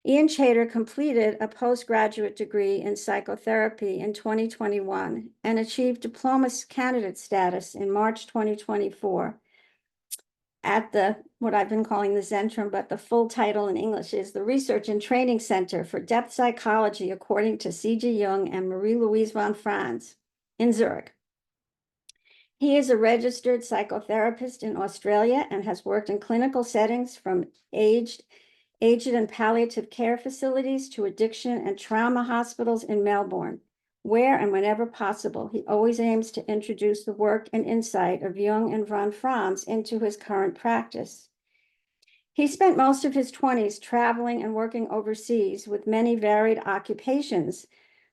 Ian Chater completed a postgraduate degree in psychotherapy in 2021 and achieved diploma candidate status in March 2024 at what I've been calling the Zentrum, but the full title in English is the Research and Training Center for Depth Psychology, according to C.G. Jung and Marie-Louise von Franz in Zurich. He is a registered psychotherapist in Australia and has worked in clinical settings from aged and palliative care facilities to addiction and trauma hospitals in Melbourne, where and whenever possible, he always aims to introduce the work and insight of Jung and von Franz into his current practice. He spent most of his 20s traveling and working overseas with many varied occupations,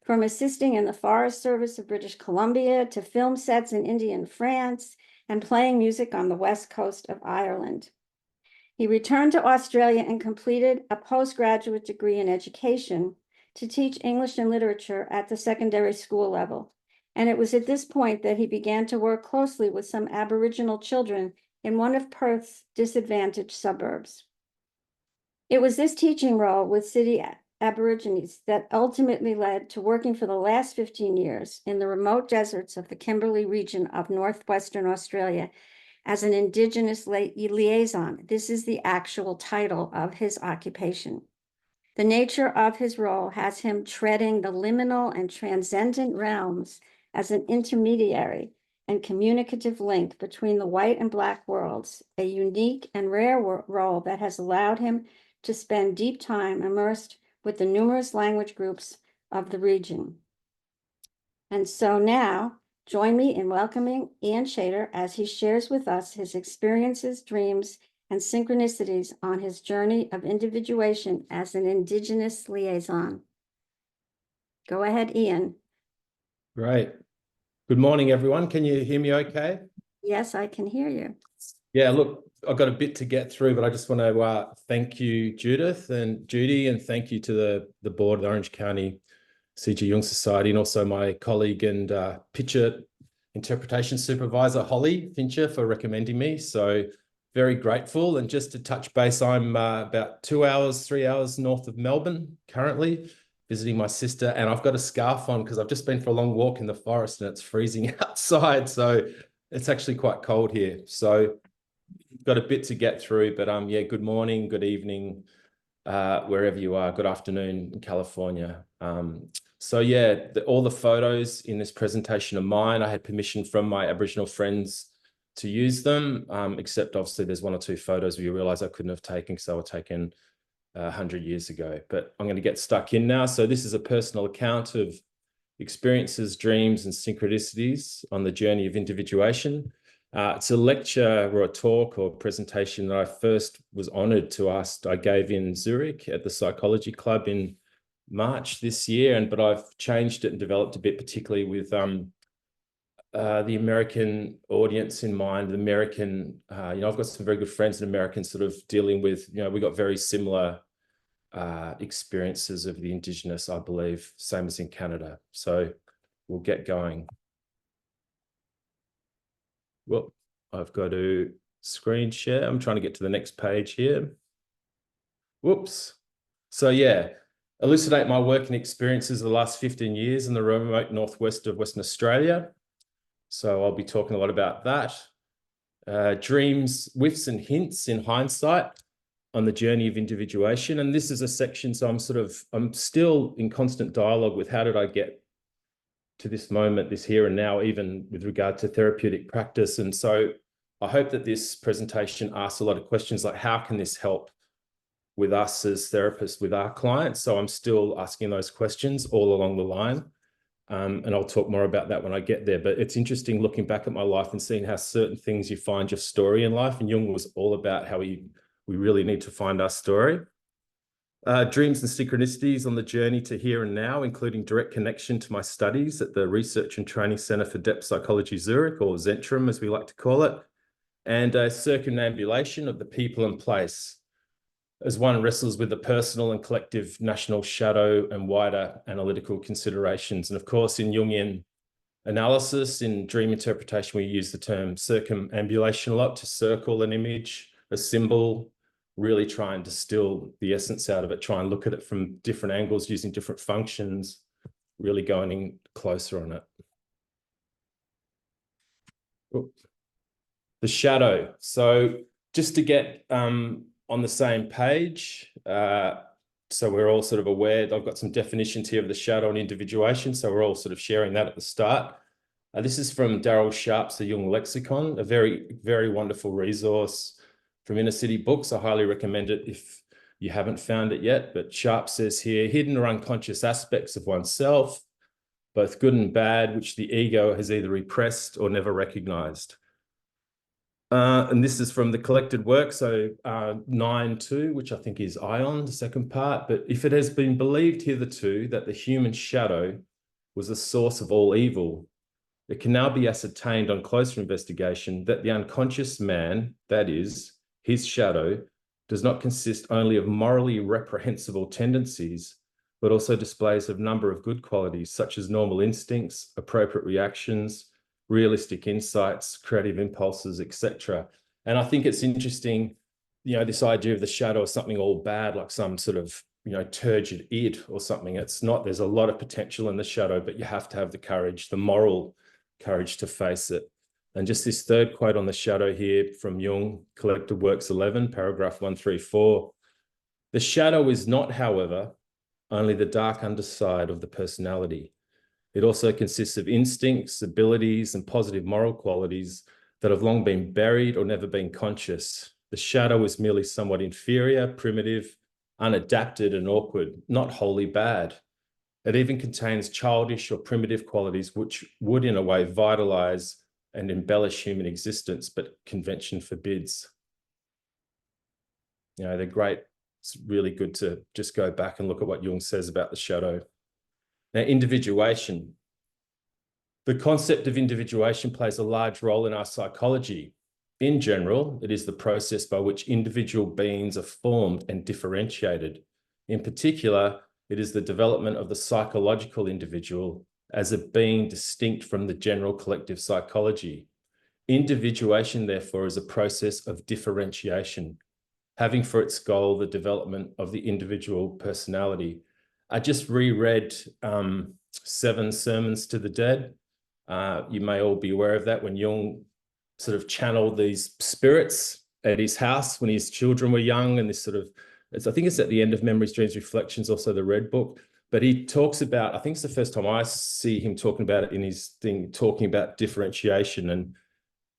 from assisting in the Forest Service of British Columbia to film sets in India and France, and playing music on the west coast of Ireland. He returned to Australia and completed a postgraduate degree in education to teach English and literature at the secondary school level. And it was at this point that he began to work closely with some Aboriginal children in one of Perth's disadvantaged suburbs. It was this teaching role with city Aborigines that ultimately led to working for the last 15 years in the remote deserts of the Kimberley region of northwestern Australia as an Indigenous Liaison. This is the actual title of his occupation. The nature of his role has him treading the liminal and transcendent realms as an intermediary and communicative link between the white and black worlds, a unique and rare role that has allowed him to spend deep time immersed with the numerous language groups of the region. And so now, join me in welcoming Ian Chater as he shares with us his experiences, dreams, and synchronicities on his journey of individuation as an Indigenous liaison. Go ahead, Ian. Great. Good morning, everyone. Can you hear me okay? Yes, I can hear you. Yeah, look, I've got a bit to get through, but I just want to thank you, Judith and Judy, and thank you to the board of the Orange County C.G. Jung Society, and also my colleague and picture interpretation supervisor, Holly Fincher, for recommending me. So very grateful. And just to touch base, I'm about 3 hours north of Melbourne currently, visiting my sister, and I've got a scarf on because I've just been for a long walk in the forest and it's freezing outside. So it's actually quite cold here. So got a bit to get through, but yeah, good morning, good evening, wherever you are, good afternoon in California. So yeah, all the photos in this presentation are mine. I had permission from my Aboriginal friends to use them, except obviously there's 1 or 2 photos where you realize I couldn't have taken because they were taken 100 years ago, but I'm going to get stuck in now. So this is a personal account of experiences, dreams, and synchronicities on the journey of individuation. It's a lecture or a talk or presentation that I first was honored to ask. I gave in Zurich at the Psychology Club in March this year, but I've changed it and developed a bit, particularly with the American audience in mind. The American, I've got some very good friends in America sort of dealing with, we got very similar experiences of the Indigenous, I believe, same as in Canada. So we'll get going. Well, I've got to screen share. I'm trying to get to the next page here. Whoops. So yeah, elucidate my work and experiences of the last 15 years in the remote northwest of Western Australia. So I'll be talking a lot about that. Dreams, whiffs, and hints in hindsight on the journey of individuation. And this is a section, so I'm still in constant dialogue with how did I get to this moment, this here and now, even with regard to therapeutic practice. And so I hope that this presentation asks a lot of questions like, how can this help with us as therapists, with our clients? So I'm still asking those questions all along the line. And I'll talk more about that when I get there. But it's interesting looking back at my life and seeing how certain things you find your story in life. And Jung was all about how we really need to find our story. Dreams and synchronicities on the journey to here and now, including direct connection to my studies at the Research and Training Center for Depth Psychology Zurich, or Zentrum as we like to call it, and a circumambulation of the people and place as one wrestles with the personal and collective national shadow and wider analytical considerations. And of course, in Jungian analysis, in dream interpretation, we use the term circumambulation a lot, to circle an image, a symbol, really try and distill the essence out of it, try and look at it from different angles using different functions, really going in closer on it. Oops. The shadow. So just to get on the same page, so we're all sort of aware, I've got some definitions here of the shadow and individuation, so we're all sort of sharing that at the start. This is from Darryl Sharp's The Jung Lexicon, a very, very wonderful resource from Inner City Books. I highly recommend it if you haven't found it yet. But Sharp says here, hidden or unconscious aspects of oneself, both good and bad, which the ego has either repressed or never recognized. And this is from the collected work, so 9.2, which I think is Ion, the second part. But if it has been believed hitherto that the human shadow was the source of all evil, it can now be ascertained on closer investigation that the unconscious man, that is, his shadow, does not consist only of morally reprehensible tendencies, but also displays a number of good qualities, such as normal instincts, appropriate reactions, realistic insights, creative impulses, etc. And I think it's interesting, you know, this idea of the shadow as something all bad, like some sort of, you know, turgid id or something. It's not. There's a lot of potential in the shadow, but you have to have the courage, the moral courage to face it. And just this third quote on the shadow here from Jung, Collected Works 11, paragraph 134. The shadow is not, however, only the dark underside of the personality. It also consists of instincts, abilities, and positive moral qualities that have long been buried or never been conscious. The shadow is merely somewhat inferior, primitive, unadapted, and awkward, not wholly bad. It even contains childish or primitive qualities which would, in a way, vitalize and embellish human existence, but convention forbids. You know, they're great. It's really good to just go back and look at what Jung says about the shadow. Now, individuation. The concept of individuation plays a large role in our psychology. In general, it is the process by which individual beings are formed and differentiated. In particular, it is the development of the psychological individual as a being distinct from the general collective psychology. Individuation, therefore, is a process of differentiation, having for its goal the development of the individual personality. I just reread 7 Sermons to the Dead. You may all be aware of that, when Jung sort of channeled these spirits at his house when his children were young, and this sort of, I think it's at the end of Memories, Dreams, Reflections, also the Red Book. But he talks about, I think it's the first time I see him talking about it in his thing, talking about differentiation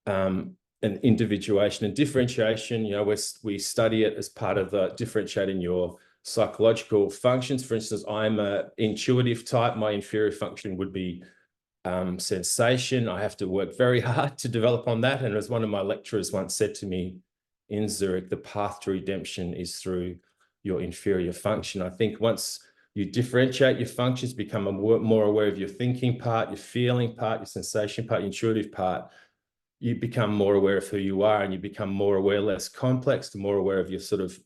and individuation. And differentiation, you know, we study it as part of differentiating your psychological functions. For instance, I'm an intuitive type. My inferior function would be sensation. I have to work very hard to develop on that. And as one of my lecturers once said to me in Zurich, the path to redemption is through your inferior function. I think once you differentiate your functions, become more aware of your thinking part, your feeling part, your sensation part, your intuitive part, you become more aware of who you are, and you become more aware, less complex, more aware of your sort of,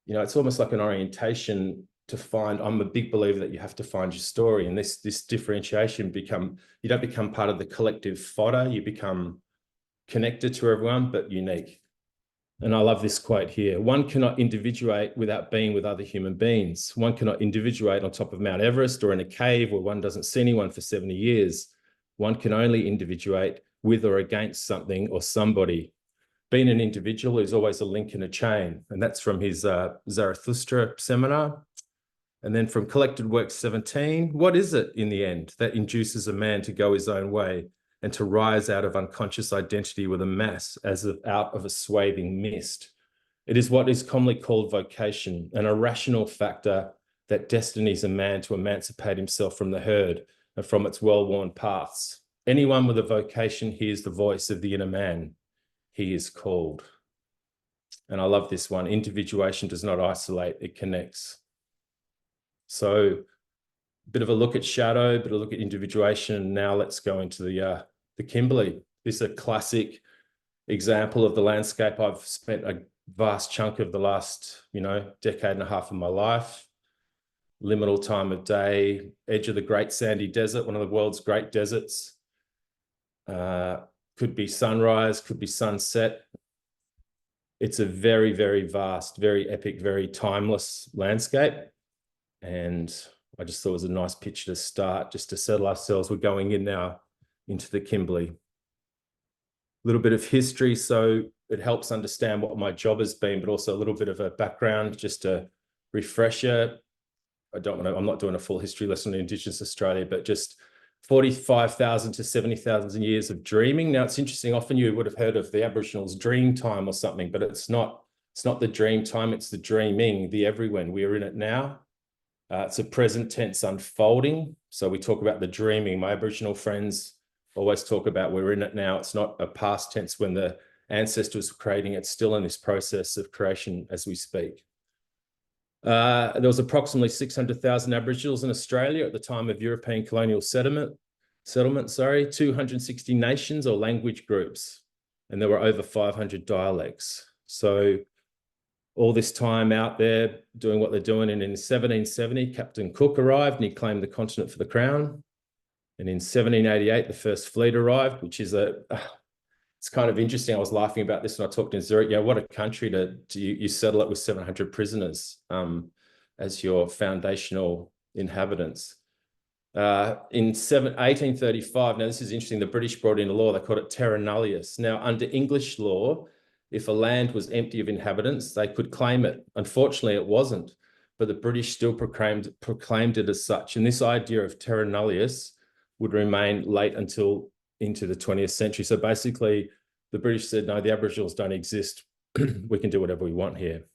you know, it's almost like an orientation to find. I'm a big believer that you have to find your story, and this differentiation you don't become part of the collective fodder, you become connected to everyone, but unique. And I love this quote here. One cannot individuate without being with other human beings. One cannot individuate on top of Mount Everest or in a cave where one doesn't see anyone for 70 years. One can only individuate with or against something or somebody. Being an individual is always a link in a chain. And that's from his Zarathustra seminar. And then from Collected Works 17, what is it in the end that induces a man to go his own way and to rise out of unconscious identity with a mass as if out of a swathing mist? It is what is commonly called vocation, an irrational factor that destinies a man to emancipate himself from the herd and from its well-worn paths. Anyone with a vocation hears the voice of the inner man. He is called. And I love this one. Individuation does not isolate, it connects. So a bit of a look at shadow, a bit of a look at individuation. Now let's go into the Kimberley. This is a classic example of the landscape I've spent a vast chunk of the last, you know, decade and a half of my life. Liminal time of day, edge of the Great Sandy Desert, one of the world's great deserts. Could be sunrise, could be sunset. it's a very, very vast, very epic, very timeless landscape. And I just thought it was a nice picture to start, just to settle ourselves. We're going in now into the Kimberley. A little bit of history, so it helps understand what my job has been, but also a little bit of a background, just a refresher. I'm not doing a full history lesson in Indigenous Australia, but just 45,000 to 70,000 years of dreaming. Now, it's interesting, often you would have heard of the Aboriginals' dream time or something, but it's not the dream time, it's the dreaming, the everywhen. We are in it now. It's a present tense unfolding. So we talk about the dreaming. My Aboriginal friends always talk about we're in it now. It's not a past tense when the ancestors were creating. It's still in this process of creation as we speak. There was approximately 600,000 Aboriginals in Australia at the time of European colonial settlement, 260 nations or language groups, and there were over 500 dialects. So all this time out there doing what they're doing, and in 1770, Captain Cook arrived and he claimed the continent for the crown. And in 1788, the first fleet arrived, which is it's kind of interesting. I was laughing about this when I talked in Zurich. Yeah, what a country you settle it with 700 prisoners as your foundational inhabitants. In 1835, now this is interesting, the British brought in a law, they called it terra nullius. Now, under English law, if a land was empty of inhabitants, they could claim it. Unfortunately, it wasn't, but the British still proclaimed it as such. And this idea of terra nullius would remain late until into the 20th century. So basically, the British said, no, the Aboriginals don't exist. We can do whatever we want here.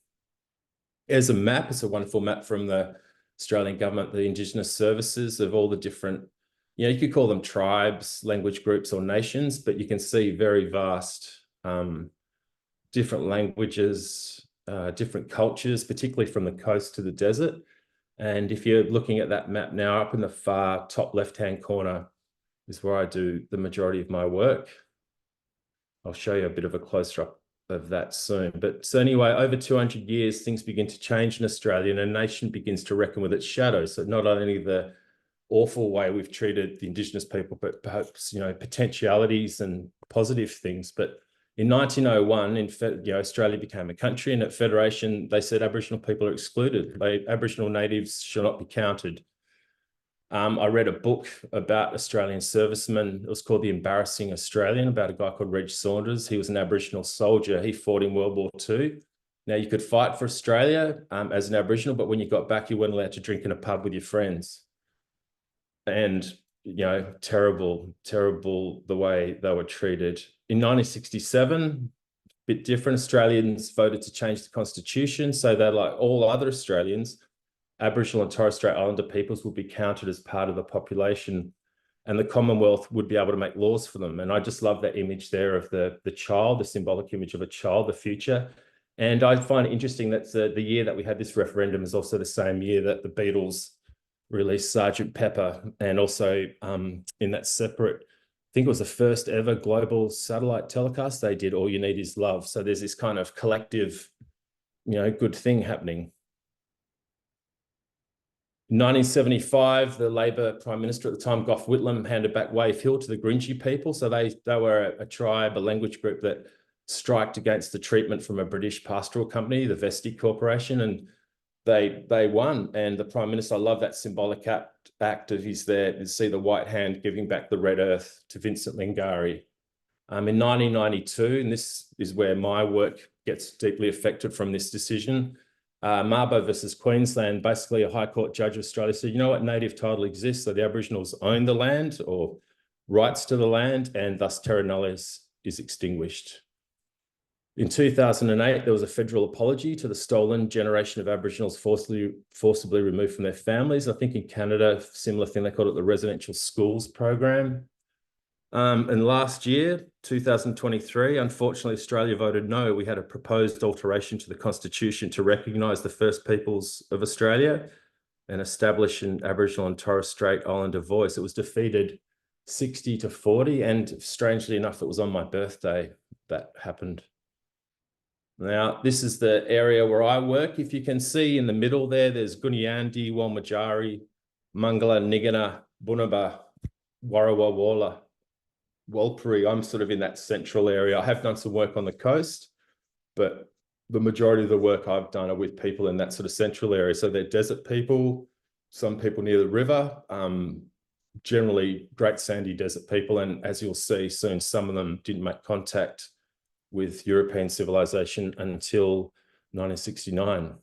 Here's a map. It's a wonderful map from the Australian government, the Indigenous services of all the different, you could call them tribes, language groups, or nations, but you can see very vast different languages, different cultures, particularly from the coast to the desert. And if you're looking at that map now, up in the far top left-hand corner is where I do the majority of my work. I'll show you a bit of a close-up of that soon. But so anyway, over 200 years, things begin to change in Australia and a nation begins to reckon with its shadows. So not only the awful way we've treated the Indigenous people, but perhaps, potentialities and positive things. But in 1901, Australia became a country, and at Federation, they said Aboriginal people are excluded. Aboriginal natives shall not be counted. I read a book about Australian servicemen. It was called The Embarrassing Australian, about a guy called Reg Saunders. He was an Aboriginal soldier. He fought in World War II. Now, you could fight for Australia as an Aboriginal, but when you got back, you weren't allowed to drink in a pub with your friends. And, terrible the way they were treated. In 1967, a bit different, Australians voted to change the constitution so that, like all other Australians, Aboriginal and Torres Strait Islander peoples would be counted as part of the population, and the Commonwealth would be able to make laws for them. And I just love that image there of the child, the symbolic image of a child, the future. And I find it interesting that the year that we had this referendum is also the same year that the Beatles released Sergeant Pepper, and also in that separate, I think it was the first ever global satellite telecast, they did All You Need Is Love. So there's this kind of collective, good thing happening. In 1975, the Labor Prime Minister at the time, Gough Whitlam, handed back Wave Hill to the Gringy people. So they were a tribe, a language group that striked against the treatment from a British pastoral company, the Vesti Corporation, and they won. And the Prime Minister, I love that symbolic act of he's there to see the white hand giving back the red earth to Vincent Lingari. In 1992, and this is where my work gets deeply affected from this decision, Mabo versus Queensland, basically a High Court judge of Australia said, you know what, native title exists, so the Aboriginals own the land or rights to the land, and thus terra nullius is extinguished. In 2008, there was a federal apology to the stolen generation of Aboriginals forcibly removed from their families. I think in Canada, similar thing, they called it the residential schools program. And last year, 2023, unfortunately, Australia voted no. We had a proposed alteration to the Constitution to recognise the First Peoples of Australia and establish an Aboriginal and Torres Strait Islander voice. It was defeated 60-40, and strangely enough, it was on my birthday that happened. Now, this is the area where I work. If you can see in the middle there, there's Gunyandi, Walmajari, Mangala, Nigana, Bunaba, Warrawawala, Walpuri. I'm sort of in that central area. I have done some work on the coast, but the majority of the work I've done are with people in that sort of central area. So they're desert people, some people near the river, generally great sandy desert people. And as you'll see soon, some of them didn't make contact with European civilization until 1969.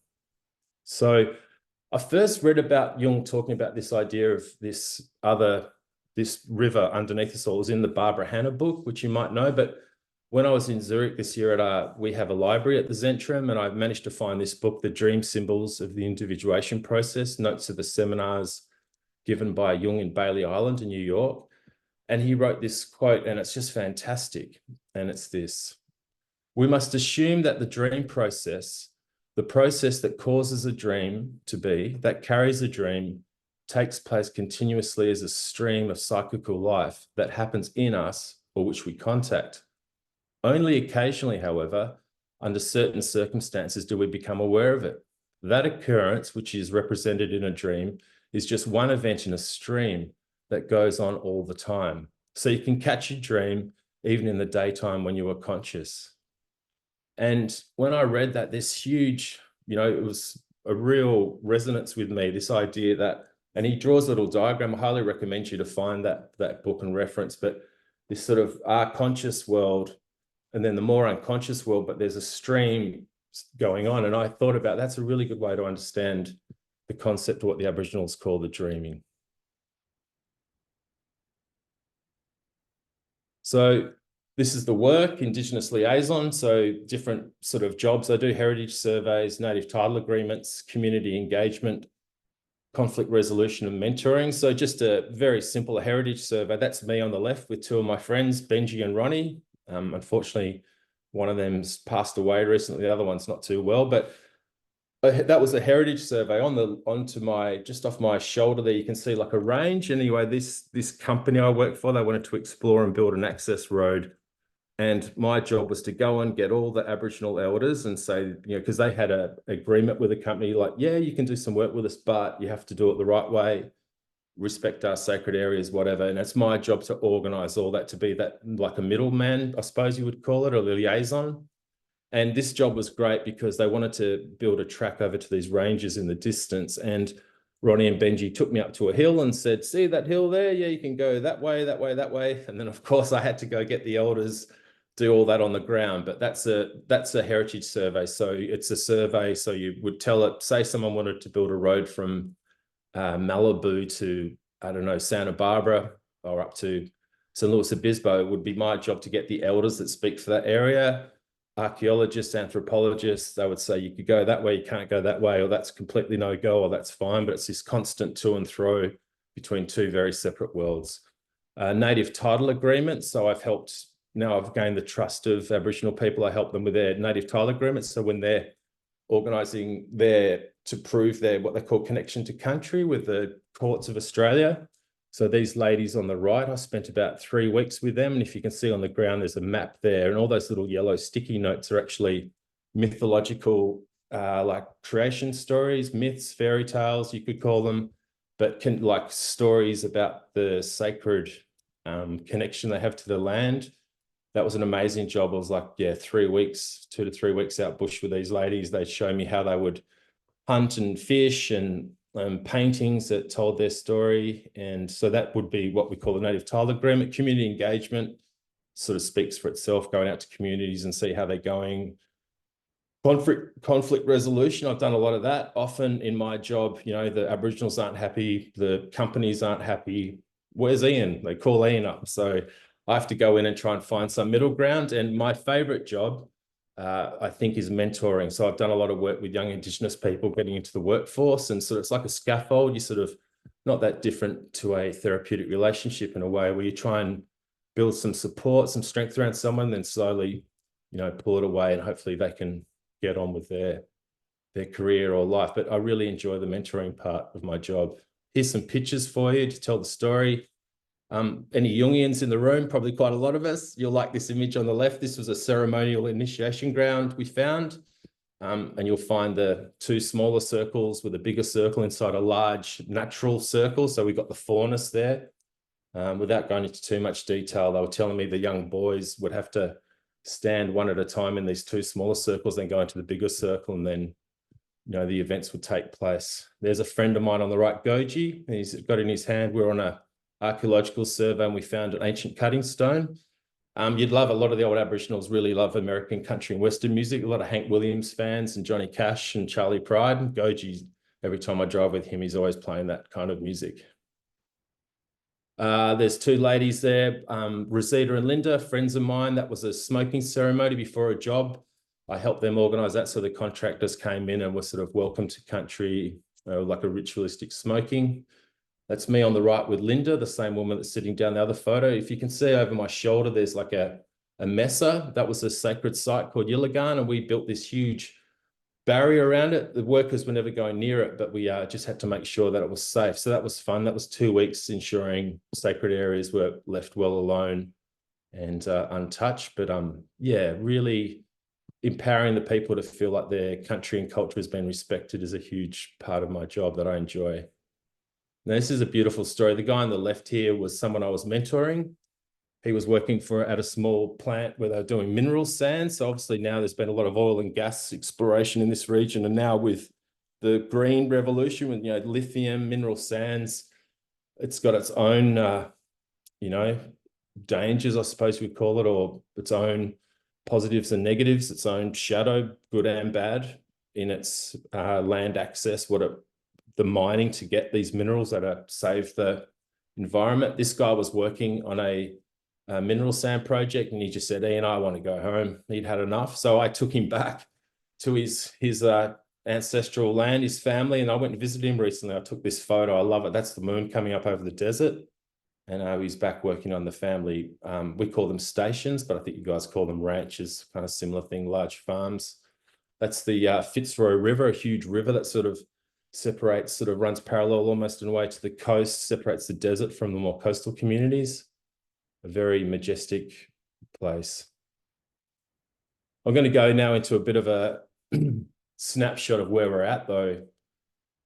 So I first read about Jung talking about this idea of this river underneath us all. It was in the Barbara Hanna book, which you might know. But when I was in Zurich this year, we have a library at the Zentrum, and I managed to find this book, The Dream Symbols of the Individuation Process, Notes of the Seminars given by Jung in Bailey Island in New York. And he wrote this quote, and it's just fantastic. And it's this: we must assume that the dream process, the process that causes a dream to be, that carries a dream, takes place continuously as a stream of psychical life that happens in us or which we contact. Only occasionally, however, under certain circumstances, do we become aware of it. That occurrence, which is represented in a dream, is just one event in a stream that goes on all the time. So you can catch a dream even in the daytime when you are conscious. And when I read that, this huge, it was a real resonance with me, this idea that, and he draws a little diagram. I highly recommend you to find that book and reference, but this sort of our conscious world and then the more unconscious world, but there's a stream going on. And I thought about that's a really good way to understand the concept of what the Aboriginals call the dreaming. So this is the work, Indigenous Liaison. So different sort of jobs. I do heritage surveys, native title agreements, community engagement, conflict resolution and mentoring. So just a very simple heritage survey. That's me on the left with two of my friends, Benji and Ronnie. Unfortunately, one of them's passed away recently. The other one's not too well, but that was a heritage survey. Just off my shoulder there, you can see like a range. Anyway, this company I work for, they wanted to explore and build an access road. And my job was to go and get all the Aboriginal elders and say, because they had an agreement with the company, like, yeah, you can do some work with us, but you have to do it the right way, respect our sacred areas, whatever. And it's my job to organize all that, to be that like a middleman, I suppose you would call it, or a liaison. And this job was great because they wanted to build a track over to these ranges in the distance. And Ronnie and Benji took me up to a hill and said, see that hill there? Yeah, you can go that way, that way, that way. And then, of course, I had to go get the elders, do all that on the ground. But that's a heritage survey. So it's a survey. So you would tell it, say someone wanted to build a road from Malibu to, I don't know, Santa Barbara or up to St. Louis Obispo. It would be my job to get the elders that speak for that area, archaeologists, anthropologists. They would say you could go that way, you can't go that way, or that's completely no go, or that's fine. But it's this constant to and fro between two very separate worlds. Native title agreements. So I've gained the trust of Aboriginal people. I help them with their native title agreements. So when they're organising to prove their what they call connection to country with the courts of Australia. So these ladies on the right, I spent about 3 weeks with them. And if you can see on the ground, there's a map there. And all those little yellow sticky notes are actually mythological, like creation stories, myths, fairy tales, you could call them, but like stories about the sacred connection they have to the land. That was an amazing job. It was like, 3 weeks, 2 to 3 weeks out bush with these ladies. They'd show me how they would hunt and fish and paintings that told their story. And so that would be what we call a native title agreement. Community engagement sort of speaks for itself, going out to communities and see how they're going. Conflict resolution, I've done a lot of that. Often in my job, the Aboriginals aren't happy, the companies aren't happy. Where's Ian? They call Ian up. So I have to go in and try and find some middle ground. And my favorite job, I think, is mentoring. So I've done a lot of work with young Indigenous people getting into the workforce, and it's like a scaffold. You sort of not that different to a therapeutic relationship in a way, where you try and build some support, some strength around someone, then slowly, pull it away, and hopefully they can get on with their career or life. But I really enjoy the mentoring part of my job. Here's some pictures for you to tell the story. Any Jungians in the room? Probably quite a lot of us. You'll like this image on the left. This was a ceremonial initiation ground we found. And you'll find the two smaller circles with a bigger circle inside a large natural circle. So we got the faunus there. Without going into too much detail, they were telling me the young boys would have to stand one at a time in these two smaller circles, then go into the bigger circle, and then, you know, the events would take place. There's a friend of mine on the right, Goji. He's got in his hand, we're on a archaeological survey and we found an ancient cutting stone. You'd love, a lot of the old Aboriginals really love American country and Western music. A lot of Hank Williams fans and Johnny Cash and Charlie Pride. And Goji, every time I drive with him, he's always playing that kind of music. There's two ladies there, Rosita and Linda, friends of mine. That was a smoking ceremony before a job. I helped them organise that, so the contractors came in and were sort of welcome to country, like a ritualistic smoking. That's me on the right with Linda, the same woman that's sitting down the other photo. If you can see over my shoulder, there's like a mesa. That was a sacred site called Yilligan, and we built this huge barrier around it. The workers were never going near it, but we just had to make sure that it was safe. So that was fun. That was 2 weeks ensuring sacred areas were left well alone and untouched. But yeah, really empowering the people to feel like their country and culture has been respected is a huge part of my job that I enjoy. Now, this is a beautiful story. The guy on the left here was someone I was mentoring. He was working at a small plant where they were doing mineral sands. So obviously now there's been a lot of oil and gas exploration in this region. And now with the green revolution, with, you know, lithium, mineral sands, it's got its own, you know, dangers, I suppose we'd call it, or its own positives and negatives, its own shadow, good and bad, in its land access, the mining to get these minerals that save the environment. This guy was working on a mineral sand project, and he just said, Ian, I want to go home. He'd had enough. So I took him back to his ancestral land, his family, and I went and visited him recently. I took this photo. I love it. That's the moon coming up over the desert. And he's back working on the family. We call them stations, but I think you guys call them ranches, kind of similar thing, large farms. That's the Fitzroy River, a huge river that sort of runs parallel almost in a way to the coast, separates the desert from the more coastal communities. A very majestic place. I'm going to go now into a bit of a snapshot of where we're at, though,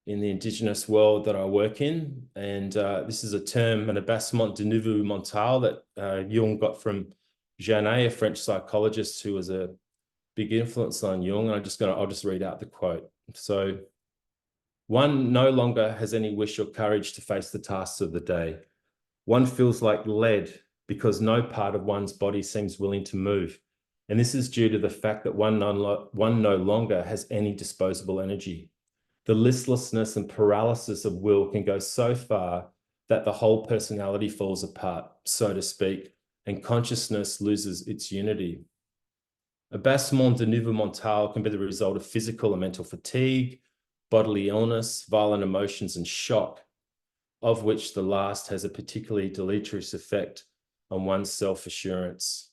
in the Indigenous world that I work in. And this is a term, an abassement de nouveau mental, that Jung got from Janet, a French psychologist who was a big influence on Jung. And I'll just read out the quote. So, one no longer has any wish or courage to face the tasks of the day. One feels like lead because no part of one's body seems willing to move. And this is due to the fact that one no longer has any disposable energy. The listlessness and paralysis of will can go so far that the whole personality falls apart, so to speak, and consciousness loses its unity. Abassement de nouveau mental can be the result of physical and mental fatigue, bodily illness, violent emotions, and shock, of which the last has a particularly deleterious effect on one's self-assurance.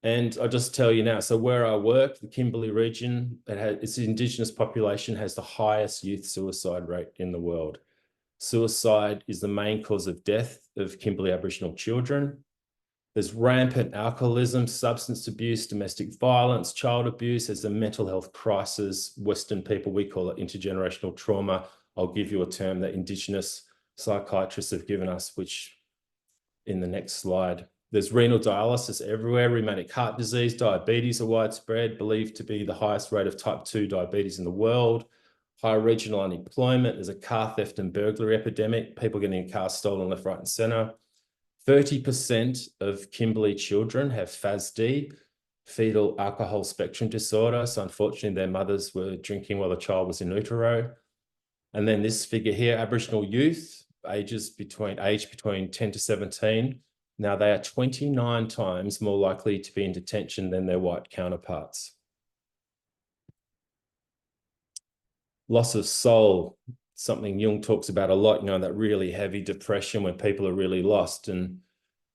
And I'll just tell you now, so where I work, the Kimberley region, its Indigenous population has the highest youth suicide rate in the world. Suicide is the main cause of death of Kimberley Aboriginal children. There's rampant alcoholism, substance abuse, domestic violence, child abuse. There's a mental health crisis. Western people, we call it intergenerational trauma. I'll give you a term that Indigenous psychiatrists have given us, which in the next slide. There's renal dialysis everywhere. Rheumatic heart disease, diabetes are widespread, believed to be the highest rate of type 2 diabetes in the world. High regional unemployment. There's a car theft and burglary epidemic. People getting cars stolen left, right, and centre. 30% of Kimberley children have FASD, fetal alcohol spectrum disorder. So unfortunately, their mothers were drinking while the child was in utero. And then this figure here, Aboriginal youth, aged between 10 to 17. Now they are 29 times more likely to be in detention than their white counterparts. Loss of soul, something Jung talks about a lot, you know, that really heavy depression when people are really lost. And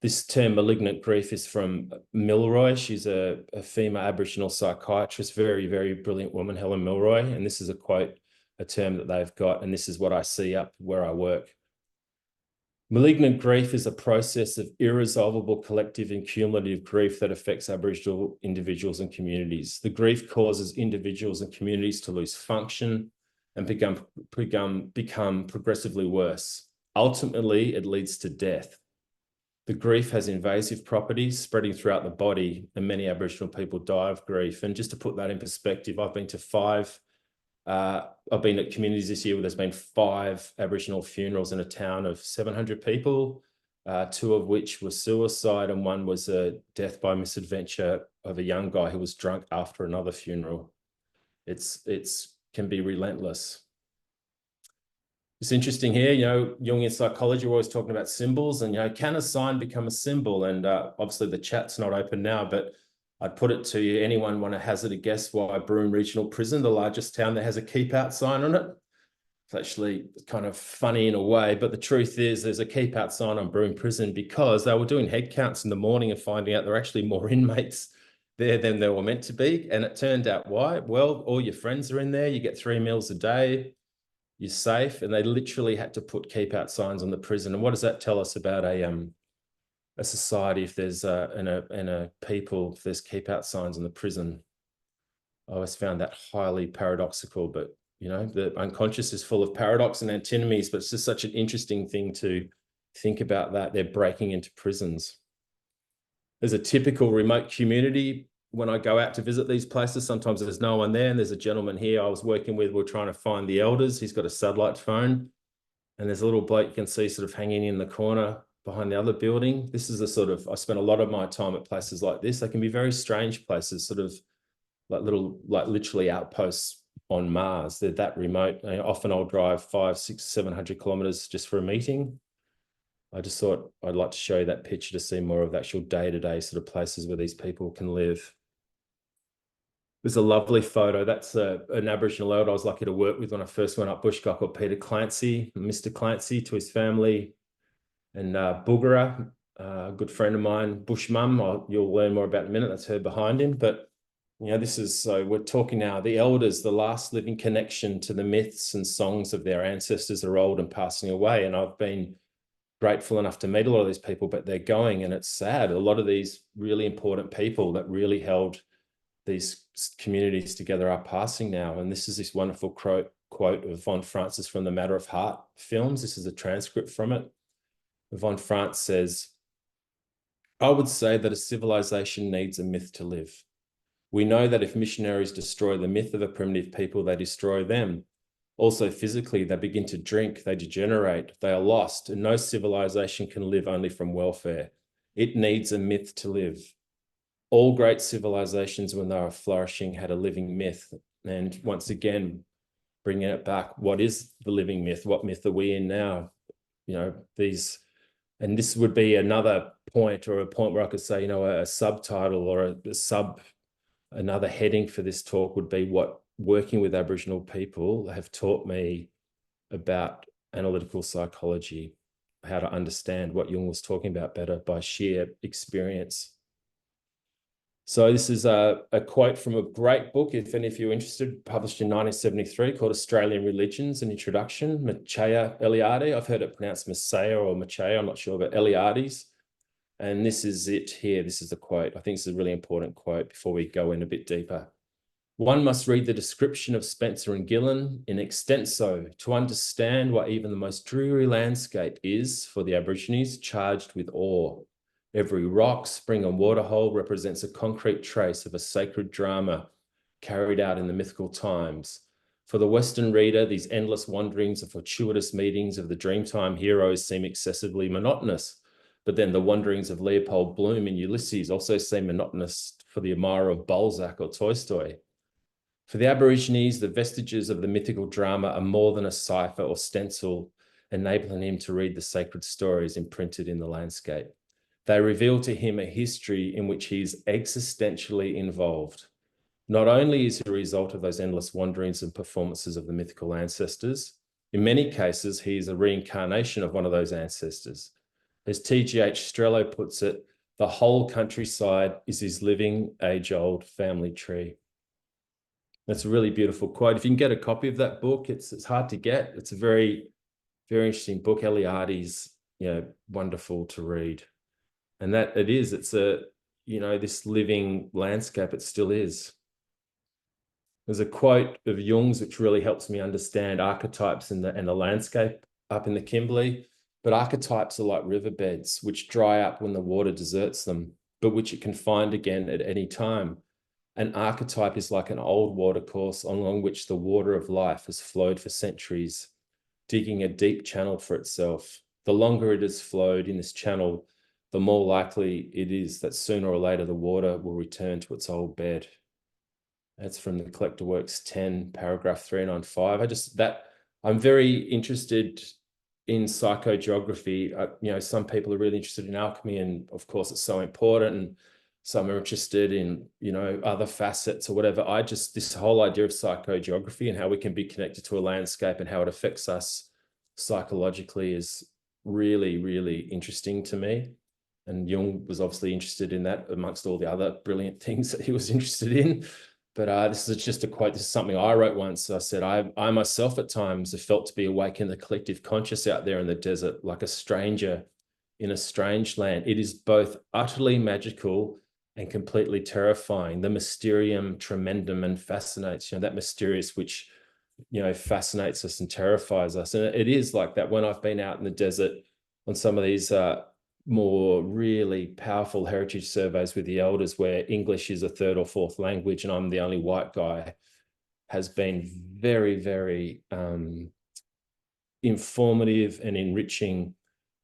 this term malignant grief is from Milroy. She's a female Aboriginal psychiatrist, very, very brilliant woman, Helen Milroy. And this is a quote, a term that they've got, and this is what I see up where I work. Malignant grief is a process of irresolvable collective and cumulative grief that affects Aboriginal individuals and communities. The grief causes individuals and communities to lose function and become progressively worse. Ultimately, it leads to death. The grief has invasive properties spreading throughout the body, and many Aboriginal people die of grief. And just to put that in perspective, I've been at communities this year where there's been 5 Aboriginal funerals in a town of 700 people, 2 of which were suicide, and 1 was a death by misadventure of a young guy who was drunk after another funeral. It's can be relentless. It's interesting here, you know, Jungian psychology, we're always talking about symbols, and, you know, can a sign become a symbol? And obviously the chat's not open now, but I'd put it to you, anyone want to hazard a guess why Broome Regional Prison, the largest town that has a keep out sign on it? It's actually kind of funny in a way, but the truth is there's a keep out sign on Broome Prison because they were doing head counts in the morning and finding out there are actually more inmates there than there were meant to be. And it turned out why? Well, all your friends are in there, you get 3 meals a day, you're safe, and they literally had to put keep out signs on the prison. And what does that tell us about a society if there's and a people if there's keep out signs in the prison? I always found that highly paradoxical, but you know, the unconscious is full of paradox and antinomies, but it's just such an interesting thing to think about that they're breaking into prisons. There's a typical remote community. When I go out to visit these places, sometimes there's no one there. And there's a gentleman here I was working with, we're trying to find the elders. He's got a satellite phone. And there's a little bloke you can see sort of hanging in the corner behind the other building. This is a sort of, I spent a lot of my time at places like this. They can be very strange places, sort of like little, like literally outposts on Mars. They're that remote. Often I'll drive 500, 600, 700 kilometers just for a meeting. I just thought I'd like to show you that picture to see more of the actual day-to-day sort of places where these people can live. There's a lovely photo. That's an Aboriginal elder I was lucky to work with when I first went up bush, guy called Peter Clancy, Mr. Clancy, to his family. And Boogara, a good friend of mine, Bush Mum, you'll learn more about in a minute. That's her behind him. But, you know, this is, so we're talking now, the elders, the last living connection to the myths and songs of their ancestors are old and passing away. And I've been grateful enough to meet a lot of these people, but they're going, and it's sad. A lot of these really important people that really held these communities together are passing now. And this is this wonderful quote of Von Francis from the Matter of Heart films. This is a transcript from it. Von France says, I would say that a civilization needs a myth to live. We know that if missionaries destroy the myth of a primitive people, they destroy them. Also physically, they begin to drink, they degenerate, they are lost, and no civilization can live only from welfare. It needs a myth to live. All great civilizations, when they were flourishing, had a living myth. And once again, bringing it back, what is the living myth? What myth are we in now? You know, these, and this would be another point, or a point where I could say, you know, a subtitle or another heading for this talk would be what working with Aboriginal people have taught me about analytical psychology, how to understand what Jung was talking about better by sheer experience. So this is a quote from a great book, if any of you are interested, published in 1973, called Australian Religions, an Introduction, Macheya Eliade. I've heard it pronounced Maceya or Macheya, I'm not sure, but Eliades. And this is it here. This is the quote. I think it's a really important quote before we go in a bit deeper. One must read the description of Spencer and Gillen in extenso to understand why even the most dreary landscape is, for the Aborigines, charged with awe. Every rock, spring and waterhole represents a concrete trace of a sacred drama carried out in the mythical times. For the Western reader, these endless wanderings and fortuitous meetings of the Dreamtime heroes seem excessively monotonous. But then the wanderings of Leopold Bloom in Ulysses also seem monotonous for the admirer of Balzac or Tolstoy. For the Aborigines, the vestiges of the mythical drama are more than a cipher or stencil, enabling him to read the sacred stories imprinted in the landscape. They reveal to him a history in which he is existentially involved. Not only is he a result of those endless wanderings and performances of the mythical ancestors, in many cases, he is a reincarnation of one of those ancestors. As T.G.H. Strello puts it, the whole countryside is his living, age-old family tree. That's a really beautiful quote. If you can get a copy of that book, it's hard to get. It's a very, very interesting book. Eliades, you know, wonderful to read. And that it is, it's a, you know, this living landscape, it still is. There's a quote of Jung's which really helps me understand archetypes and the landscape up in the Kimberley. But archetypes are like riverbeds, which dry up when the water deserts them, but which it can find again at any time. An archetype is like an old watercourse along which the water of life has flowed for centuries, digging a deep channel for itself. The longer it has flowed in this channel, the more likely it is that sooner or later the water will return to its old bed. That's from the Collector Works 10, paragraph 395. I'm very interested in psychogeography. Some people are really interested in alchemy, and of course it's so important, and some are interested in, other facets or whatever. This whole idea of psychogeography and how we can be connected to a landscape and how it affects us psychologically is really, really interesting to me. And Jung was obviously interested in that amongst all the other brilliant things that he was interested in. But this is just a quote. This is something I wrote once. I said, I myself at times have felt to be awake in the collective conscious out there in the desert, like a stranger in a strange land. It is both utterly magical and completely terrifying. The mysterium tremendum and fascinates, that mysterious which, fascinates us and terrifies us. And it is like that when I've been out in the desert on some of these more really powerful heritage surveys with the elders, where English is a third or fourth language and I'm the only white guy, has been very, very informative and enriching,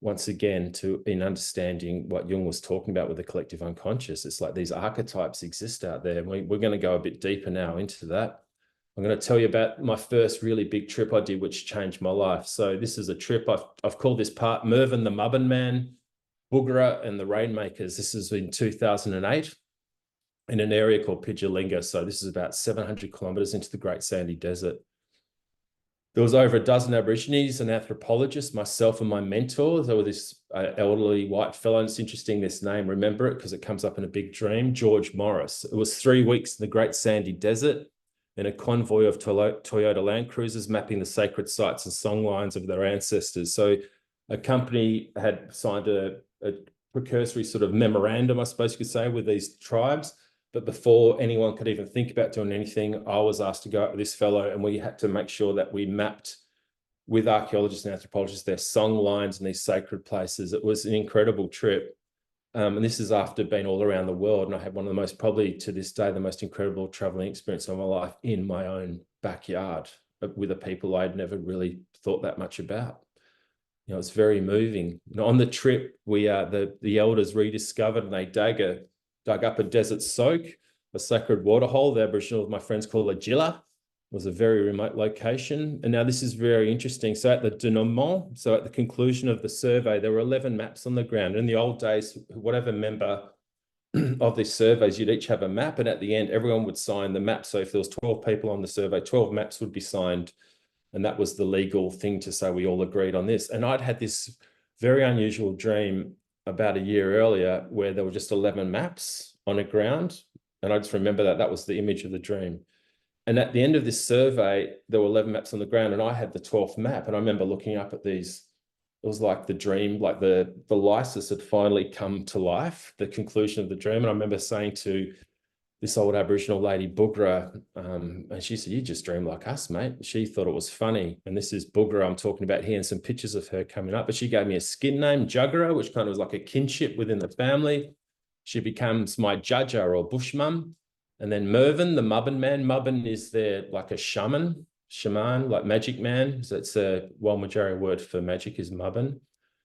once again, in understanding what Jung was talking about with the collective unconscious. It's like these archetypes exist out there. We're going to go a bit deeper now into that. I'm going to tell you about my first really big trip I did, which changed my life. So this is a trip, I've called this part Mervyn the Mubbin Man, Boogerah and the Rainmakers. This is in 2008 in an area called Pijalinga. So this is about 700 kilometers into the Great Sandy Desert. There was over a dozen Aborigines, an anthropologist, myself and my mentor. There was this elderly white fellow. And it's interesting, this name, remember it because it comes up in a big dream, George Morris. It was 3 weeks in the Great Sandy Desert in a convoy of Toyota Land Cruisers mapping the sacred sites and songlines of their ancestors. So a company had signed a precursory sort of memorandum, I suppose you could say, with these tribes. But before anyone could even think about doing anything, I was asked to go out with this fellow, and we had to make sure that we mapped with archaeologists and anthropologists their song lines and these sacred places. It was an incredible trip. And this is after being all around the world. And I had one of the most, probably to this day, the most incredible traveling experience of my life in my own backyard with a people I'd never really thought that much about. It's very moving. On the trip, we the elders rediscovered, and they dug up a desert soak, a sacred water hole. The Aboriginal, my friends call it Jilla. It was a very remote location. And now this is very interesting. So at the denouement, so at the conclusion of the survey, there were 11 maps on the ground. In the old days, whatever member of these surveys, you'd each have a map. And at the end, everyone would sign the map. So if there was 12 people on the survey, 12 maps would be signed. And that was the legal thing to say we all agreed on this. And I'd had this very unusual dream about a year earlier where there were just 11 maps on a ground. And I just remember that was the image of the dream. And at the end of this survey, there were 11 maps on the ground, and I had the 12th map. And I remember looking up at these. It was like the dream, like the lysis had finally come to life, the conclusion of the dream. And I remember saying to this old Aboriginal lady, Boogerah, and she said, "You just dream like us, mate." She thought it was funny. And this is Boogerah I'm talking about here, and some pictures of her coming up. But she gave me a skin name, Juggera, which kind of was like a kinship within the family. She becomes my Judger or Bushmum. And then Mervyn, the Mubbin Man. Mubbin is there like a shaman, like magic man. So it's a Walmatjarri word for magic is Mubbin.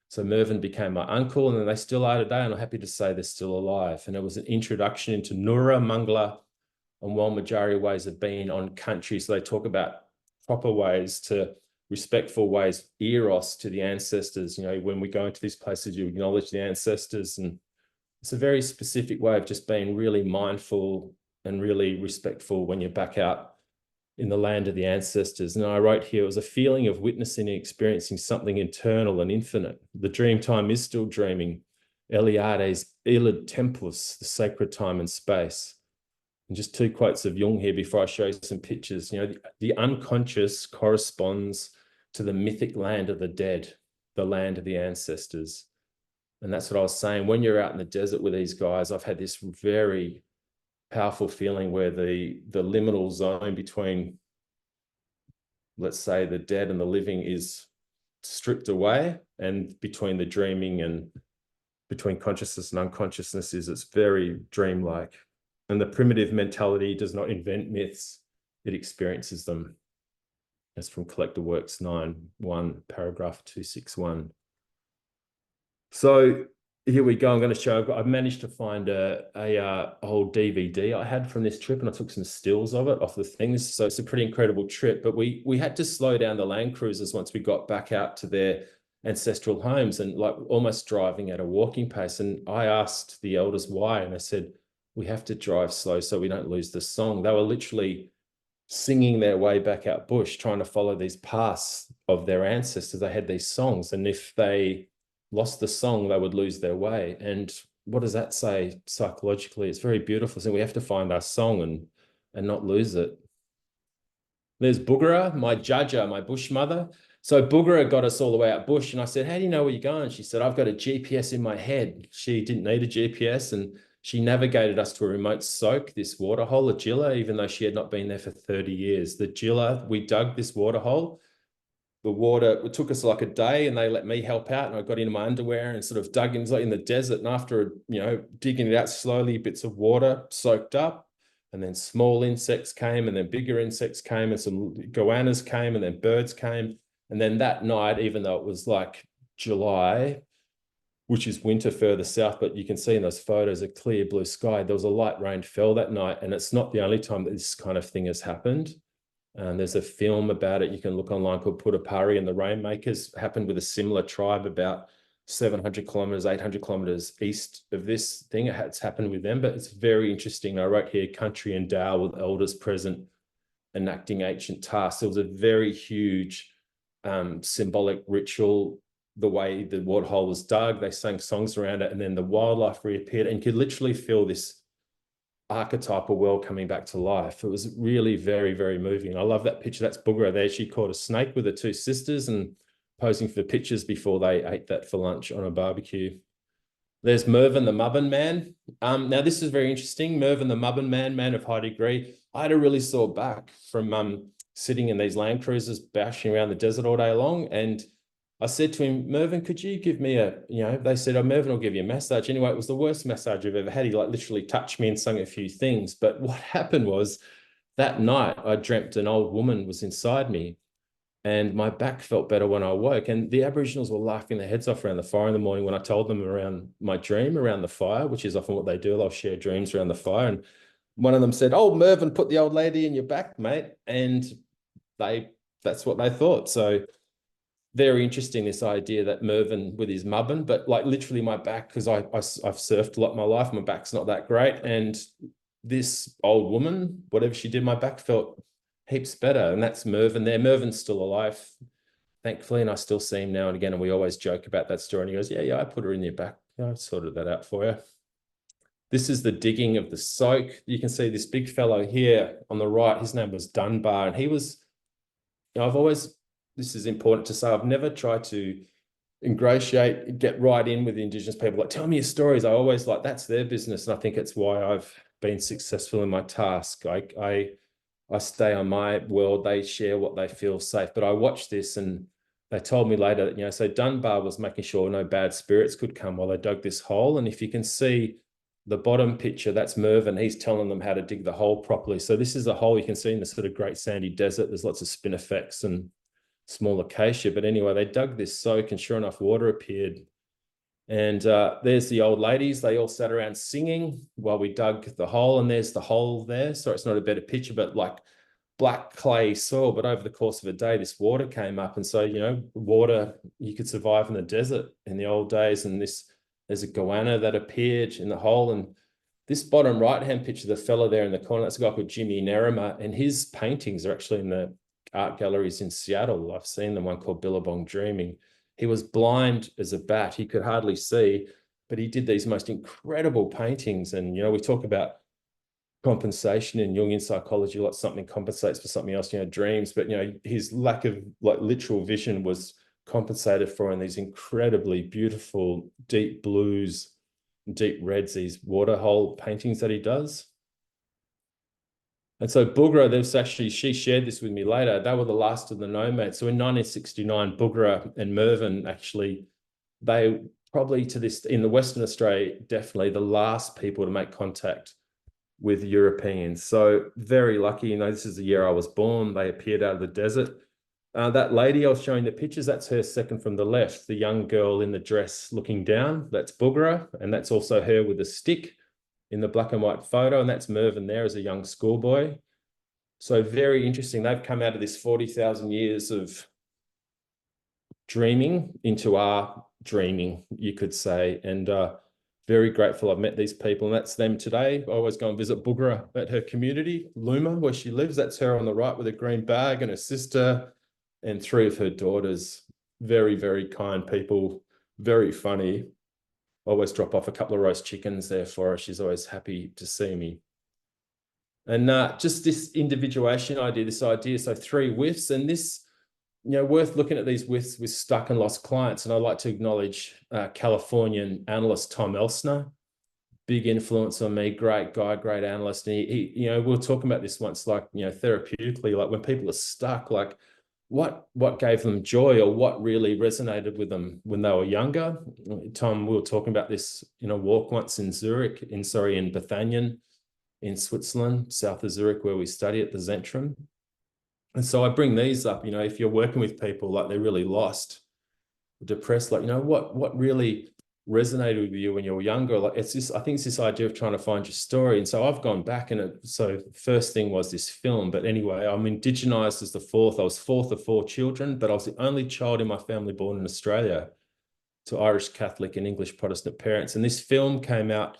So Mervyn became my uncle, and then they still are today, and I'm happy to say they're still alive. And it was an introduction into Nura, Mangla, and Walmatjarri ways of being on country. So they talk about proper ways to respectful ways, eros to the ancestors. When we go into these places, you acknowledge the ancestors, and it's a very specific way of just being really mindful and really respectful when you're back out in the land of the ancestors. And I wrote here, it was a feeling of witnessing and experiencing something internal and infinite. The dream time is still dreaming. Eliades, Elid Tempus, the sacred time and space. And just 2 quotes of Jung here before I show you some pictures. The unconscious corresponds to the mythic land of the dead, the land of the ancestors. And that's what I was saying. When you're out in the desert with these guys, I've had this very powerful feeling where the liminal zone between, let's say, the dead and the living is stripped away, and between the dreaming and between consciousness and unconsciousness it's very dreamlike. And the primitive mentality does not invent myths, it experiences them. That's from Collector Works 9.1, paragraph 261. So here we go. I'm going to show, I've managed to find a old DVD I had from this trip, and I took some stills of it off the things. So it's a pretty incredible trip, but we had to slow down the land cruisers once we got back out to their ancestral homes, and like almost driving at a walking pace. And I asked the elders why, and they said, we have to drive slow so we don't lose the song. They were literally singing their way back out bush, trying to follow these paths of their ancestors. They had these songs, and if they lost the song, they would lose their way. And what does that say psychologically? It's very beautiful. So we have to find our song and not lose it. There's Boogara, my judger, my bush mother. So Boogara got us all the way out bush, and I said, how do you know where you're going? She said, I've got a GPS in my head. She didn't need a GPS, and she navigated us to a remote soak, this water hole, a Gilla, even though she had not been there for 30 years. The Gilla, we dug this water hole. The water, it took us like a day, and they let me help out, and I got into my underwear and sort of dug in the desert. And after, digging it out slowly, bits of water soaked up, and then small insects came, and then bigger insects came, and some goannas came, and then birds came. And then that night, even though it was like July, which is winter further south, but you can see in those photos a clear blue sky, there was a light rain fell that night. And it's not the only time that this kind of thing has happened. There's a film about it you can look online called Putapari and the Rainmakers. Happened with a similar tribe about 700 kilometers, 800 kilometers east of this thing. It's happened with them, but it's very interesting. I wrote here, country endowed with elders present, enacting ancient tasks. It was a very huge symbolic ritual. The way the waterhole was dug, they sang songs around it, and then the wildlife reappeared, and you could literally feel this archetypal world coming back to life. It was really very, very moving. I love that picture. That's Boogara there. She caught a snake with her two sisters and posing for pictures before they ate that for lunch on a barbecue. There's Mervyn, the Mubbin man. Now, this is very interesting. Mervyn, the Mubbin man of high degree. I had a really sore back from sitting in these land cruisers, bashing around the desert all day long. And I said to him, Mervyn, could you give me they said, oh, Mervyn will give you a massage. Anyway, it was the worst massage I've ever had. He literally touched me and sung a few things. But what happened was that night I dreamt an old woman was inside me, and my back felt better when I woke. And the Aboriginals were laughing their heads off around the fire in the morning when I told them around my dream around the fire, which is often what they do. They'll share dreams around the fire. And one of them said, oh, Mervyn put the old lady in your back, mate. And that's what they thought. So very interesting, this idea that Mervyn with his mubbin, but like literally my back, because I've surfed a lot in my life, my back's not that great. And this old woman, whatever she did, my back felt heaps better. And that's Mervyn there. Mervyn's still alive, thankfully, and I still see him now and again. And we always joke about that story. And he goes, yeah, I put her in your back. Yeah, I've sorted that out for you. This is the digging of the soak. You can see this big fellow here on the right. His name was Dunbar. And he was, this is important to say, I've never tried to ingratiate, get right in with the Indigenous people. Like, tell me your stories. I always that's their business. And I think it's why I've been successful in my task. I stay on my world. They share what they feel safe. But I watched this, and they told me later that, so Dunbar was making sure no bad spirits could come while they dug this hole. And if you can see the bottom picture, that's Mervyn. He's telling them how to dig the hole properly. So this is the hole you can see in the sort of great sandy desert. There's lots of spin effects and small acacia. But anyway, they dug this soak, and sure enough, water appeared. And there's the old ladies. They all sat around singing while we dug the hole. And there's the hole there. So it's not a better picture, but like black clay soil. But over the course of a day, this water came up. And so, water, you could survive in the desert in the old days. And there's a goanna that appeared in the hole. And this bottom right-hand picture, the fella there in the corner, that's a guy called Jimmy Nerima. And his paintings are actually in the art galleries in Seattle. I've seen them, one called Billabong Dreaming. He was blind as a bat. He could hardly see, but he did these most incredible paintings. And, we talk about compensation in Jungian psychology, like something compensates for something else, dreams. But, his lack of literal vision was compensated for in these incredibly beautiful, deep blues, deep reds, these waterhole paintings that he does. And so Bugra, there's actually, she shared this with me later, they were the last of the nomads. So in 1969, Bugra and Mervyn actually, they probably to this, in the Western Australia, definitely the last people to make contact with Europeans. So very lucky, this is the year I was born. They appeared out of the desert. That lady I was showing the pictures, that's her second from the left, the young girl in the dress looking down, that's Bugra, and that's also her with a stick in the black and white photo, and that's Mervyn there as a young schoolboy. So very interesting. They've come out of this 40,000 years of dreaming into our dreaming, you could say, and very grateful I've met these people, and that's them today. I always go and visit Bugra at her community, Luma, where she lives. That's her on the right with a green bag, and her sister and 3 of her daughters. Very, very kind people, very funny. Always drop off a couple of roast chickens there for her. She's always happy to see me. And just this individuation idea, this idea, so 3 whiffs, and this, worth looking at these whiffs with stuck and lost clients. And I'd like to acknowledge Californian analyst Tom Elsner, big influence on me, great guy, great analyst. And he we were talking about this once, like, therapeutically, like when people are stuck, like what gave them joy or what really resonated with them when they were younger. Tom, we were talking about this in a walk once in Zurich, in Bethanien, in Switzerland, south of Zurich, where we study at the Zentrum. And so I bring these up, if you're working with people like they're really lost, depressed, like, what really resonated with you when you were younger? Like, it's this, I think it's this idea of trying to find your story. And so I've gone back, and so first thing was this film. But anyway, I'm indigenized as the 4th. I was 4th of 4 children, but I was the only child in my family born in Australia to Irish Catholic and English Protestant parents. And this film came out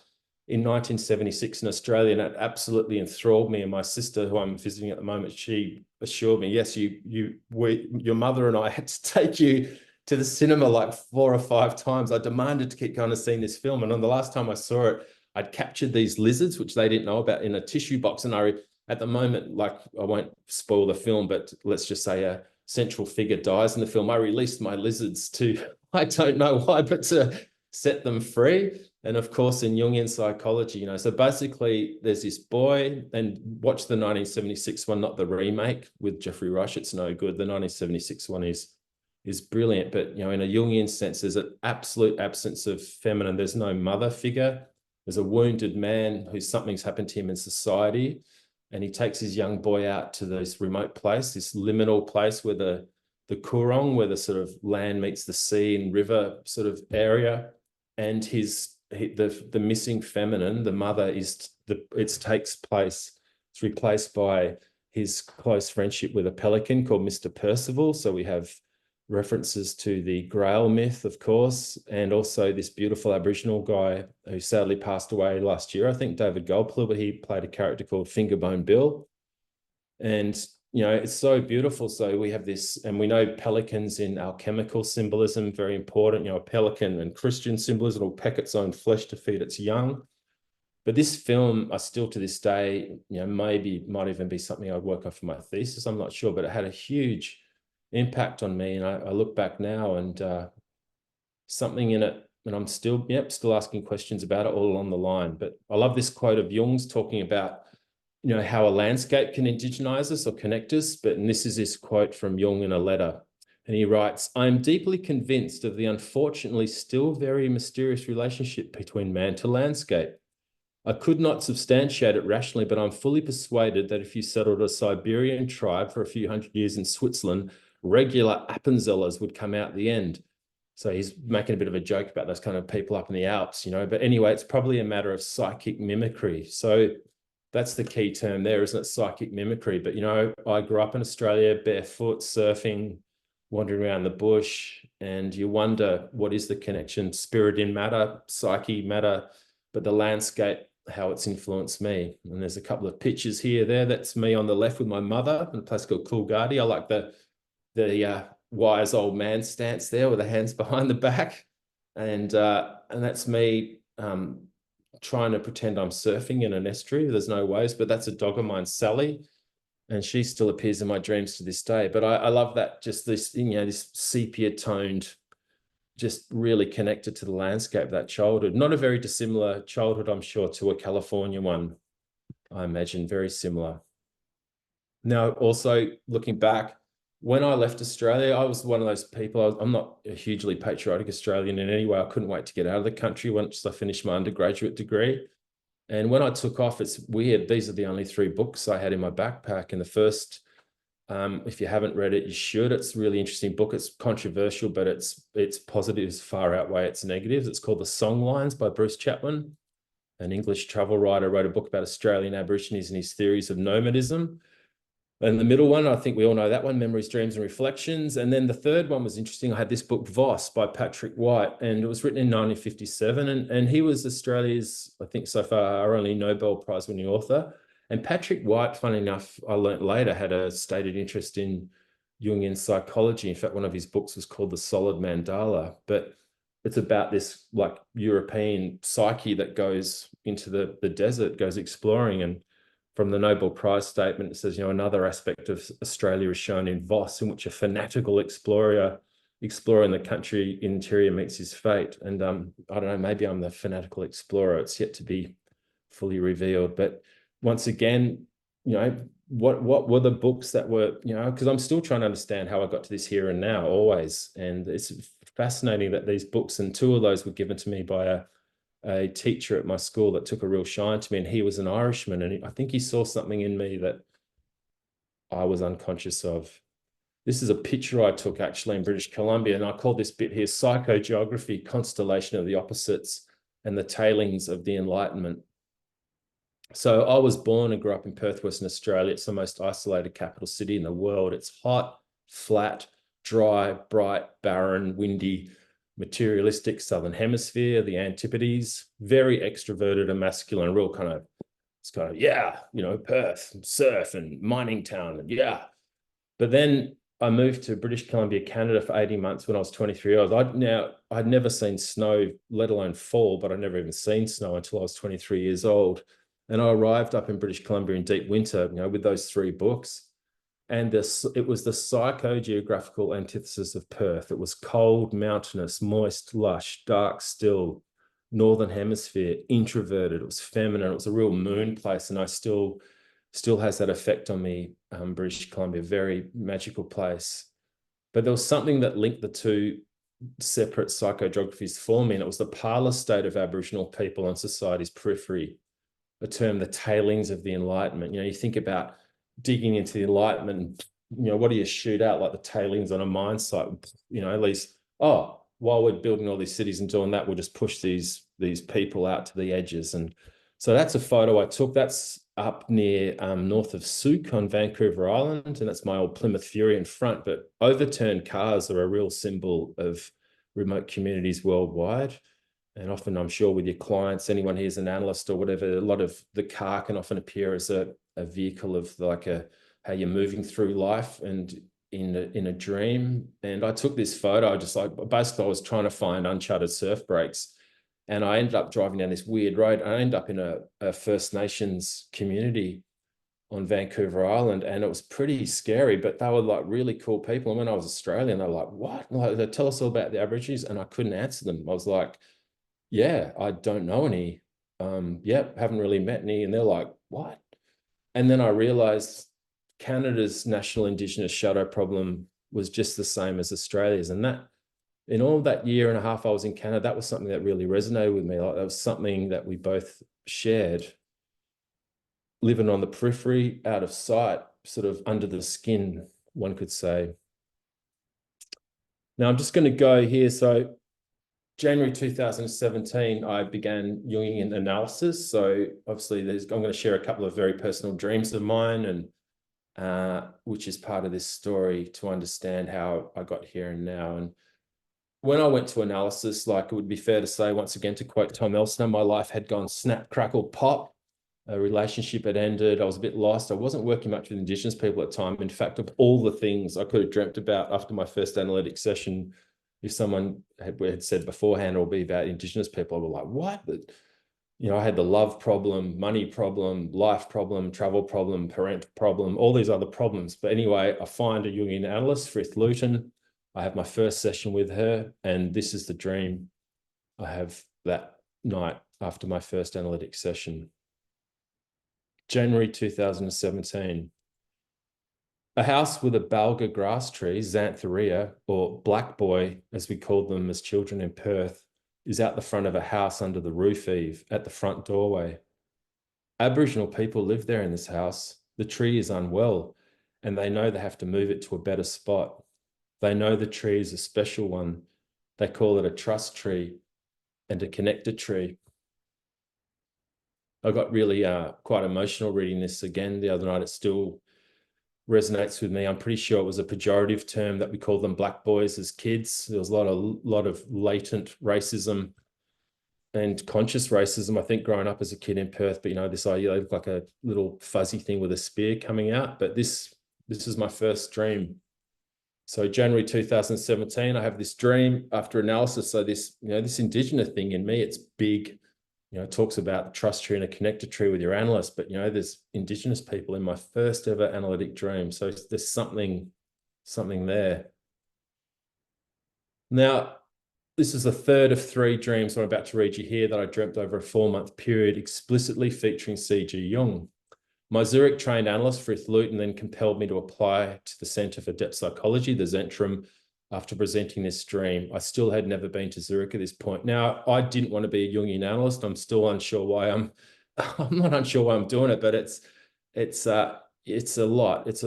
in 1976 in Australia, and it absolutely enthralled me. And my sister, who I'm visiting at the moment, she assured me, yes, your mother and I had to take you to the cinema like 4 or 5 times. I demanded to keep going to see this film. And on the last time I saw it, I'd captured these lizards, which they didn't know about, in a tissue box. And at the moment, like, I won't spoil the film, but let's just say a central figure dies in the film. I released my lizards to, I don't know why, but to set them free. And of course, in Jungian psychology, so basically there's this boy, and watch the 1976 one, not the remake with Jeffrey Rush. It's no good. The 1976 one is brilliant. But, in a Jungian sense, there's an absolute absence of feminine. There's no mother figure. There's a wounded man who something's happened to him in society. And he takes his young boy out to this remote place, this liminal place where the Coorong, where the sort of land meets the sea and river sort of area. And the missing feminine, the mother, it takes place, it's replaced by his close friendship with a pelican called Mr. Percival. So we have references to the Grail myth, of course, and also this beautiful Aboriginal guy who sadly passed away last year, I think David Goldpluh, but he played a character called Fingerbone Bill. And it's so beautiful. So we have this, and we know pelicans in alchemical symbolism, very important, a pelican and Christian symbolism will peck its own flesh to feed its young. But this film, I still to this day, maybe might even be something I'd work on for my thesis. I'm not sure, but it had a huge impact on me. And I look back now, and something in it, and I'm still asking questions about it all along the line. But I love this quote of Jung's talking about how a landscape can indigenize us or connect us. And this is this quote from Jung in a letter. And he writes, "I am deeply convinced of the unfortunately still very mysterious relationship between man to landscape. I could not substantiate it rationally, but I'm fully persuaded that if you settled a Siberian tribe for a few hundred years in Switzerland, regular Appenzellers would come out the end." So he's making a bit of a joke about those kind of people up in the Alps, But anyway, it's probably a matter of psychic mimicry. So that's the key term there, isn't it? Psychic mimicry. But, I grew up in Australia, barefoot, surfing, wandering around the bush, and you wonder, what is the connection? Spirit in matter, psyche matter, but the landscape, how it's influenced me. And there's a couple of pictures here, there. That's me on the left with my mother in a place called Coolgardie. I like the wise old man stance there with the hands behind the back. And that's me trying to pretend I'm surfing in an estuary. There's no waves, but that's a dog of mine, Sally, and she still appears in my dreams to this day. But I love that, just this, this sepia toned, just really connected to the landscape of that childhood. Not a very dissimilar childhood, I'm sure, to a California one. I imagine very similar. Now, also looking back, when I left Australia, I was one of those people. I'm not a hugely patriotic Australian in any way. I couldn't wait to get out of the country once I finished my undergraduate degree. And when I took off, it's weird. These are the only 3 books I had in my backpack. And the first, if you haven't read it, you should. It's a really interesting book. It's controversial, but its positives far outweigh its negatives. It's called The Songlines by Bruce Chatwin, an English travel writer, wrote a book about Australian Aborigines and his theories of nomadism. And the middle one, I think we all know that one, Memories, Dreams and Reflections. And then the third one was interesting. I had this book, Voss, by Patrick White, and it was written in 1957. And he was Australia's, I think so far, our only Nobel Prize winning author. And Patrick White, funny enough, I learnt later, had a stated interest in Jungian psychology. In fact, one of his books was called The Solid Mandala. But it's about this like European psyche that goes into the desert, goes exploring. And from the Nobel Prize statement, it says, another aspect of Australia is shown in Voss, in which a fanatical explorer exploring the country interior meets his fate. And I don't know, maybe I'm the fanatical explorer. It's yet to be fully revealed. But once again, what were the books that were, because I'm still trying to understand how I got to this here and now always. And it's fascinating that these books, and 2 of those were given to me by a teacher at my school that took a real shine to me, and he was an Irishman, and I think he saw something in me that I was unconscious of. This is a picture I took actually in British Columbia, and I call this bit here Psychogeography, Constellation of the Opposites and the Tailings of the Enlightenment. So I was born and grew up in Perth, Western Australia. It's the most isolated capital city in the world. It's hot, flat, dry, bright, barren, windy, materialistic Southern Hemisphere, the Antipodes, very extroverted and masculine, real kind of, it's kind of, yeah, Perth, surf and mining town, and yeah. But then I moved to British Columbia, Canada for 18 months when I was 23 years old. I'd never seen snow, let alone fall, but I'd never even seen snow until I was 23 years old. And I arrived up in British Columbia in deep winter, with those 3 books. And it was the psychogeographical antithesis of Perth. It was cold, mountainous, moist, lush, dark, still, northern hemisphere, introverted. It was feminine. It was a real moon place, and I still has that effect on me. British Columbia, very magical place. But there was something that linked the 2 separate psychogeographies for me, and it was the parlor state of Aboriginal people on society's periphery, a term, the tailings of the Enlightenment. You think about digging into the Enlightenment, what do you shoot out, like the tailings on a mine site? At least, while we're building all these cities and doing that, we'll just push these people out to the edges. And so that's a photo I took. That's up near north of Sook on Vancouver Island, and that's my old Plymouth Fury in front. But overturned cars are a real symbol of remote communities worldwide. And often, I'm sure with your clients, anyone here's an analyst or whatever, a lot of the car can often appear as a vehicle of how you're moving through life and in a dream. And I took this photo, basically I was trying to find uncharted surf breaks, and I ended up driving down this weird road. I ended up in a First Nations community on Vancouver Island, and it was pretty scary, but they were like really cool people. And when I was Australian, they were like, what? They tell us all about the Aborigines, and I couldn't answer them. I was like, yeah, I don't know any. Haven't really met any. And they're like, what? And then I realized Canada's national Indigenous shadow problem was just the same as Australia's. And that, in all that year and a half I was in Canada, that was something that really resonated with me. Like, that was something that we both shared. Living on the periphery, out of sight, sort of under the skin, one could say. Now I'm just going to go here. So January 2017, I began Jungian analysis. So obviously I'm going to share a couple of very personal dreams of mine, and which is part of this story to understand how I got here and now. And when I went to analysis, it would be fair to say, once again, to quote Tom Elsner, my life had gone snap, crackle, pop. A relationship had ended. I was a bit lost. I wasn't working much with Indigenous people at the time. In fact, of all the things I could have dreamt about after my first analytic session, if someone had said beforehand, it'll be about Indigenous people, I was like, what? But, I had the love problem, money problem, life problem, travel problem, parent problem, all these other problems. But anyway, I find a Jungian analyst, Frith Luton. I have my first session with her, and this is the dream I have that night after my first analytic session. January 2017. A house with a balga grass tree, Xantheria, or black boy, as we called them as children in Perth, is out the front of a house under the roof eave at the front doorway. Aboriginal people live there in this house. The tree is unwell, and they know they have to move it to a better spot. They know the tree is a special one. They call it a trust tree and a connected tree. I got really quite emotional reading this again the other night. It still resonates with me. I'm pretty sure it was a pejorative term that we called them black boys as kids. There was a lot of latent racism and conscious racism, I think, growing up as a kid in Perth. But, you know, this idea looked like a little fuzzy thing with a spear coming out. But this is my first dream. So January 2017, I have this dream after analysis. So this, you know, this Indigenous thing in me, it's big. You know, it talks about the trust tree and a connected tree with your analyst, but, you know, there's Indigenous people in my first ever analytic dream. So there's something there. Now, this is the third of 3 dreams I'm about to read you here that I dreamt over a 4-month period, explicitly featuring C.G. Jung. My Zurich-trained analyst, Frith Luton, then compelled me to apply to the Centre for Depth Psychology, the Zentrum, after presenting this dream. I still had never been to Zurich at this point. Now, I didn't want to be a Jungian analyst. I'm still unsure why I'm not unsure why I'm doing it, but it's a lot. It's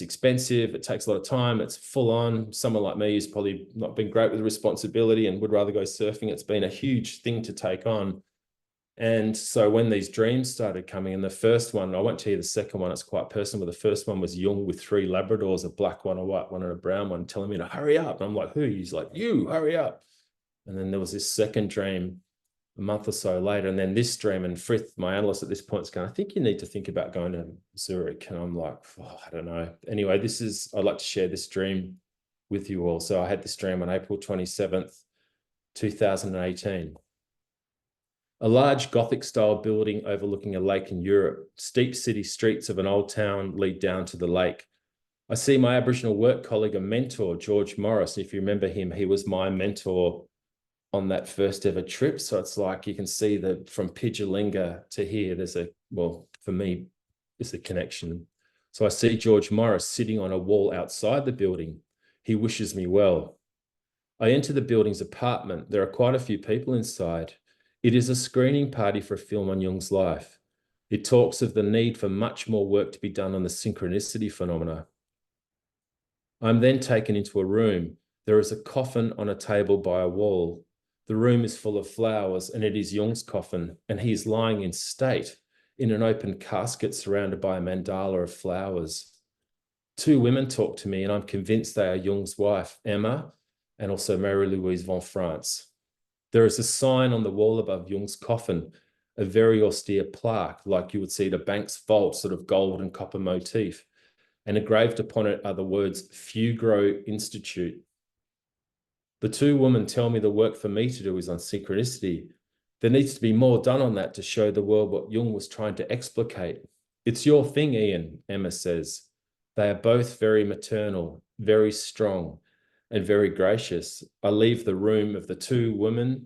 expensive. It takes a lot of time. It's full on. Someone like me who's probably not been great with responsibility and would rather go surfing. It's been a huge thing to take on. And so when these dreams started coming, and the first one, I won't tell you the second one, it's quite personal, but the first one was Jung with 3 Labradors, a black one, a white one, and a brown one, telling me to hurry up. And I'm like, who? He's like, you, hurry up. And then there was this second dream a month or so later. And then this dream, and Frith, my analyst at this point, is going, I think you need to think about going to Zurich. And I'm like, oh, I don't know. Anyway, I'd like to share this dream with you all. So I had this dream on April 27th, 2018. A large Gothic-style building overlooking a lake in Europe. Steep city streets of an old town lead down to the lake. I see my Aboriginal work colleague and mentor, George Morris. If you remember him, he was my mentor on that first ever trip. So it's like you can see that from Pidgelinga to here, for me, it's a connection. So I see George Morris sitting on a wall outside the building. He wishes me well. I enter the building's apartment. There are quite a few people inside. It is a screening party for a film on Jung's life. It talks of the need for much more work to be done on the synchronicity phenomena. I'm then taken into a room. There is a coffin on a table by a wall. The room is full of flowers, and it is Jung's coffin, and he is lying in state in an open casket surrounded by a mandala of flowers. 2 women talk to me, and I'm convinced they are Jung's wife, Emma, and also Marie-Louise von France. There is a sign on the wall above Jung's coffin, a very austere plaque, like you would see at a bank's vault, sort of gold and copper motif. And engraved upon it are the words Fugro Institute. The 2 women tell me the work for me to do is on synchronicity. There needs to be more done on that to show the world what Jung was trying to explicate. It's your thing, Ian, Emma says. They are both very maternal, very strong, and very gracious. I leave the room of the 2 women,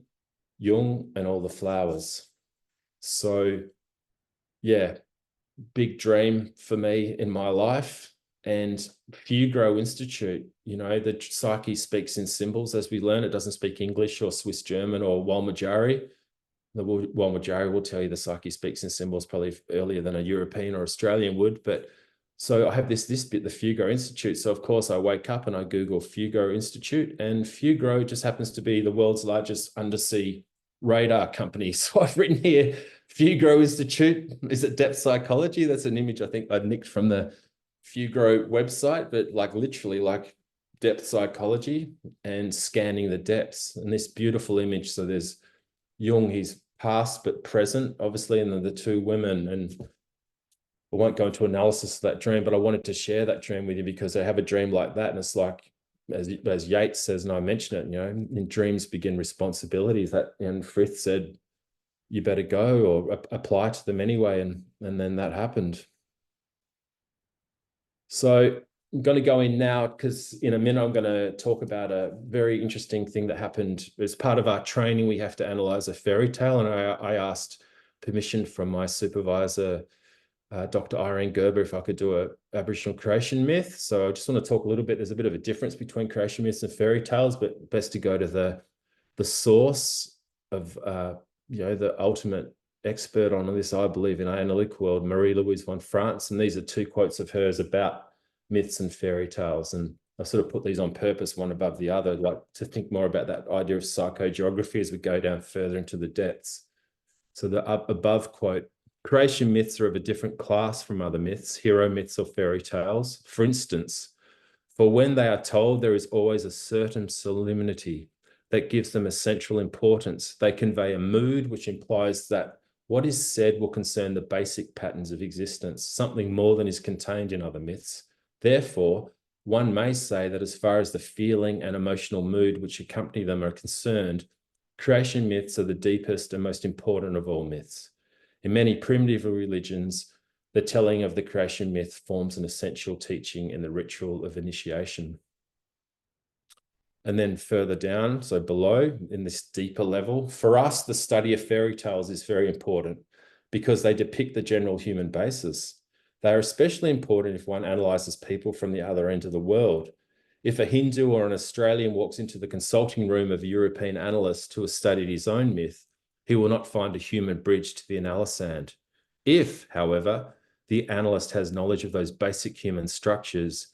Jung, and all the flowers. So, yeah, big dream for me in my life. And Fugro Institute, you know, the psyche speaks in symbols, as we learn. It doesn't speak English or Swiss German or Walmajari. The Walmajari will tell you the psyche speaks in symbols probably earlier than a European or Australian would, but so I have this bit, the Fugro Institute. So of course I wake up and I Google Fugro Institute, and Fugro just happens to be the world's largest undersea radar company. So I've written here, Fugro Institute. Is it depth psychology? That's an image I think I nicked from the Fugro website, but like literally like depth psychology and scanning the depths. And this beautiful image. So there's Jung, he's past but present, obviously, and then the 2 women. And I won't go into analysis of that dream, but I wanted to share that dream with you because I have a dream like that. And it's like, as Yeats says, and I mention it, you know, in dreams begin responsibilities. And Frith said, you better go or apply to them anyway. And then that happened. So I'm going to go in now because in a minute, I'm going to talk about a very interesting thing that happened. As part of our training, we have to analyze a fairy tale. And I asked permission from my supervisor, Dr. Irene Gerber if I could do a Aboriginal creation myth. So I just want to talk a little bit. There's a bit of a difference between creation myths and fairy tales, but best to go to the source of the ultimate expert on this, I believe, in our analytic world, Marie-Louise von France. And these are two quotes of hers about myths and fairy tales. And I sort of put these on purpose, one above the other, like to think more about that idea of psychogeography as we go down further into the depths. So the above quote, creation myths are of a different class from other myths, hero myths or fairy tales. For instance, for when they are told, there is always a certain solemnity that gives them essential importance. They convey a mood which implies that what is said will concern the basic patterns of existence, something more than is contained in other myths. Therefore, one may say that as far as the feeling and emotional mood which accompany them are concerned, creation myths are the deepest and most important of all myths. In many primitive religions, the telling of the creation myth forms an essential teaching in the ritual of initiation. And then further down, so below, in this deeper level, for us, the study of fairy tales is very important because they depict the general human basis. They are especially important if one analyzes people from the other end of the world. If a Hindu or an Australian walks into the consulting room of a European analyst who has studied his own myth, he will not find a human bridge to the analysand. If, however, the analyst has knowledge of those basic human structures,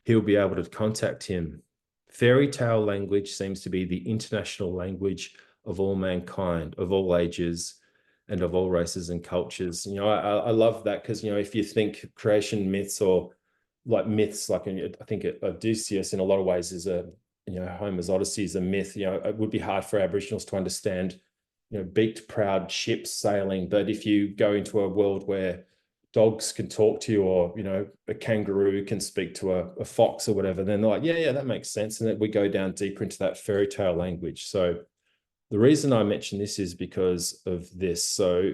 he'll be able to contact him. Fairy tale language seems to be the international language of all mankind, of all ages, and of all races and cultures. I love that because, if you think creation myths or like myths, like I think Odysseus in a lot of ways is Homer's Odyssey is a myth. It would be hard for Aboriginals to understand, beaked, proud ships sailing. But if you go into a world where dogs can talk to you, or a kangaroo can speak to a fox or whatever, then they're like, yeah, that makes sense. And then we go down deeper into that fairy tale language. So the reason I mention this is because of this. So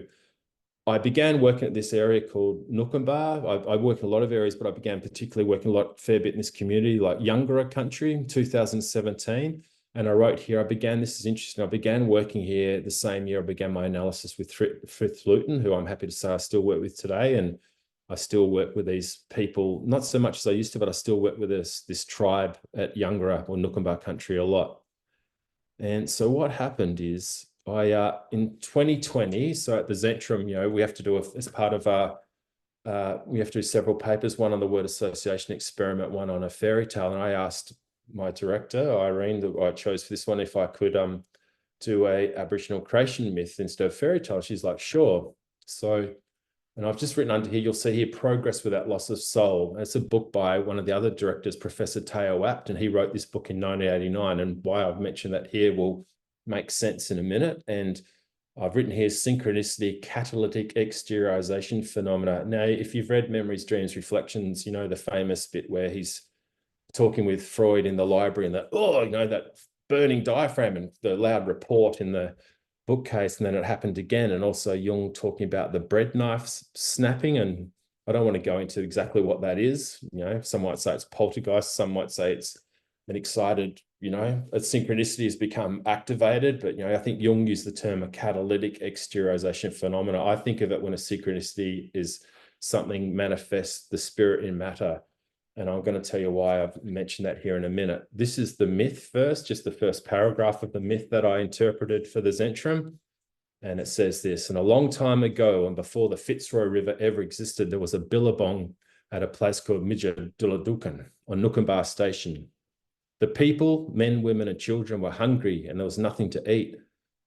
I began working at this area called Nukumba. I work in a lot of areas, but I began particularly working fair bit in this community, like Yungara country in 2017. And I wrote here, this is interesting, I began working here the same year I began my analysis with Frith Luton, who I'm happy to say I still work with today. And I still work with these people, not so much as I used to, but I still work with this tribe at Yungara or Nukumba country a lot. And so what happened is in 2020, so at the Zentrum, we have to do as part of we have to do several papers, one on the word association experiment, one on a fairy tale. And I asked my director, Irene, that I chose for this one, if I could do a Aboriginal creation myth instead of fairy tale. She's like, sure. So, and I've just written under here, you'll see here, Progress Without Loss of Soul. And it's a book by one of the other directors, Professor Teo Apt, and he wrote this book in 1989. And why I've mentioned that here will make sense in a minute. And I've written here, Synchronicity, Catalytic Exteriorization Phenomena. Now, if you've read Memories, Dreams, Reflections, the famous bit where he's talking with Freud in the library and that burning diaphragm and the loud report in the bookcase, and then it happened again. And also Jung talking about the bread knife snapping. And I don't want to go into exactly what that is. Some might say it's poltergeist, some might say it's an excited, a synchronicity has become activated. But I think Jung used the term a catalytic exteriorization phenomena. I think of it when a synchronicity is something manifests the spirit in matter. And I'm going to tell you why I've mentioned that here in a minute. This is the myth first, just the first paragraph of the myth that I interpreted for the Zentrum. And it says this: and a long time ago, and before the Fitzroy River ever existed, there was a billabong at a place called Midjadulladukan on Nukumba Station. The people, men, women, and children, were hungry, and there was nothing to eat.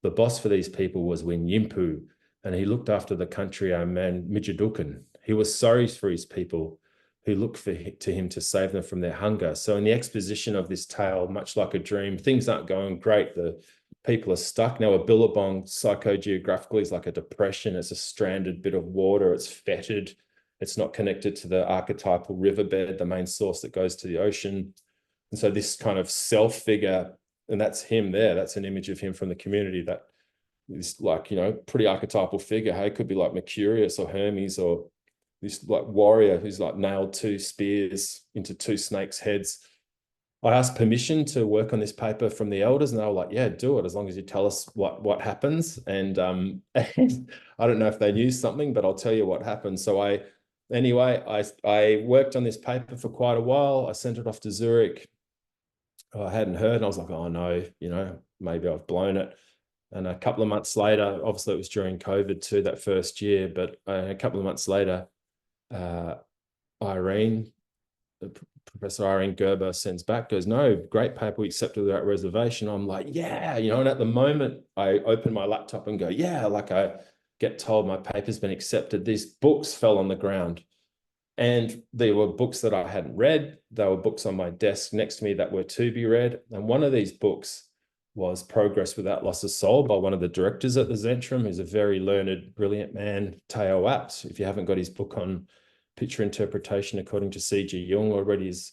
The boss for these people was Winyimpu, and he looked after the country man Midjadukan. He was sorry for his people, who looked to him to save them from their hunger. So in the exposition of this tale, much like a dream, things aren't going great. The people are stuck. Now, a billabong psychogeographically is like a depression. It's a stranded bit of water. It's fetid. It's not connected to the archetypal riverbed, the main source that goes to the ocean. And so this kind of self figure, and that's him there. That's an image of him from the community that is like, pretty archetypal figure. Hey, it could be like Mercurius or Hermes, or this like warrior who's like nailed 2 spears into 2 snakes' heads. I asked permission to work on this paper from the elders, and they were like, yeah, do it, as long as you tell us what happens. And I don't know if they knew something, but I'll tell you what happened. So I Anyway, I worked on this paper for quite a while. I sent it off to Zurich. I hadn't heard, and I was like, oh no, maybe I've blown it. And a couple of months later, obviously it was during COVID too, that first year, but a couple of months later, Professor Irene Gerber sends back, goes, no, great paper, we accepted without reservation. I'm like, yeah, and at the moment I open my laptop and go, yeah, like I get told my paper's been accepted. These books fell on the ground. And there were books that I hadn't read. There were books on my desk next to me that were to be read. And one of these books was Progress Without Loss of Soul by one of the directors at the Zentrum, who's a very learned, brilliant man, Teo Apt. If you haven't got his book on picture interpretation according to C.G. Jung, or read his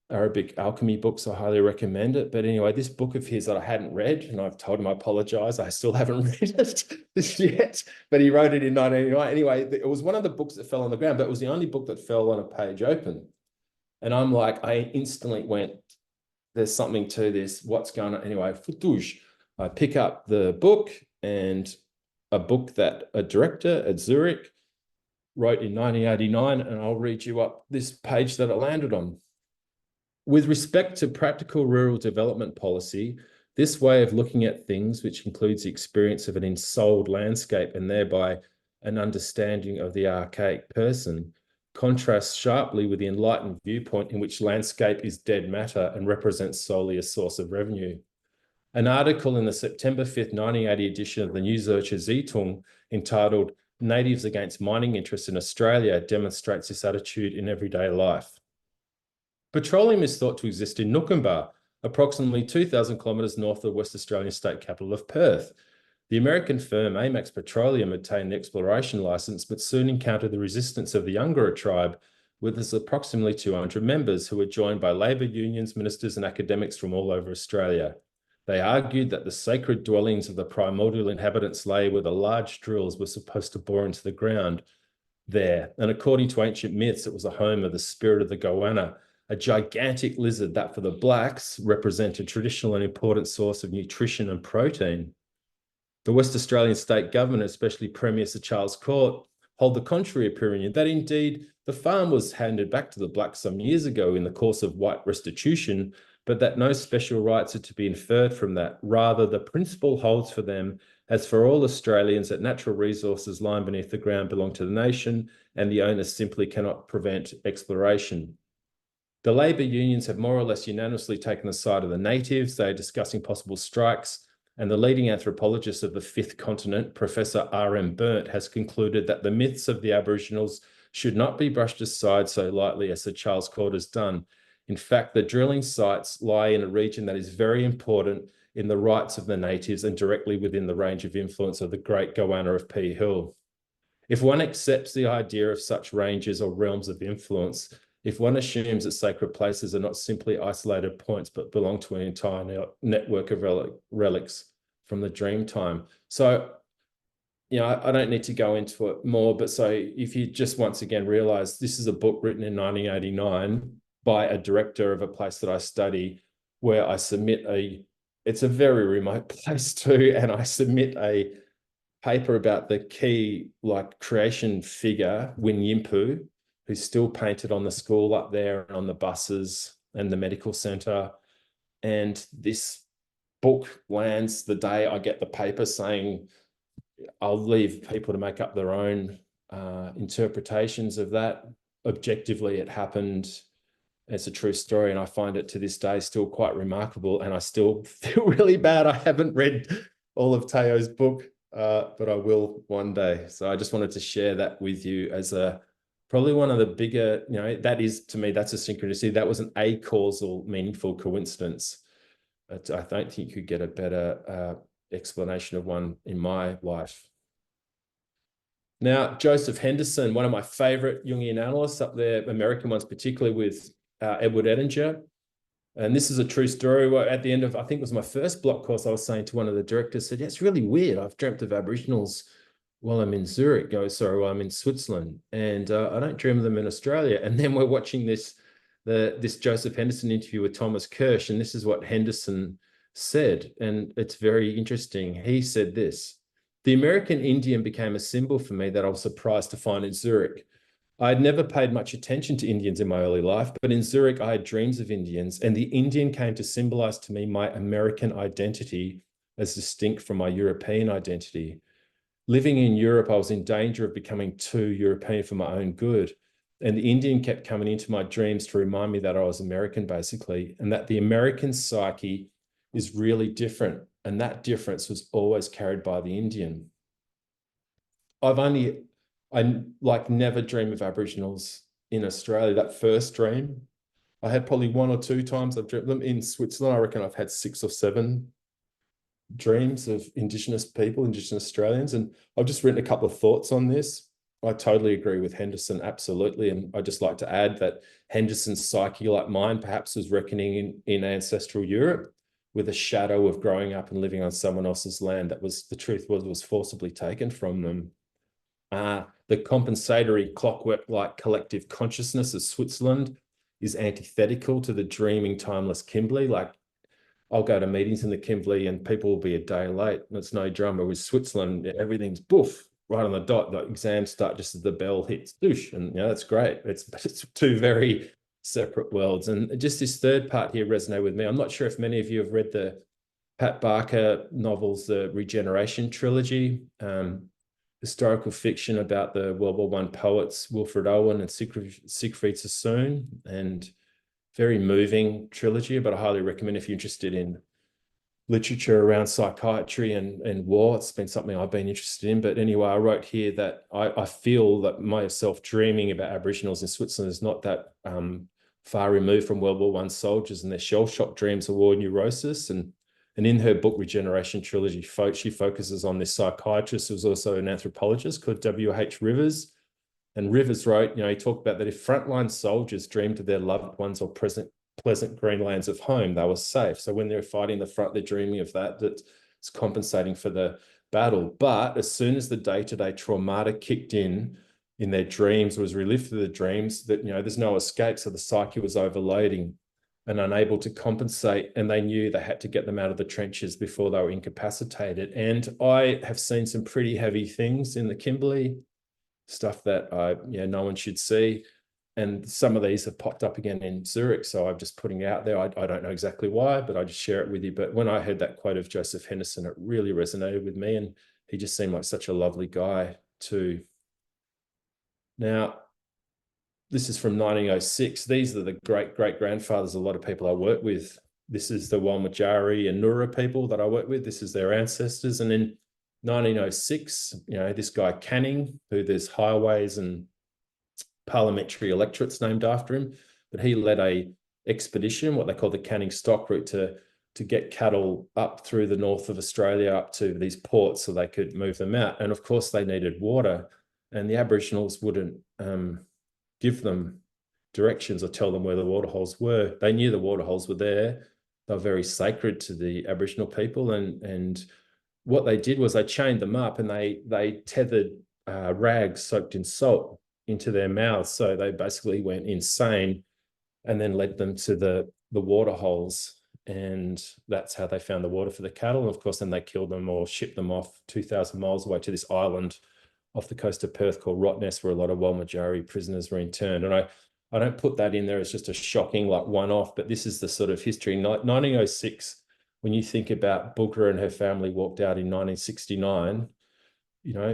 Arabic alchemy books, I highly recommend it. But anyway, this book of his that I hadn't read, and I've told him I apologize, I still haven't read it yet, but he wrote it in 1989. Anyway, it was one of the books that fell on the ground, but it was the only book that fell on a page open. And I'm like, I instantly went, there's something to this, what's going on? Anyway, I pick up the book, and a book that a director at Zurich wrote in 1989, and I'll read you up this page that it landed on. With respect to practical rural development policy, this way of looking at things, which includes the experience of an ensouled landscape and thereby an understanding of the archaic person, contrasts sharply with the enlightened viewpoint in which landscape is dead matter and represents solely a source of revenue. An article in the September 5th, 1980 edition of the Süddeutsche Zeitung entitled Natives Against Mining Interests in Australia demonstrates this attitude in everyday life. Petroleum is thought to exist in Nookumba, approximately 2,000 kilometres north of the West Australian state capital of Perth. The American firm Amex Petroleum obtained the exploration licence, but soon encountered the resistance of the Yungara tribe, with its approximately 200 members, who were joined by labour unions, ministers and academics from all over Australia. They argued that the sacred dwellings of the primordial inhabitants lay where the large drills were supposed to bore into the ground there, and according to ancient myths, it was a home of the spirit of the goanna, a gigantic lizard that for the blacks represented a traditional and important source of nutrition and protein. The West Australian state government, especially Premier Sir Charles Court, hold the contrary opinion that indeed the farm was handed back to the blacks some years ago in the course of white restitution, but that no special rights are to be inferred from that. Rather, the principle holds for them, as for all Australians, that natural resources lying beneath the ground belong to the nation, and the owners simply cannot prevent exploration. The labour unions have more or less unanimously taken the side of the natives. They are discussing possible strikes, and the leading anthropologist of the fifth continent, Professor R.M. Burnt, has concluded that the myths of the Aboriginals should not be brushed aside so lightly as Sir Charles Court has done. In fact, the drilling sites lie in a region that is very important in the rights of the natives and directly within the range of influence of the great goanna of P Hill. If one accepts the idea of such ranges or realms of influence, if one assumes that sacred places are not simply isolated points, but belong to an entire network of relics from the dream time. So, I don't need to go into it more, but so if you just once again realize this is a book written in 1989 by a director of a place that I study, where I submit it's a very remote place too, and I submit a paper about the key creation figure, Win Yimpu, who's still painted on the school up there and on the buses and the medical centre. And this book lands the day I get the paper saying I'll leave people to make up their own interpretations of that. Objectively, it happened. It's a true story, and I find it to this day still quite remarkable, and I still feel really bad I haven't read all of Teo's book, but I will one day. So I just wanted to share that with you as probably one of the bigger, that is, to me, that's a synchronicity. That was an acausal, meaningful coincidence. But I don't think you could get a better explanation of one in my life. Now, Joseph Henderson, one of my favorite Jungian analysts up there, American ones, particularly with Edward Edinger. And this is a true story. Where at the end of, I think it was my first block course, I was saying to one of the directors, said, yeah, it's really weird. I've dreamt of Aboriginals while I'm in Zurich, while I'm in Switzerland, and I don't dream of them in Australia. And then we're watching this Joseph Henderson interview with Thomas Kirsch, and this is what Henderson said, and it's very interesting. He said this: the American Indian became a symbol for me that I was surprised to find in Zurich. I'd never paid much attention to Indians in my early life, but in Zurich, I had dreams of Indians, and the Indian came to symbolize to me my American identity as distinct from my European identity. Living in Europe, I was in danger of becoming too European for my own good. And the Indian kept coming into my dreams to remind me that I was American, basically, and that the American psyche is really different. And that difference was always carried by the Indian. I like never dream of Aboriginals in Australia. That first dream, I had probably 1 or 2 times I've dreamt them. In Switzerland, I reckon I've had 6 or 7 dreams of Indigenous people, Indigenous Australians. And I've just written a couple of thoughts on this. I totally agree with Henderson, absolutely. And I'd just like to add that Henderson's psyche, like mine, perhaps was reckoning in ancestral Europe with a shadow of growing up and living on someone else's land that was, the truth was forcibly taken from them. The compensatory clockwork-like collective consciousness of Switzerland is antithetical to the dreaming, timeless Kimberley. Like, I'll go to meetings in the Kimberley and people will be a day late, and it's no drama. With Switzerland, everything's boof, right on the dot. The exams start just as the bell hits, doosh, and that's great. It's 2 very separate worlds. And just this third part here resonated with me. I'm not sure if many of you have read the Pat Barker novels, the Regeneration trilogy. Historical fiction about the World War I poets Wilfred Owen and Siegfried Sassoon, and very moving trilogy, but I highly recommend if you're interested in literature around psychiatry and war. It's been something I've been interested in. But anyway, I wrote here that I feel that myself dreaming about Aboriginals in Switzerland is not that far removed from World War I soldiers and their shell-shock dreams of war neurosis. And in her book, Regeneration Trilogy, she focuses on this psychiatrist who was also an anthropologist called W.H. Rivers. And Rivers wrote, he talked about that if frontline soldiers dreamed of their loved ones or pleasant green lands of home, they were safe. So when they're fighting the front, they're dreaming of that, that's compensating for the battle. But as soon as the day-to-day traumata kicked in their dreams, was relived through the dreams, that, there's no escape. So the psyche was overloading and unable to compensate, and they knew they had to get them out of the trenches before they were incapacitated. And I have seen some pretty heavy things in the Kimberley, stuff that no one should see. And some of these have popped up again in Zurich, so I'm just putting it out there. I don't know exactly why, but I just share it with you. But when I heard that quote of Joseph Henderson, it really resonated with me, and he just seemed like such a lovely guy too. Now, this is from 1906. These are the great-grandfathers of a lot of people I work with. This is the Walmajari and Nura people that I work with. This is their ancestors. And in 1906, this guy Canning, who there's highways and parliamentary electorates named after him, but he led a expedition, what they call the Canning Stock Route, to get cattle up through the north of Australia up to these ports so they could move them out. And of course, they needed water, and the Aboriginals wouldn't give them directions or tell them where the waterholes were. They knew the waterholes were there. They were very sacred to the Aboriginal people, and what they did was they chained them up and they tethered rags soaked in salt into their mouths. So they basically went insane and then led them to the waterholes. And that's how they found the water for the cattle. And of course, then they killed them or shipped them off 2,000 miles away to this island off the coast of Perth called Rottnest, where a lot of Walmajari prisoners were interned. And I don't put that in there as just a shocking one-off, but this is the sort of history. 1906, when you think about Booker and her family walked out in 1969,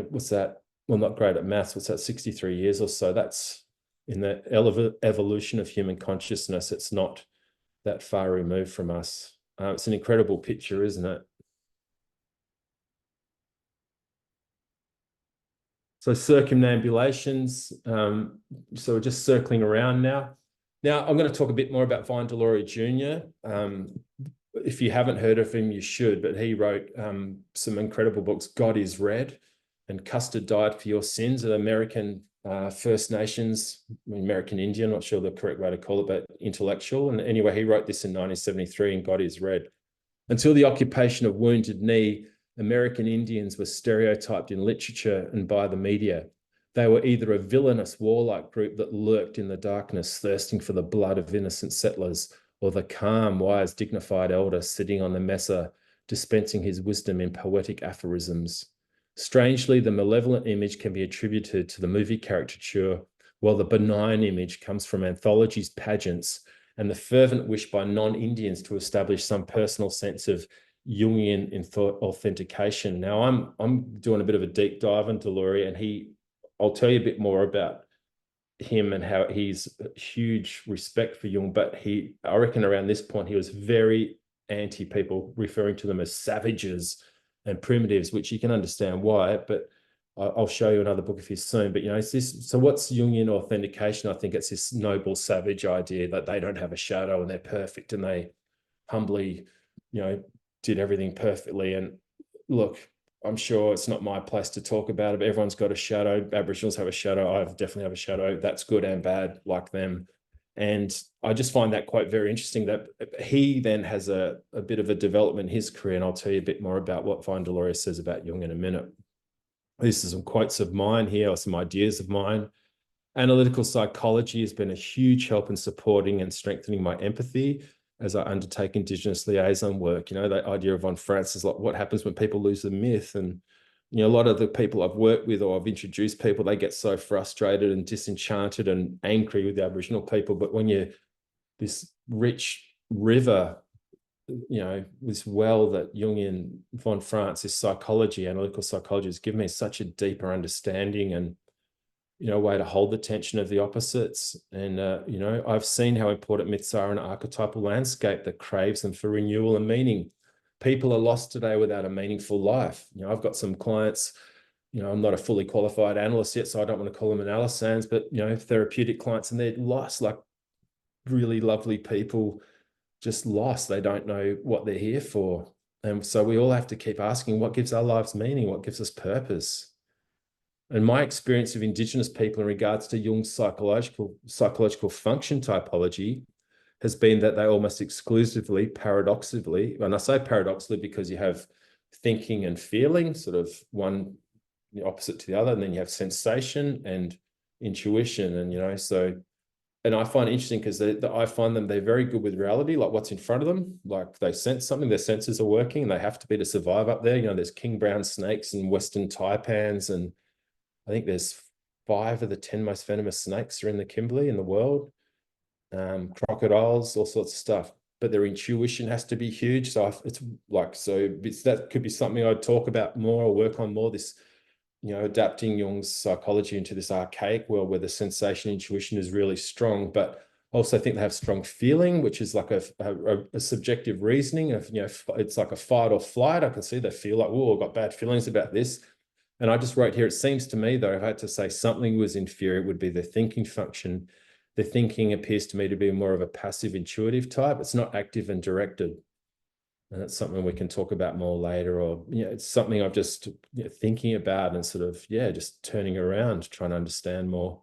what's that? Well, not great at maths. What's that? 63 years or so. That's in the evolution of human consciousness. It's not that far removed from us. It's an incredible picture, isn't it? So circumambulations. So we're just circling around now. Now I'm going to talk a bit more about Vine Deloria Jr. If you haven't heard of him, you should, but he wrote some incredible books. God is Red and Custard Died for Your Sins, an American First Nations, American Indian, not sure the correct way to call it, but intellectual. And anyway, he wrote this in 1973 in God is Red. Until the occupation of Wounded Knee, American Indians were stereotyped in literature and by the media. They were either a villainous warlike group that lurked in the darkness, thirsting for the blood of innocent settlers, or the calm, wise, dignified elder sitting on the mesa, dispensing his wisdom in poetic aphorisms. Strangely, the malevolent image can be attributed to the movie caricature while the benign image comes from anthologies, pageants, and the fervent wish by non-Indians to establish some personal sense of Jungian authentication. Now, I'm doing a bit of a deep dive into Laurie, and I'll tell you a bit more about him and how he's huge respect for Jung, but I reckon around this point, he was very anti-people, referring to them as savages and primitives, which you can understand why, but I'll show you another book of his soon. But, it's this, so what's Jungian authentication? I think it's this noble savage idea that they don't have a shadow and they're perfect and they humbly, did everything perfectly. And look, I'm sure it's not my place to talk about it, but everyone's got a shadow. Aboriginals have a shadow. I definitely have a shadow. That's good and bad, like them. And I just find that quite very interesting that he then has a bit of a development in his career. And I'll tell you a bit more about what Vine Delorius says about Jung in a minute. This is some quotes of mine here, or some ideas of mine. Analytical psychology has been a huge help in supporting and strengthening my empathy as I undertake Indigenous liaison work. That idea of von Francis, like what happens when people lose the myth. And, a lot of the people I've worked with or I've introduced people, they get so frustrated and disenchanted and angry with the Aboriginal people. But when you're this rich river, this well that Jungian von Francis psychology, analytical psychology, has given me such a deeper understanding and, a way to hold the tension of the opposites. And, I've seen how important myths are in an archetypal landscape that craves them for renewal and meaning. People are lost today without a meaningful life. I've got some clients, I'm not a fully qualified analyst yet, so I don't want to call them analysts, but, therapeutic clients, and they're lost, like really lovely people, just lost. They don't know what they're here for. And so we all have to keep asking, what gives our lives meaning? What gives us purpose? And my experience of Indigenous people in regards to Jung's psychological function typology has been that they almost exclusively, paradoxically, and I say paradoxically because you have thinking and feeling, sort of one opposite to the other, and then you have sensation and intuition. And, and I find it interesting because I find they're very good with reality, like what's in front of them. Like they sense something, their senses are working, and they have to be to survive up there. There's king brown snakes and western taipans, and I think there's 5 of the 10 most venomous snakes are in the Kimberley in the world. Crocodiles, all sorts of stuff. But their intuition has to be huge. So that could be something I'd talk about more or work on more, this, adapting Jung's psychology into this archaic world where the sensation intuition is really strong. But I also think they have strong feeling, which is like a subjective reasoning of, it's like a fight or flight. I can see they feel like, oh, I've got bad feelings about this. And I just wrote here, it seems to me, though, if I had to say something was inferior, it would be the thinking function. The thinking appears to me to be more of a passive intuitive type. It's not active and directed. And that's something we can talk about more later, or, it's something I've just thinking about and sort of, just turning around, trying to understand more.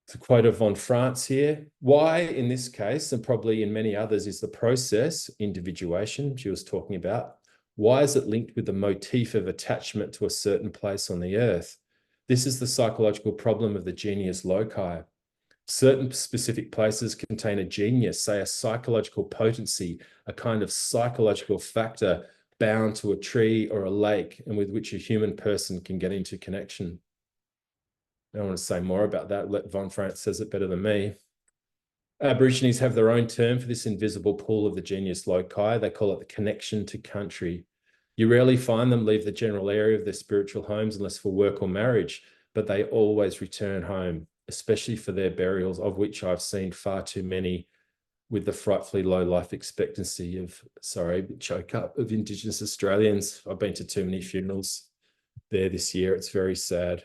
It's a quote of von Franz here. Why, in this case, and probably in many others, is the process, individuation, she was talking about, why is it linked with the motif of attachment to a certain place on the earth? This is the psychological problem of the genius loci. Certain specific places contain a genius, say a psychological potency, a kind of psychological factor bound to a tree or a lake, and with which a human person can get into connection. I don't want to say more about that. Let von Franz says it better than me. Aborigines have their own term for this invisible pool of the genius loci. They call it the connection to country. You rarely find them leave the general area of their spiritual homes unless for work or marriage, but they always return home, especially for their burials, of which I've seen far too many with the frightfully low life expectancy of, choke up, of Indigenous Australians. I've been to too many funerals there this year. It's very sad.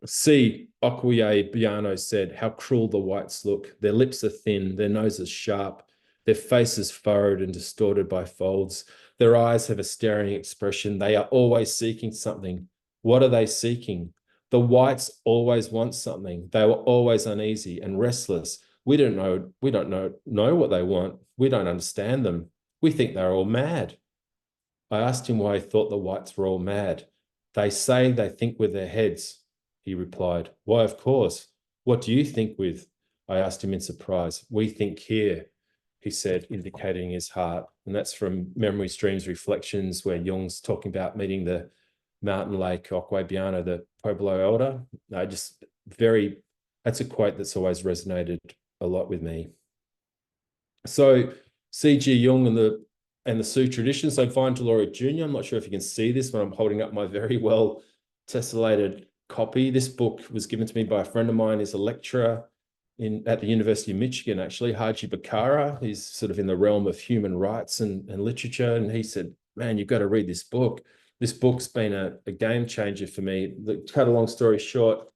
See, Okoye Biano said, how cruel the whites look. Their lips are thin, their noses sharp, their faces furrowed and distorted by folds. Their eyes have a staring expression. They are always seeking something. What are they seeking? The whites always want something. They were always uneasy and restless. We don't know what they want. We don't understand them. We think they're all mad. I asked him why he thought the whites were all mad. They say they think with their heads. He replied, why, of course. What do you think with? I asked him in surprise. We think here, he said, indicating his heart. And that's from Memory Streams Reflections, where Jung's talking about meeting the mountain lake, Okwebiana, the Pueblo elder. That's a quote that's always resonated a lot with me. So C.G. Jung and the Sioux tradition. So Vine Deloria Jr., I'm not sure if you can see this when I'm holding up my very well tessellated copy. This book was given to me by a friend of mine. He's a lecturer at the University of Michigan, actually, Haji Bakara. He's sort of in the realm of human rights and literature. And he said, man, you've got to read this book. This book's been a game changer for me. To cut a long story short,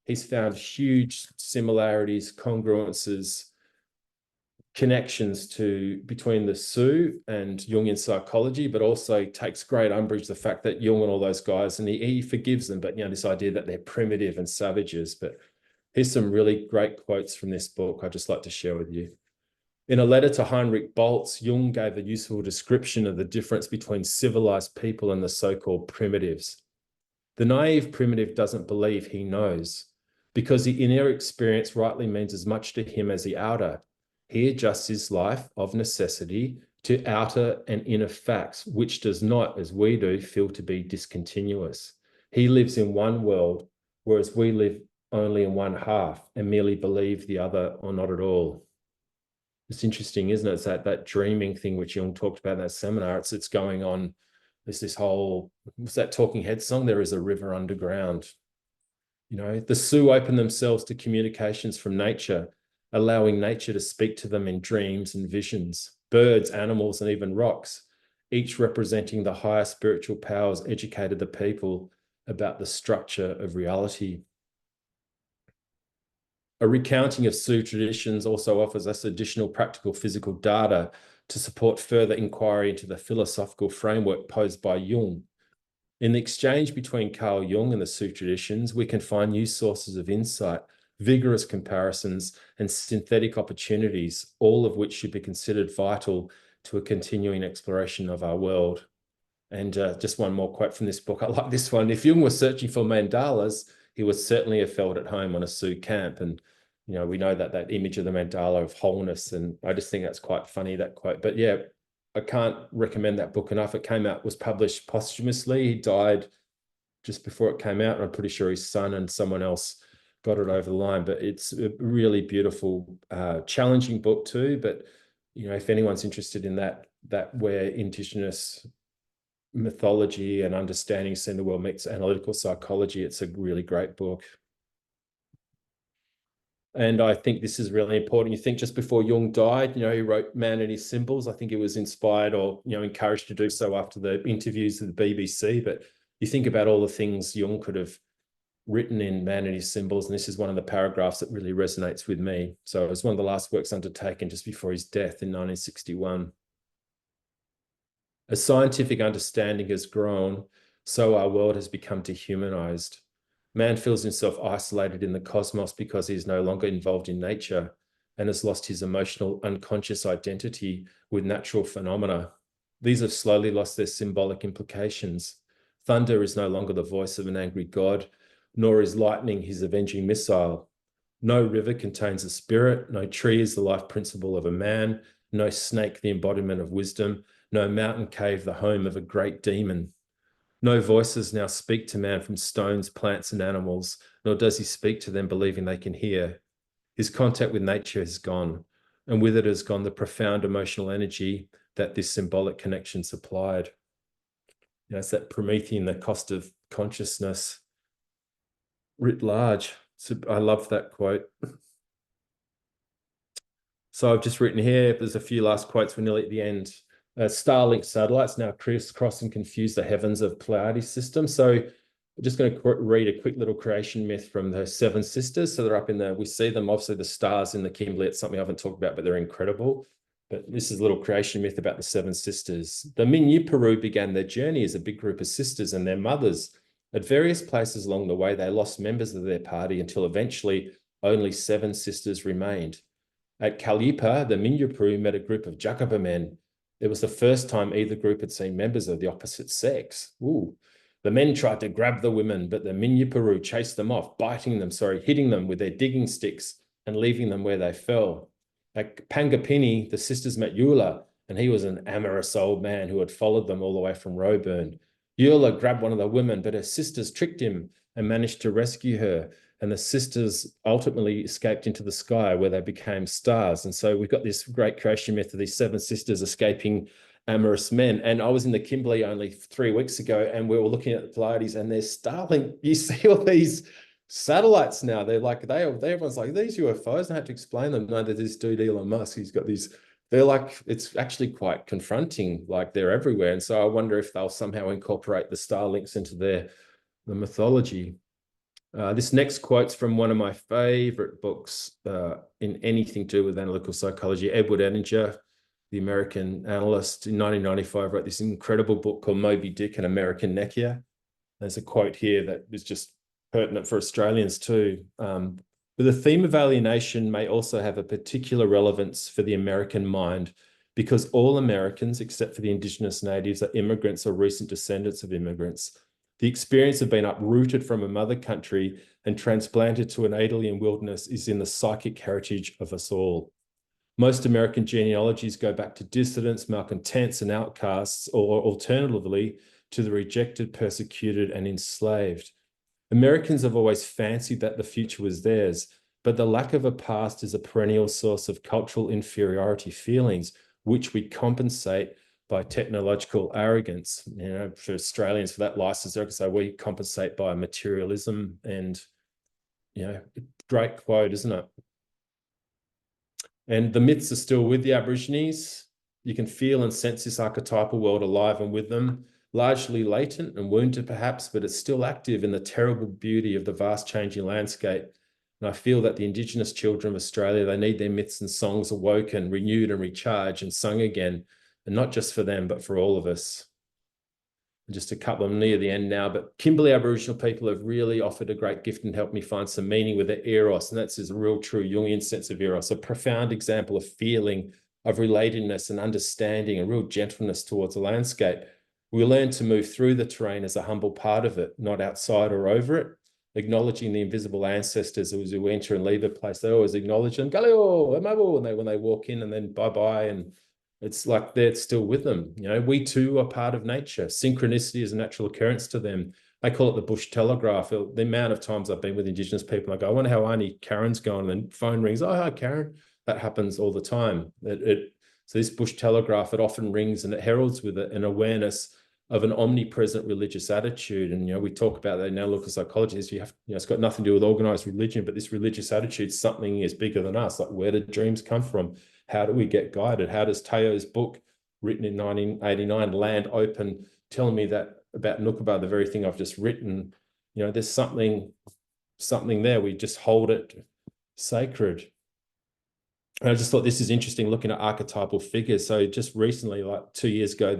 he's found huge similarities, congruences, connections between the Sioux and Jungian psychology, but also takes great umbrage to the fact that Jung and all those guys, and he forgives them, but this idea that they're primitive and savages. But here's some really great quotes from this book I'd just like to share with you. In a letter to Heinrich Boltz, Jung gave a useful description of the difference between civilized people and the so-called primitives. The naive primitive doesn't believe he knows, because the inner experience rightly means as much to him as the outer. He adjusts his life of necessity to outer and inner facts, which does not, as we do, feel to be discontinuous. He lives in one world, whereas we live only in one half and merely believe the other or not at all. It's interesting, isn't it? It's that dreaming thing which Jung talked about in that seminar. It's going on. There's this whole, what's that Talking Heads song? There is a river underground. The Sioux open themselves to communications from nature, allowing nature to speak to them in dreams and visions, birds, animals, and even rocks, each representing the higher spiritual powers educated the people about the structure of reality. A recounting of Sioux traditions also offers us additional practical physical data to support further inquiry into the philosophical framework posed by Jung. In the exchange between Carl Jung and the Sioux traditions, we can find new sources of insight, vigorous comparisons, and synthetic opportunities, all of which should be considered vital to a continuing exploration of our world. And just one more quote from this book. I like this one. If Jung was searching for mandalas, he would certainly have felt at home on a Sioux camp. And, we know that image of the mandala of wholeness. And I just think that's quite funny, that quote. But yeah, I can't recommend that book enough. It was published posthumously. He died just before it came out. And I'm pretty sure his son and someone else got it over the line. But it's a really beautiful, challenging book too. But, if anyone's interested in that where Indigenous mythology and understanding seeing the world meets analytical psychology, it's a really great book. And I think this is really important. You think just before Jung died, he wrote Man and His Symbols. I think he was inspired or, encouraged to do so after the interviews with the BBC. But you think about all the things Jung could have written in Man and His Symbols, and this is one of the paragraphs that really resonates with me. So it was one of the last works undertaken just before his death in 1961. As scientific understanding has grown, so our world has become dehumanized. Man feels himself isolated in the cosmos because he is no longer involved in nature and has lost his emotional, unconscious identity with natural phenomena. These have slowly lost their symbolic implications. Thunder is no longer the voice of an angry god, nor is lightning his avenging missile. No river contains a spirit, no tree is the life principle of a man, no snake the embodiment of wisdom, no mountain cave the home of a great demon. No voices now speak to man from stones, plants, and animals, nor does he speak to them believing they can hear. His contact with nature has gone, and with it has gone the profound emotional energy that this symbolic connection supplied. It's that Promethean, the cost of consciousness writ large. So I love that quote. So I've just written here, there's a few last quotes. We're nearly at the end. Starlink satellites now crisscross and confuse the heavens of Pleiades system. So I'm just going to read a quick little creation myth from the Seven Sisters. So they're up in there. We see them, obviously the stars in the Kimberley. It's something I haven't talked about, but they're incredible. But this is a little creation myth about the Seven Sisters. The Minyu Peru began their journey as a big group of sisters and their mothers. At various places along the way, they lost members of their party until eventually only 7 sisters remained. At Kalipa, the Minyu Peru met a group of Jakaba men. It was the first time either group had seen members of the opposite sex. Ooh. The men tried to grab the women, but the Minyu Peru chased them off, hitting them with their digging sticks and leaving them where they fell. At Pangapini, the sisters met Eula, and he was an amorous old man who had followed them all the way from Roeburn. Euler grabbed one of the women, but her sisters tricked him and managed to rescue her. And the sisters ultimately escaped into the sky where they became stars. And so we've got this great creation myth of these 7 sisters escaping amorous men. And I was in the Kimberley only 3 weeks ago, and we were looking at the Pleiades, and there's Starlink. You see all these satellites now. They're like, everyone's like, these UFOs, I had to explain them. No, there's this dude, Elon Musk, he's got these. They're like, it's actually quite confronting, like they're everywhere. And so I wonder if they'll somehow incorporate the Starlinks into the mythology. This next quote's from one of my favorite books in anything to do with analytical psychology. Edward Edinger, the American analyst, in 1995 wrote this incredible book called Moby Dick and American Nekia. There's a quote here that is just pertinent for Australians too. But the theme of alienation may also have a particular relevance for the American mind, because all Americans, except for the Indigenous natives, are immigrants or recent descendants of immigrants. The experience of being uprooted from a mother country and transplanted to an alien wilderness is in the psychic heritage of us all. Most American genealogies go back to dissidents, malcontents, and outcasts, or alternatively, to the rejected, persecuted, and enslaved. Americans have always fancied that the future was theirs, but the lack of a past is a perennial source of cultural inferiority feelings, which we compensate by technological arrogance. You know, for Australians, for that license, so we compensate by materialism. And, you know, great quote, isn't it? And the myths are still with the Aborigines. You can feel and sense this archetypal world alive and with them, largely latent and wounded perhaps, but it's still active in the terrible beauty of the vast changing landscape. And I feel that the Indigenous children of Australia, they need their myths and songs awoken, renewed and recharged and sung again, and not just for them, but for all of us. Just a couple, I'm near the end now, but Kimberley Aboriginal people have really offered a great gift and helped me find some meaning with their eros, and that's this real true Jungian sense of eros, a profound example of feeling, of relatedness and understanding, a real gentleness towards the landscape. We learn to move through the terrain as a humble part of it, not outside or over it, acknowledging the invisible ancestors as we enter and leave a place. They always acknowledge them, Galio, Amabu, and when they walk in, and then bye-bye, and it's like they're still with them. You know, we too are part of nature. Synchronicity is a natural occurrence to them. They call it the bush telegraph. The amount of times I've been with Indigenous people, I go, I wonder how Auntie Karen's going, and then phone rings, oh, hi, Karen. That happens all the time. So this bush telegraph, it often rings and it heralds with it an awareness of an omnipresent religious attitude. And, you know, we talk about that in analytical psychology. It's got nothing to do with organized religion, but this religious attitude, something is bigger than us. Like, where did dreams come from? How do we get guided? How does Teo's book, written in 1989, Land Open, telling me that about Nukuba, the very thing I've just written? You know, there's something there. We just hold it sacred. And I just thought this is interesting, looking at archetypal figures. So just recently, like 2 years ago,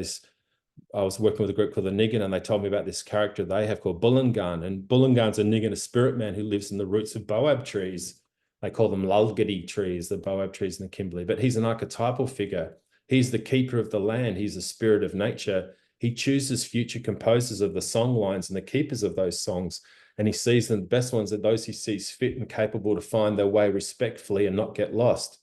I was working with a group called the Nigan, and they told me about this character they have called Bullangan. And Bullangan's a Nigan, a spirit man who lives in the roots of boab trees. They call them lulgadi trees, the boab trees in the Kimberley. But he's an archetypal figure. He's the keeper of the land. He's the spirit of nature. He chooses future composers of the song lines and the keepers of those songs. And he sees them, the best ones are those he sees fit and capable to find their way respectfully and not get lost.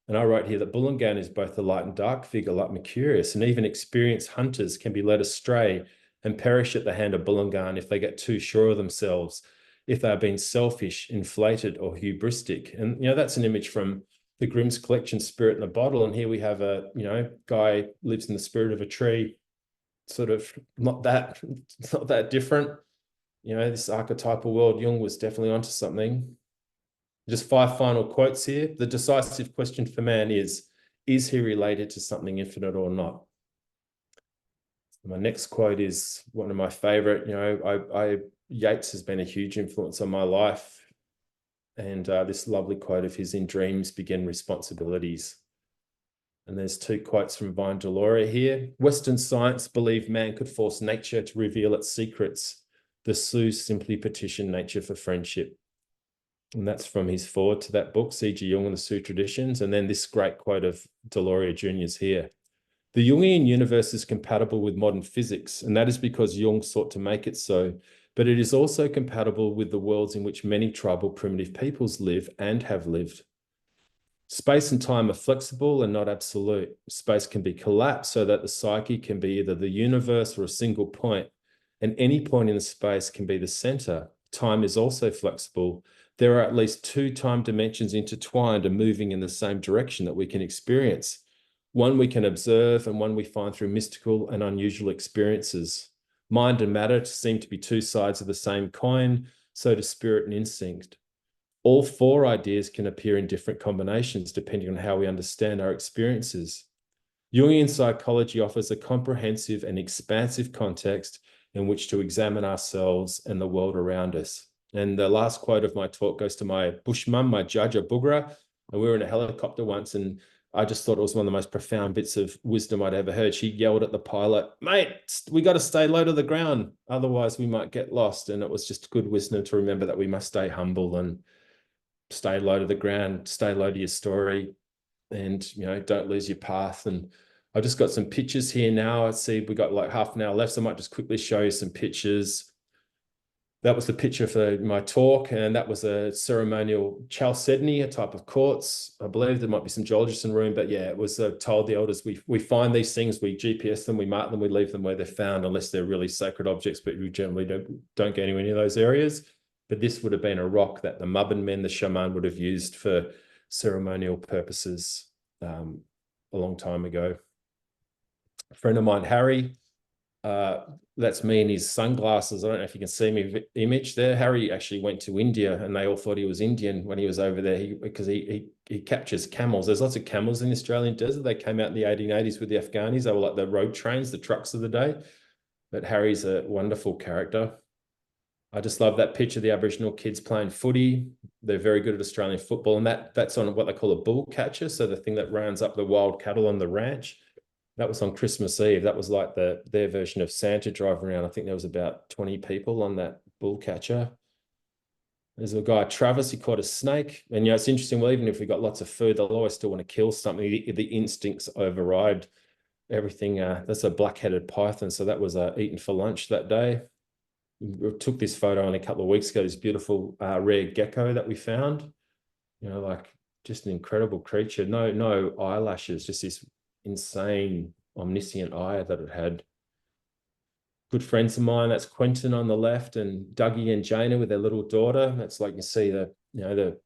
And I wrote here that Bullangan is both a light and dark figure, like Mercurius, and even experienced hunters can be led astray and perish at the hand of Bullangan if they get too sure of themselves, if they are being selfish, inflated, or hubristic. And, you know, that's an image from the Grimm's collection, Spirit in a Bottle. And here we have a, you know, guy lives in the spirit of a tree, sort of not that different. You know, this archetypal world, Jung was definitely onto something. Just 5 final quotes here. The decisive question for man is he related to something infinite or not? My next quote is one of my favorite. You know, Yeats has been a huge influence on my life. And this lovely quote of his, in dreams begin responsibilities. And there's 2 quotes from Vine Deloria here. Western science believed man could force nature to reveal its secrets. The Sioux simply petitioned nature for friendship. And that's from his foreword to that book, C.G. Jung and the Sioux Traditions. And then this great quote of Deloria Jr.'s here. The Jungian universe is compatible with modern physics, and that is because Jung sought to make it so. But it is also compatible with the worlds in which many tribal primitive peoples live and have lived. Space and time are flexible and not absolute. Space can be collapsed so that the psyche can be either the universe or a single point. and any point in the space can be the center. Time is also flexible. There are at least 2 time dimensions intertwined and moving in the same direction that we can experience. One we can observe and one we find through mystical and unusual experiences. Mind and matter seem to be 2 sides of the same coin, so do spirit and instinct. All 4 ideas can appear in different combinations depending on how we understand our experiences. Jungian psychology offers a comprehensive and expansive context in which to examine ourselves and the world around us. And the last quote of my talk goes to my bush mum, my judge, Bugra. And we were in a helicopter once, and I just thought it was one of the most profound bits of wisdom I'd ever heard. She yelled at the pilot, "Mate, we got to stay low to the ground, otherwise we might get lost." And it was just good wisdom to remember that we must stay humble and stay low to the ground, stay low to your story, and, you know, don't lose your path. And I've just got some pictures here now. I see we got like half an hour left, so I might just quickly show you some pictures. That was the picture for my talk, and that was a ceremonial chalcedony, a type of quartz. I believe there might be some geologists in the room, but yeah, it was told the elders, we find these things, we GPS them, we mark them, we leave them where they're found, unless they're really sacred objects, but we generally don't get anywhere near those areas. But this would have been a rock that the Mabin men, the shaman, would have used for ceremonial purposes a long time ago. A friend of mine, Harry, that's me in his sunglasses. I don't know if you can see me image there. Harry actually went to India, and they all thought he was Indian when he was over there because he captures camels. There's lots of camels in the Australian desert. They came out in the 1880s with the Afghanis. They were like the road trains, the trucks of the day. But Harry's a wonderful character. I just love that picture of the Aboriginal kids playing footy. They're very good at Australian football, and that's on what they call a bull catcher, so the thing that rounds up the wild cattle on the ranch. That was on Christmas Eve. That was like their version of Santa driving around. I think there was about 20 people on that bull catcher. There's a guy, Travis, he caught a snake. And, you know, it's interesting. Well, even if we got lots of food, they'll always still want to kill something. The instincts override everything. That's a black-headed python. So that was eaten for lunch that day. We took this photo only a couple of weeks ago, this beautiful rare gecko that we found. You know, like just an incredible creature. No eyelashes, just this insane omniscient eye that it had. Good friends of mine, that's Quentin on the left, and Dougie and Jana with their little daughter. That's like you see the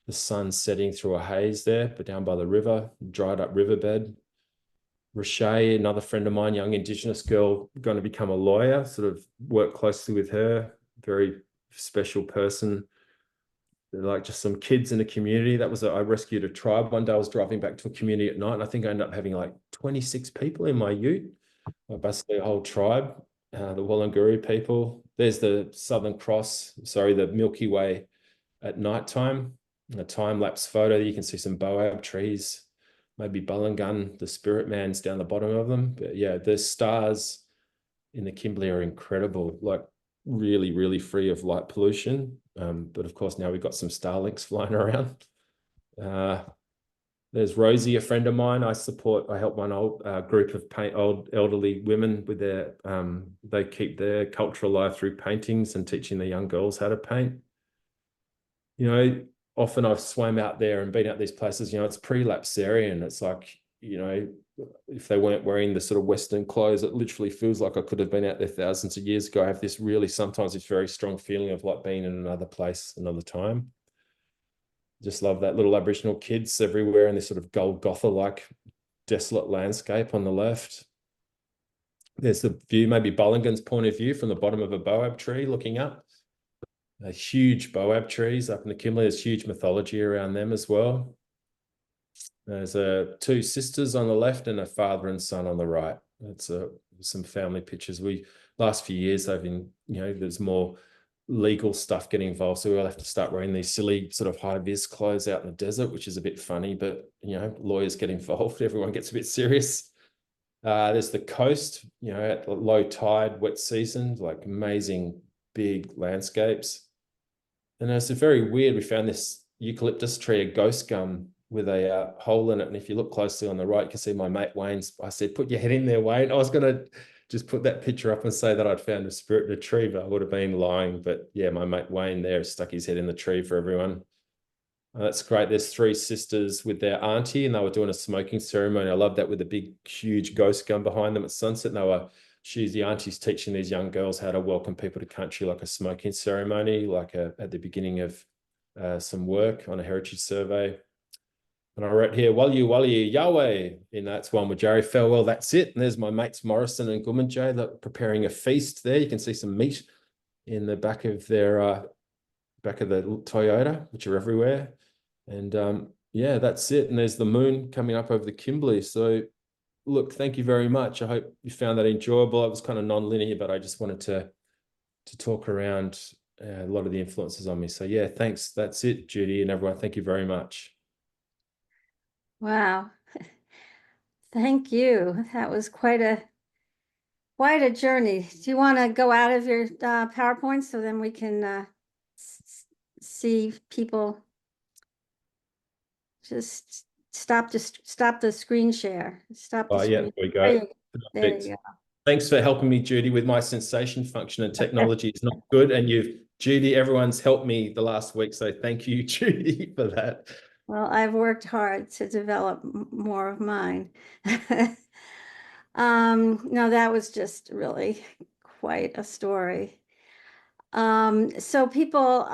sun setting through a haze there, but down by the river, dried up riverbed. Roche, another friend of mine, young Indigenous girl, going to become a lawyer, sort of work closely with her, very special person. They're like just some kids in the community. I rescued a tribe. One day I was driving back to a community at night, and I think I ended up having like 26 people in my ute, basically a whole tribe, the Wollonguru people. There's the Southern Cross, the Milky Way at nighttime, a time-lapse photo. You can see some boab trees, maybe Bullingun, the spirit man's down the bottom of them. But yeah, the stars in the Kimberley are incredible, like really, really free of light pollution. But of course, now we've got some Starlinks flying around. There's Rosie, a friend of mine. I help one old group of old elderly women with they keep their culture alive through paintings and teaching the young girls how to paint. You know, often I've swam out there and been out these places, you know, it's pre-lapsarian. It's like, you know, if they weren't wearing the sort of Western clothes, it literally feels like I could have been out there thousands of years ago. I have sometimes this very strong feeling of like being in another place, another time. Just love that little Aboriginal kids everywhere in this sort of Golgotha-like desolate landscape on the left. There's the view, maybe Bullingun's point of view from the bottom of a boab tree looking up. Huge boab trees up in the Kimberley. There's huge mythology around them as well. There's 2 sisters on the left and a father and son on the right. That's some family pictures. Last few years, they've been, you know, there's more legal stuff getting involved. So we'll have to start wearing these silly sort of high-vis clothes out in the desert, which is a bit funny, but, you know, lawyers get involved. Everyone gets a bit serious. There's the coast, you know, at low tide, wet season, like amazing big landscapes. And it's very weird. We found this eucalyptus tree, a ghost gum, with a hole in it. And if you look closely on the right, you can see my mate Wayne's. I said, put your head in there, Wayne. I was going to just put that picture up and say that I'd found a spirit in a tree, but I would have been lying. But yeah, my mate Wayne there stuck his head in the tree for everyone. That's great. There's 3 sisters with their auntie, and they were doing a smoking ceremony. I love that, with a big, huge ghost gun behind them at sunset. And they were she's the auntie's teaching these young girls how to welcome people to country, like a smoking ceremony, like at the beginning of some work on a heritage survey. And I wrote here, Walyu, Yahweh. And that's one with Jerry Farewell. That's it. And there's my mates Morrison and Gumanjay that preparing a feast there. You can see some meat in the back of their back of the Toyota, which are everywhere. And yeah, that's it. And there's the moon coming up over the Kimberley. So look, thank you very much. I hope you found that enjoyable. It was kind of non-linear, but I just wanted to talk around a lot of the influences on me. So yeah, thanks. That's it, Judy and everyone. Thank you very much. Wow. Thank you. That was quite a journey. Do you want to go out of your PowerPoint so then we can see people? Just stop the screen share. Stop the Yeah, screen. there we go. There you go. Thanks for helping me, Judy, with my sensation function, and technology is not good. And Judy, everyone's helped me the last week. So thank you, Judy, for that. Well, I've worked hard to develop more of mine. No, that was just really quite a story. So people,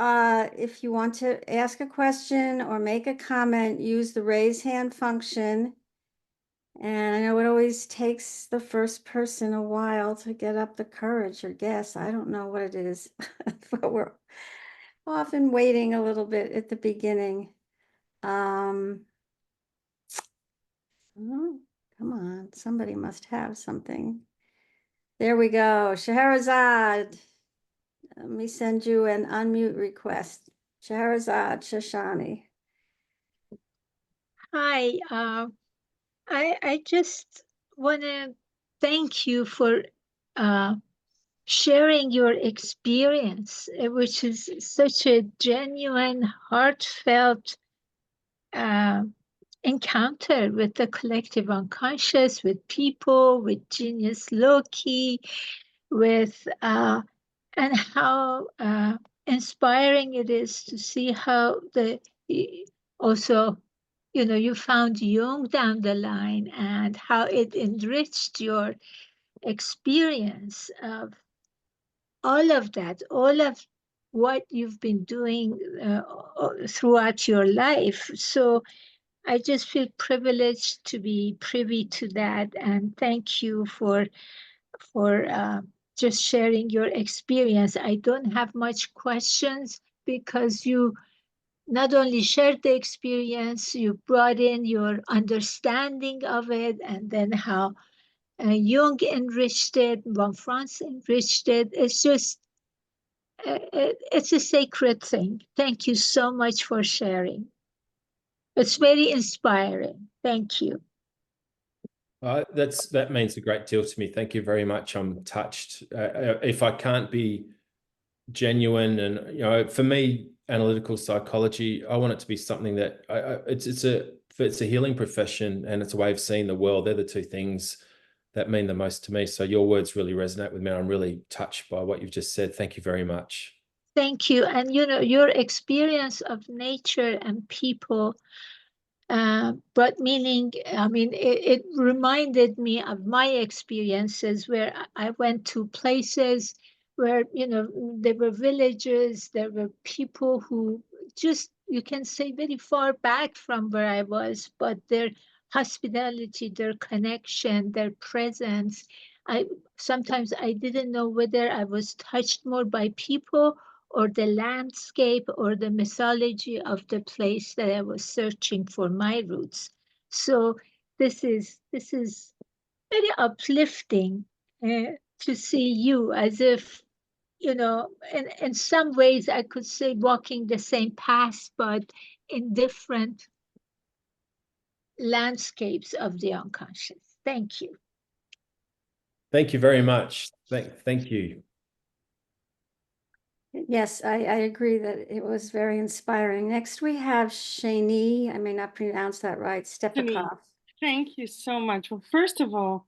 if you want to ask a question or make a comment, use the raise hand function. And I know it always takes the first person a while to get up the courage or guess. I don't know what it is, but we're often waiting a little bit at the beginning. Oh, come on, somebody must have something. There we go. Scheherazade. Let me send you an unmute request. Scheherazade Shoshani. Hi, I just want to thank you for sharing your experience, which is such a genuine, heartfelt encounter with the collective unconscious, with people, with genius Loki, with and how inspiring it is to see how also, you know, you found Jung down the line and how it enriched your experience of all of that, all of what you've been doing throughout your life. So I just feel privileged to be privy to that, and thank you for just sharing your experience. I don't have much questions because you not only shared the experience, you brought in your understanding of it, and then how Jung enriched it, von Franz enriched it. It's just, it's a sacred thing. Thank you so much for sharing. It's very inspiring. Thank you. That means a great deal to me. Thank you very much. I'm touched. If I can't be genuine, and you know, for me, analytical psychology, I want it to be something that it's a healing profession, and it's a way of seeing the world. They're the two things that mean the most to me. So your words really resonate with me. I'm really touched by what you've just said. Thank you very much. Thank you. And you know, your experience of nature and people but meaning, I mean, it reminded me of my experiences where I went to places where, you know, there were villages, there were people who just, you can say, very far back from where I was, but their hospitality, their connection, their presence, sometimes I didn't know whether I was touched more by people or the landscape or the mythology of the place that I was searching for my roots. So this is very uplifting to see you, as if, you know, in some ways I could say walking the same path, but in different landscapes of the unconscious. Thank you. Thank you very much. Thank you. Yes, I agree that it was very inspiring. Next, we have Shani. I may not pronounce that right. Stepakov. Thank you so much. Well, first of all,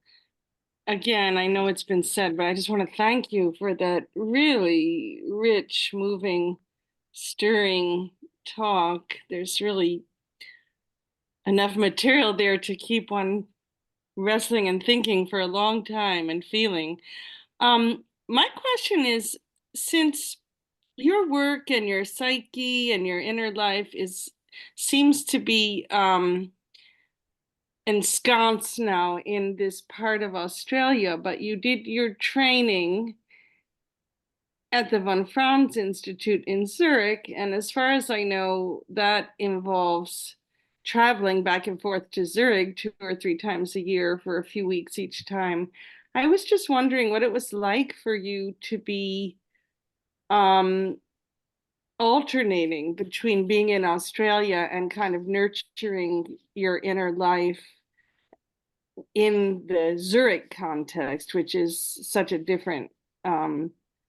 again, I know it's been said, but I just want to thank you for that really rich, moving, stirring talk. There's really enough material there to keep one wrestling and thinking for a long time and feeling. My question is, since your work and your psyche and your inner life seems to be ensconced now in this part of Australia, but you did your training at the Von Franz Institute in Zurich, and as far as I know, that involves traveling back and forth to Zurich 2 or 3 times a year for a few weeks each time. I was just wondering what it was like for you to be alternating between being in Australia and kind of nurturing your inner life in the Zurich context, which is such a different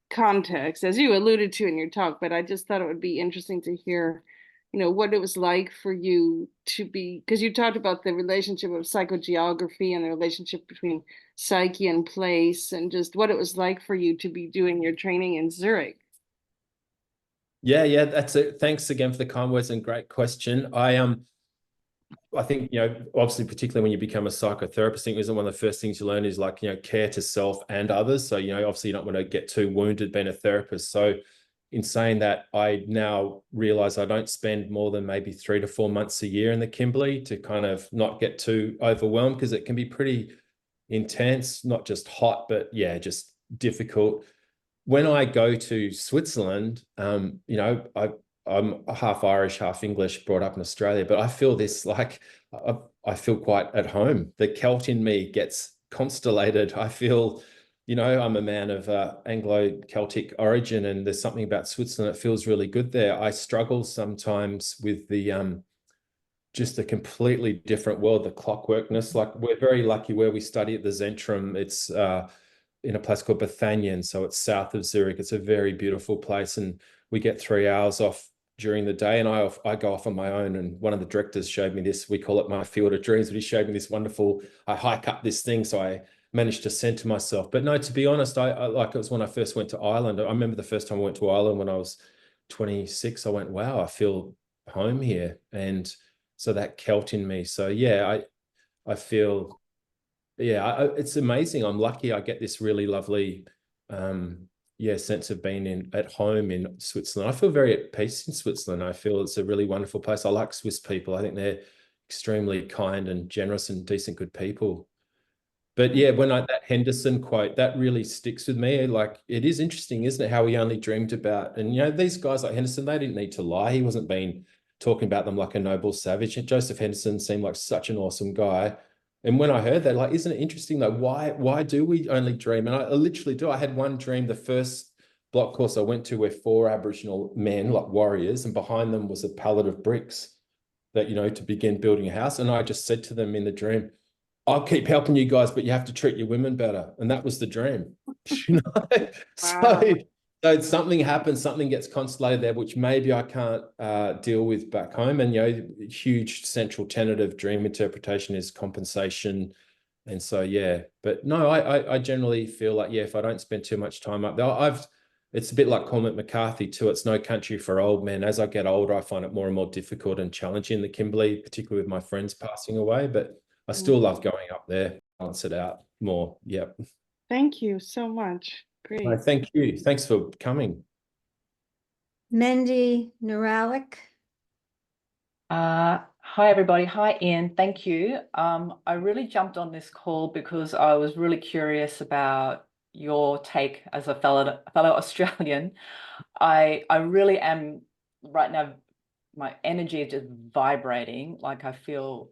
context, as you alluded to in your talk. But I just thought it would be interesting to hear, what it was like for you to be, because you talked about the relationship of psychogeography and the relationship between psyche and place, and just what it was like for you to be doing your training in Zurich. Yeah, that's it. Thanks again for the kind words and great question. I think, obviously, particularly when you become a psychotherapist, I think isn't one of the first things you learn is like, care to self and others. So, obviously you don't want to get too wounded being a therapist. So in saying that, I now realize I don't spend more than maybe 3 to 4 months a year in the Kimberley to kind of not get too overwhelmed, because it can be pretty intense, not just hot, but just difficult. When I go to Switzerland, I'm half Irish, half English, brought up in Australia, but I feel this like I feel quite at home. The Celt in me gets constellated. I feel, I'm a man of Anglo-Celtic origin, and there's something about Switzerland that feels really good there. I struggle sometimes with the just a completely different world, the clockworkness. Like, we're very lucky where we study at the Zentrum. It's in a place called Bethanien, so it's south of Zurich. It's a very beautiful place, and we get 3 hours off during the day, and I go off on my own. And one of the directors showed me this, we call it my field of dreams, but he showed me this wonderful, I hike up this thing, so I managed to center myself. But no, to be honest, I like, it was when I first went to Ireland. I remember the first time I went to Ireland when I was 26, I went, wow, I feel home here. And so that Celt in me. So I feel, it's amazing. I'm lucky I get this really lovely sense of being at home in Switzerland. I feel very at peace in Switzerland. I feel it's a really wonderful place. I like Swiss people. I think they're extremely kind and generous and decent, good people. But that Henderson quote, that really sticks with me. Like, it is interesting, isn't it, how he only dreamed about, and these guys like Henderson, they didn't need to lie. He wasn't talking about them like a noble savage. And Joseph Henderson seemed like such an awesome guy. And when I heard that, like, isn't it interesting? Like, why do we only dream? And I literally do. I had one dream, the first block course I went to, where 4 Aboriginal men, like warriors, and behind them was a pallet of bricks that, to begin building a house. And I just said to them in the dream, I'll keep helping you guys, but you have to treat your women better. And that was the dream. Wow. So something happens, something gets constellated there, which maybe I can't deal with back home. And, huge central tenet of dream interpretation is compensation. And so, but no, I generally feel like, if I don't spend too much time up there, it's a bit like Cormac McCarthy too. It's no country for old men. As I get older, I find it more and more difficult and challenging in the Kimberley, particularly with my friends passing away. But I still love going up there, balance it out more. Yep. Thank you so much. Great. No, thank you. Thanks for coming. Mendy Neuralic. Hi, everybody. Hi, Ian. Thank you. I really jumped on this call because I was really curious about your take as a fellow Australian. I really am right now, my energy is just vibrating. Like, I feel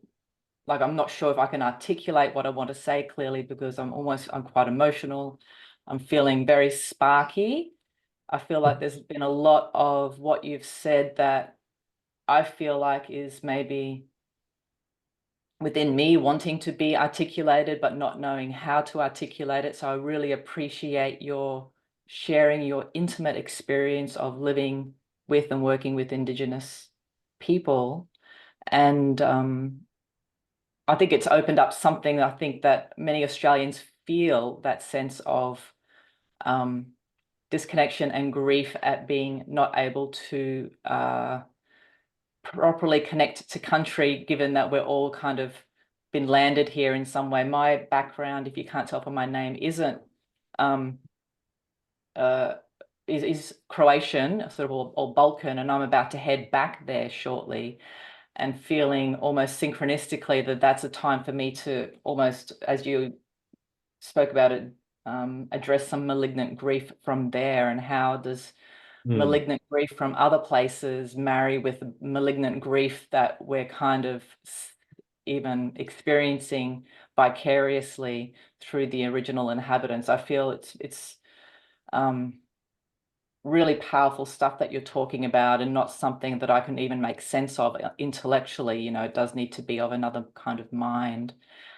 like I'm not sure if I can articulate what I want to say clearly, because I'm quite emotional. I'm feeling very sparky. I feel like there's been a lot of what you've said that I feel like is maybe within me, wanting to be articulated, but not knowing how to articulate it. So I really appreciate your sharing your intimate experience of living with and working with Indigenous people. And I think it's opened up something, I think, that many Australians feel, that sense of disconnection and grief at being not able to properly connect to country, given that we're all kind of been landed here in some way. My background, if you can't tell from my name, isn't is Croatian, sort of, or Balkan, and I'm about to head back there shortly, and feeling almost synchronistically that that's a time for me to almost, as you spoke about it, address some malignant grief from there, and how does malignant grief from other places marry with malignant grief that we're kind of even experiencing vicariously through the original inhabitants. I feel it's really powerful stuff that you're talking about, and not something that I can even make sense of intellectually. You know, it does need to be of another kind of mind.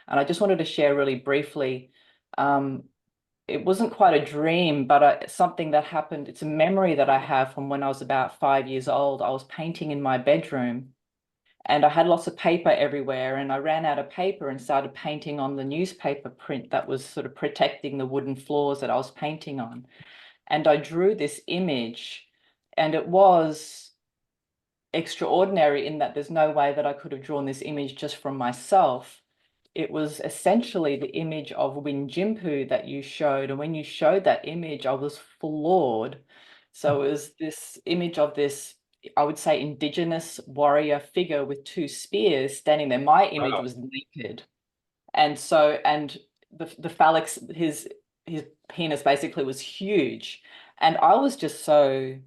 And I just wanted to share really briefly, it wasn't quite a dream, but something that happened. It's a memory that I have from when I was about 5 years old. I was painting in my bedroom, and I had lots of paper everywhere, and I ran out of paper and started painting on the newspaper print that was sort of protecting the wooden floors that I was painting on. And I drew this image, and it was extraordinary in that there's no way that I could have drawn this image just from myself. It was essentially the image of Winjimpu that you showed. And when you showed that image, I was floored. So it was this image of this, I would say, Indigenous warrior figure with 2 spears standing there. My image was naked. And so, and the phallic, his penis basically was huge. And I was just so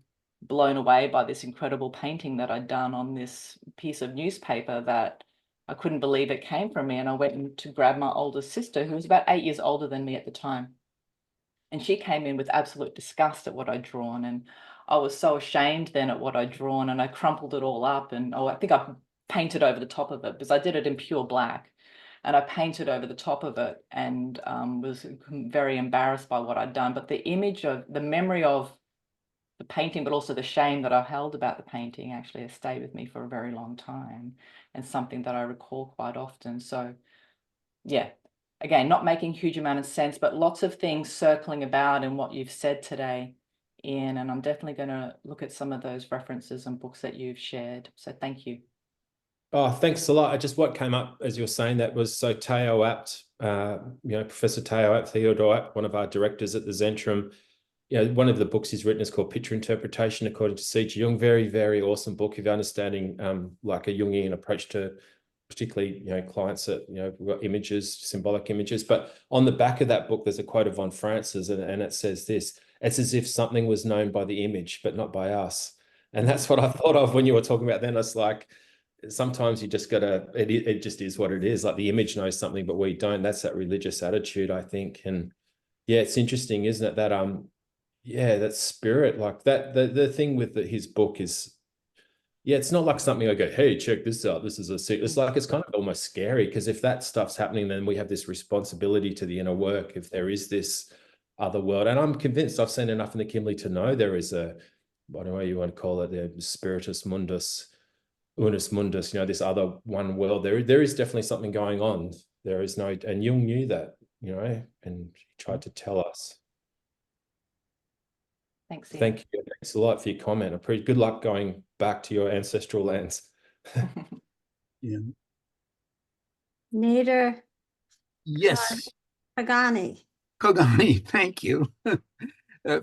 blown away by this incredible painting that I'd done on this piece of newspaper that I couldn't believe it came from me. And I went to grab my older sister, who was about 8 years older than me at the time. And she came in with absolute disgust at what I'd drawn. And I was so ashamed then at what I'd drawn, and I crumpled it all up. And I think I painted over the top of it, because I did it in pure black. And I painted over the top of it, and was very embarrassed by what I'd done. But the image of the memory of the painting, but also the shame that I held about the painting, actually has stayed with me for a very long time, and something that I recall quite often. So yeah, again, not making a huge amount of sense, but lots of things circling about in what you've said today, Ian, and I'm definitely going to look at some of those references and books that you've shared. So thank you. Oh, thanks a lot. What came up as you were saying that was, so Teo Apt, Professor Teo Apt, Theodore Apt, one of our directors at the Zentrum, one of the books he's written is called Picture Interpretation According to C.G. Jung. Very, very awesome book if you're understanding like a Jungian approach to particularly, clients that, we've got images, symbolic images. But on the back of that book, there's a quote of Von Francis, and it says this: it's as if something was known by the image, but not by us. And that's what I thought of when you were talking about then. It's like, sometimes you just gotta, it just is what it is. Like the image knows something, but we don't. That's that religious attitude, I think. And yeah, it's interesting, isn't it? That that spirit, like that, the thing with his book is, it's not like something I go, hey, check this out, this is a secret. It's like, it's kind of almost scary, because if that stuff's happening, then we have this responsibility to the inner work, if there is this other world. And I'm convinced, I've seen enough in the Kimberley to know there is a, I don't know what you want to call it, the spiritus mundus, unus mundus, this other one world. There is definitely something going on. There is no, and Jung knew that, and he tried to tell us. Thanks, Ian. Thank you. Thanks a lot for your comment. Good luck going back to your ancestral lands. Yeah. Nader Yes, Pagani. Kagami, thank you.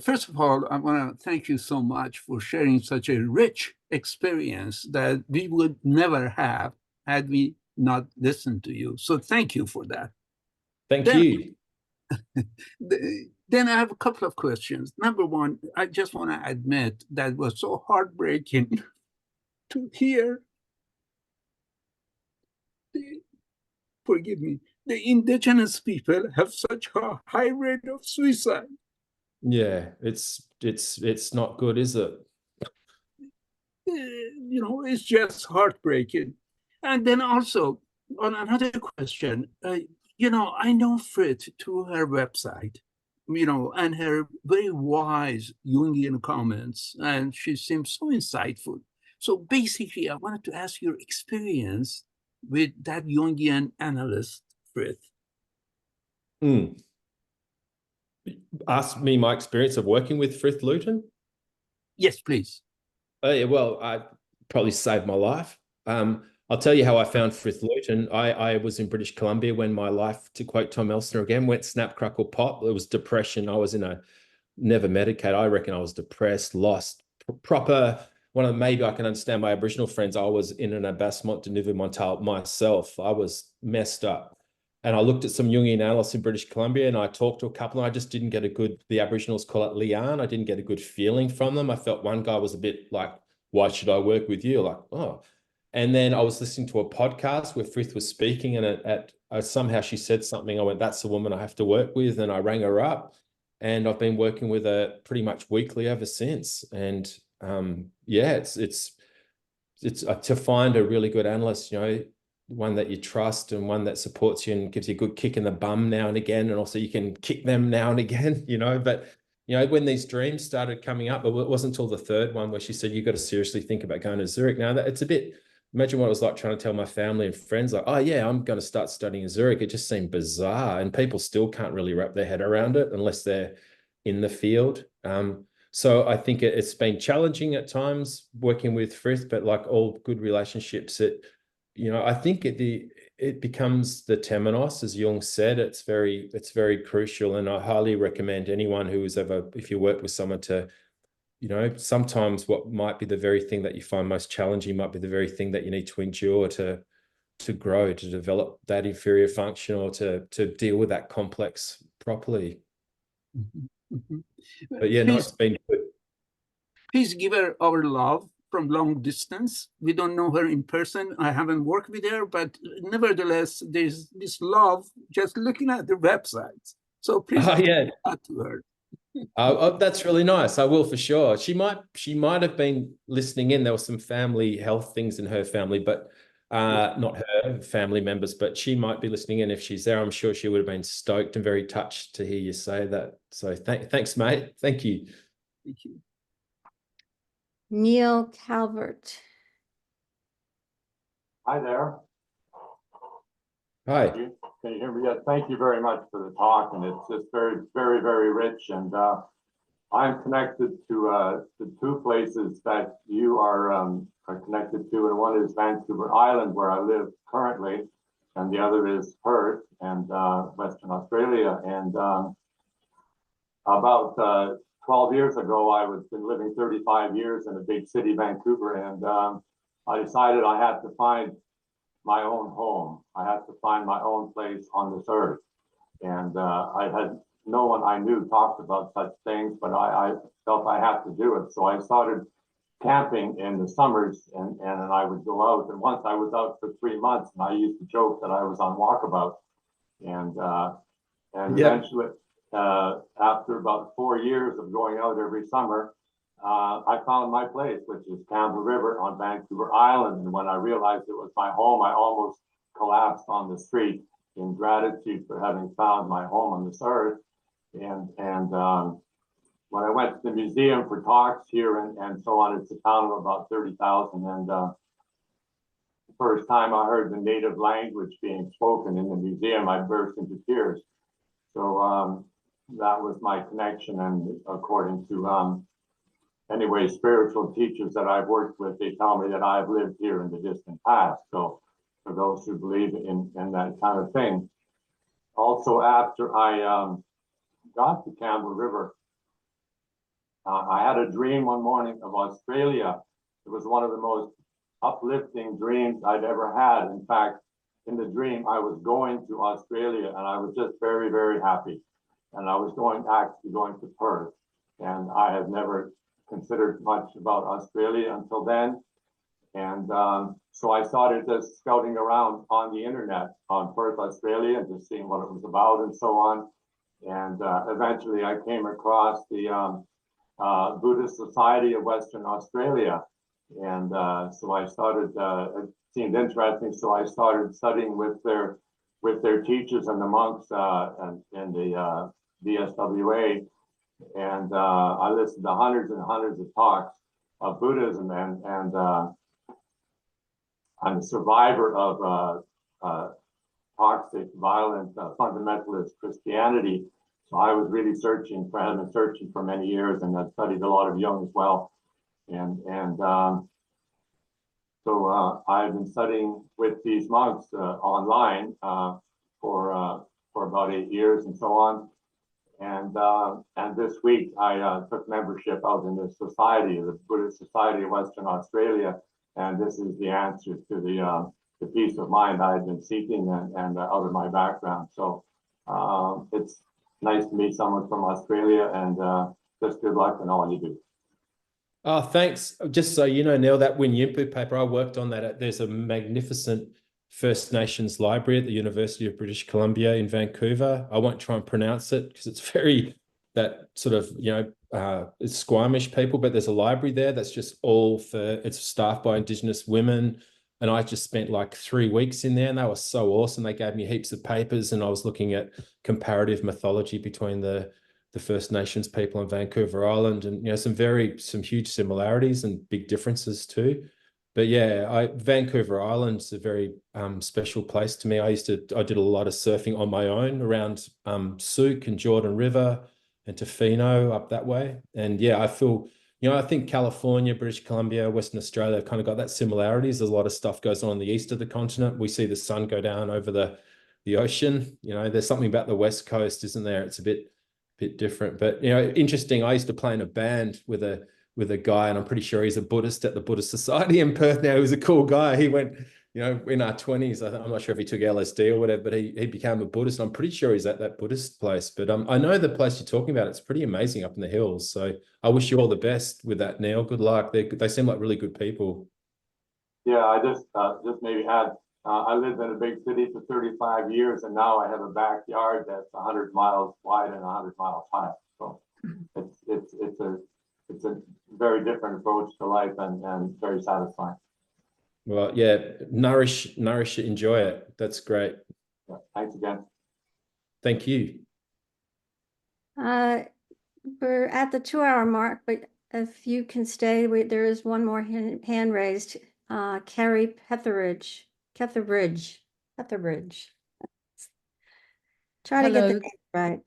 First of all, I want to thank you so much for sharing such a rich experience that we would never have had we not listened to you. So thank you for that. Thank you. Then I have a couple of questions. Number one, I just want to admit that it was so heartbreaking to hear, forgive me, the indigenous people have such a high rate of suicide. Yeah, it's not good, is it? It's just heartbreaking. And then also, on another question, I know Frit through her website, and her very wise Jungian comments, and she seems so insightful. So basically, I wanted to ask your experience with that Jungian analyst, Frit. Ask me my experience of working with Frith Luton? Yes, please. Well, I probably saved my life. I'll tell you how I found Frith Luton. I was in British Columbia when my life, to quote Tom Elstner again, went snap, crackle, pop. It was depression. I was in a never medicated. I reckon I was depressed, lost, proper. Maybe I can understand my Aboriginal friends. I was in an abassement de nouveau mental myself. I was messed up. And I looked at some Jungian analysts in British Columbia and I talked to a couple and I just didn't get the Aboriginals call it lian. I didn't get a good feeling from them. I felt one guy was a bit like, why should I work with you? Like, oh. And then I was listening to a podcast where Frith was speaking and somehow she said something. I went, that's the woman I have to work with. And I rang her up and I've been working with her pretty much weekly ever since. And yeah, it's to find a really good analyst, one that you trust and one that supports you and gives you a good kick in the bum now and again. And also you can kick them now and again, but when these dreams started coming up, it wasn't until the third one where she said, you've got to seriously think about going to Zurich. Now that it's a bit, imagine what it was like trying to tell my family and friends, like, oh yeah, I'm going to start studying in Zurich. It just seemed bizarre and people still can't really wrap their head around it unless they're in the field. So I think it's been challenging at times working with Frith, but like all good relationships, I think it becomes the temenos, as Jung said. It's very crucial, and I highly recommend anyone who is if you work with someone to, sometimes what might be the very thing that you find most challenging might be the very thing that you need to endure to grow, to develop that inferior function, or to deal with that complex properly. But yeah, it's been good. Please give her our love from long distance. We don't know her in person. I haven't worked with her, but nevertheless, there's this love just looking at the websites. So please give that to her. That's really nice. I will for sure. She might have been listening in. There were some family health things in her family, but not her family members, but she might be listening in if she's there. I'm sure she would have been stoked and very touched to hear you say that. So thanks, mate. Thank you. Thank you. Neil Calvert. Hi there. Hi. Can you hear me? Yes, thank you very much for the talk, and it's just very, very, very rich. And I'm connected to two places that you are connected to, and one is Vancouver Island, where I live currently, and the other is Perth and Western Australia. And about 12 years ago, I was been living 35 years in a big city, Vancouver, and I decided I had to find my own home. I had to find my own place on this earth. And I had no one I knew talked about such things, but I felt I had to do it. So I started camping in the summers, and I would go out. And once I was out for 3 months, and I used to joke that I was on walkabout. And eventually, after about 4 years of going out every summer, I found my place, which is Campbell River on Vancouver Island. And when I realized it was my home, I almost collapsed on the street in gratitude for having found my home on this earth. And when I went to the museum for talks here and so on, it's a town of about 30,000. And the first time I heard the native language being spoken in the museum, I burst into tears. So that was my connection. And according to anyway, spiritual teachers that I've worked with, they tell me that I've lived here in the distant past. So for those who believe in that kind of thing. Also, after I got to Campbell River, I had a dream one morning of Australia. It was one of the most uplifting dreams I'd ever had. In fact, in the dream, I was going to Australia and I was just very, very happy. And I was actually going to Perth. And I had never considered much about Australia until then. And so I started just scouting around on the internet on Perth, Australia, and just seeing what it was about and so on. And eventually I came across the Buddhist Society of Western Australia. And so I started, it seemed interesting. So I started studying with their teachers and the monks in the BSWA. And I listened to hundreds and hundreds of talks of Buddhism, and I'm a survivor of toxic, violent, fundamentalist Christianity. So I was really searching for many years, and I've studied a lot of Jung as well. And So I've been studying with these monks online for about 8 years and so on. And this week I took membership out in the society, the Buddhist Society of Western Australia, and this is the answer to the peace of mind I've been seeking and out of my background. So it's nice to meet someone from Australia, and just good luck in all you do. Oh, thanks. Just so you know, Neil, that Winyimpu paper, I worked on that. There's a magnificent First Nations library at the University of British Columbia in Vancouver. I won't try and pronounce it because it's very, that sort of, it's Squamish people, but there's a library there that's just it's staffed by Indigenous women. And I just spent like 3 weeks in there, and they were so awesome. They gave me heaps of papers, and I was looking at comparative mythology between the First Nations people on Vancouver Island, and some huge similarities and big differences too. But yeah, Vancouver Island's a very special place to me. I did a lot of surfing on my own around Sook and Jordan River and Tofino up that way. And yeah, I feel, I think California, British Columbia, Western Australia have kind of got that similarities. There's a lot of stuff goes on the east of the continent. We see the sun go down over the ocean. There's something about the West Coast, isn't there? It's a bit different, but interesting. I used to play in a band with a guy, and I'm pretty sure he's a Buddhist at the Buddhist Society in Perth now. He was a cool guy. He went, in our 20s. I'm not sure if he took LSD or whatever, but he became a Buddhist. I'm pretty sure he's at that Buddhist place. But I know the place you're talking about. It's pretty amazing up in the hills. So I wish you all the best with that, Neil. Good luck. They seem like really good people. Yeah, I just maybe add. I lived in a big city for 35 years, and now I have a backyard that's 100 miles wide and 100 miles high. So it's a very different approach to life, and very satisfying. Well, yeah, nourish it, enjoy it. That's great. Yeah, thanks again. Thank you. We're at the 2-hour mark, but if you can stay, there is one more hand raised. Carrie Petheridge. Try to get the name right.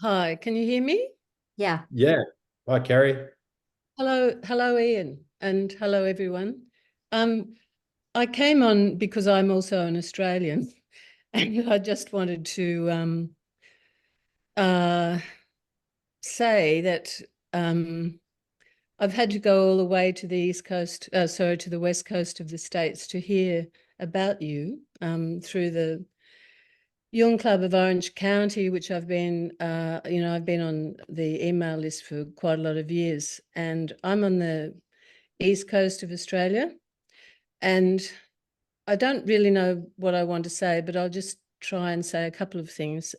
Hi, can you hear me? Yeah. Yeah. Hi, Carrie. Hello, Ian, and hello, everyone. I came on because I'm also an Australian, and I just wanted to say that I've had to go all the way to the East Coast, to the West Coast of the States to hear about you through the Jung Club of Orange County, which I've been, I've been on the email list for quite a lot of years, and I'm on the East Coast of Australia, and I don't really know what I want to say, but I'll just try and say a couple of things.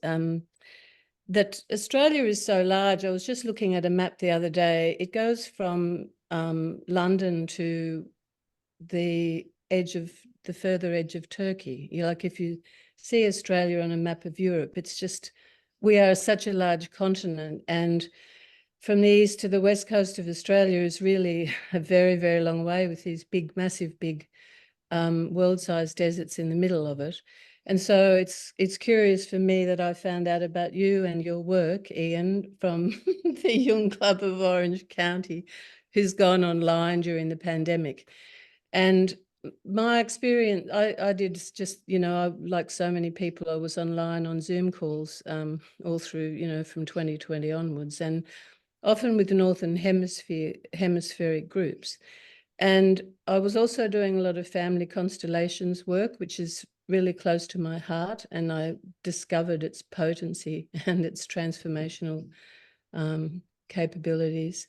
That Australia is so large. I was just looking at a map the other day. It goes from London to the further edge of Turkey. Like if you see Australia on a map of Europe, it's just, we are such a large continent, and from the east to the west coast of Australia is really a very, very long way, with these big, massive, big world-sized deserts in the middle of it. And so it's curious for me that I found out about you and your work, Ian, from the Jung Club of Orange County, who's gone online during the pandemic. And my experience, I did just, like so many people, I was online on Zoom calls all through, from 2020 onwards, and often with the Northern Hemispheric groups. And I was also doing a lot of family constellations work, which is really close to my heart, and I discovered its potency and its transformational capabilities.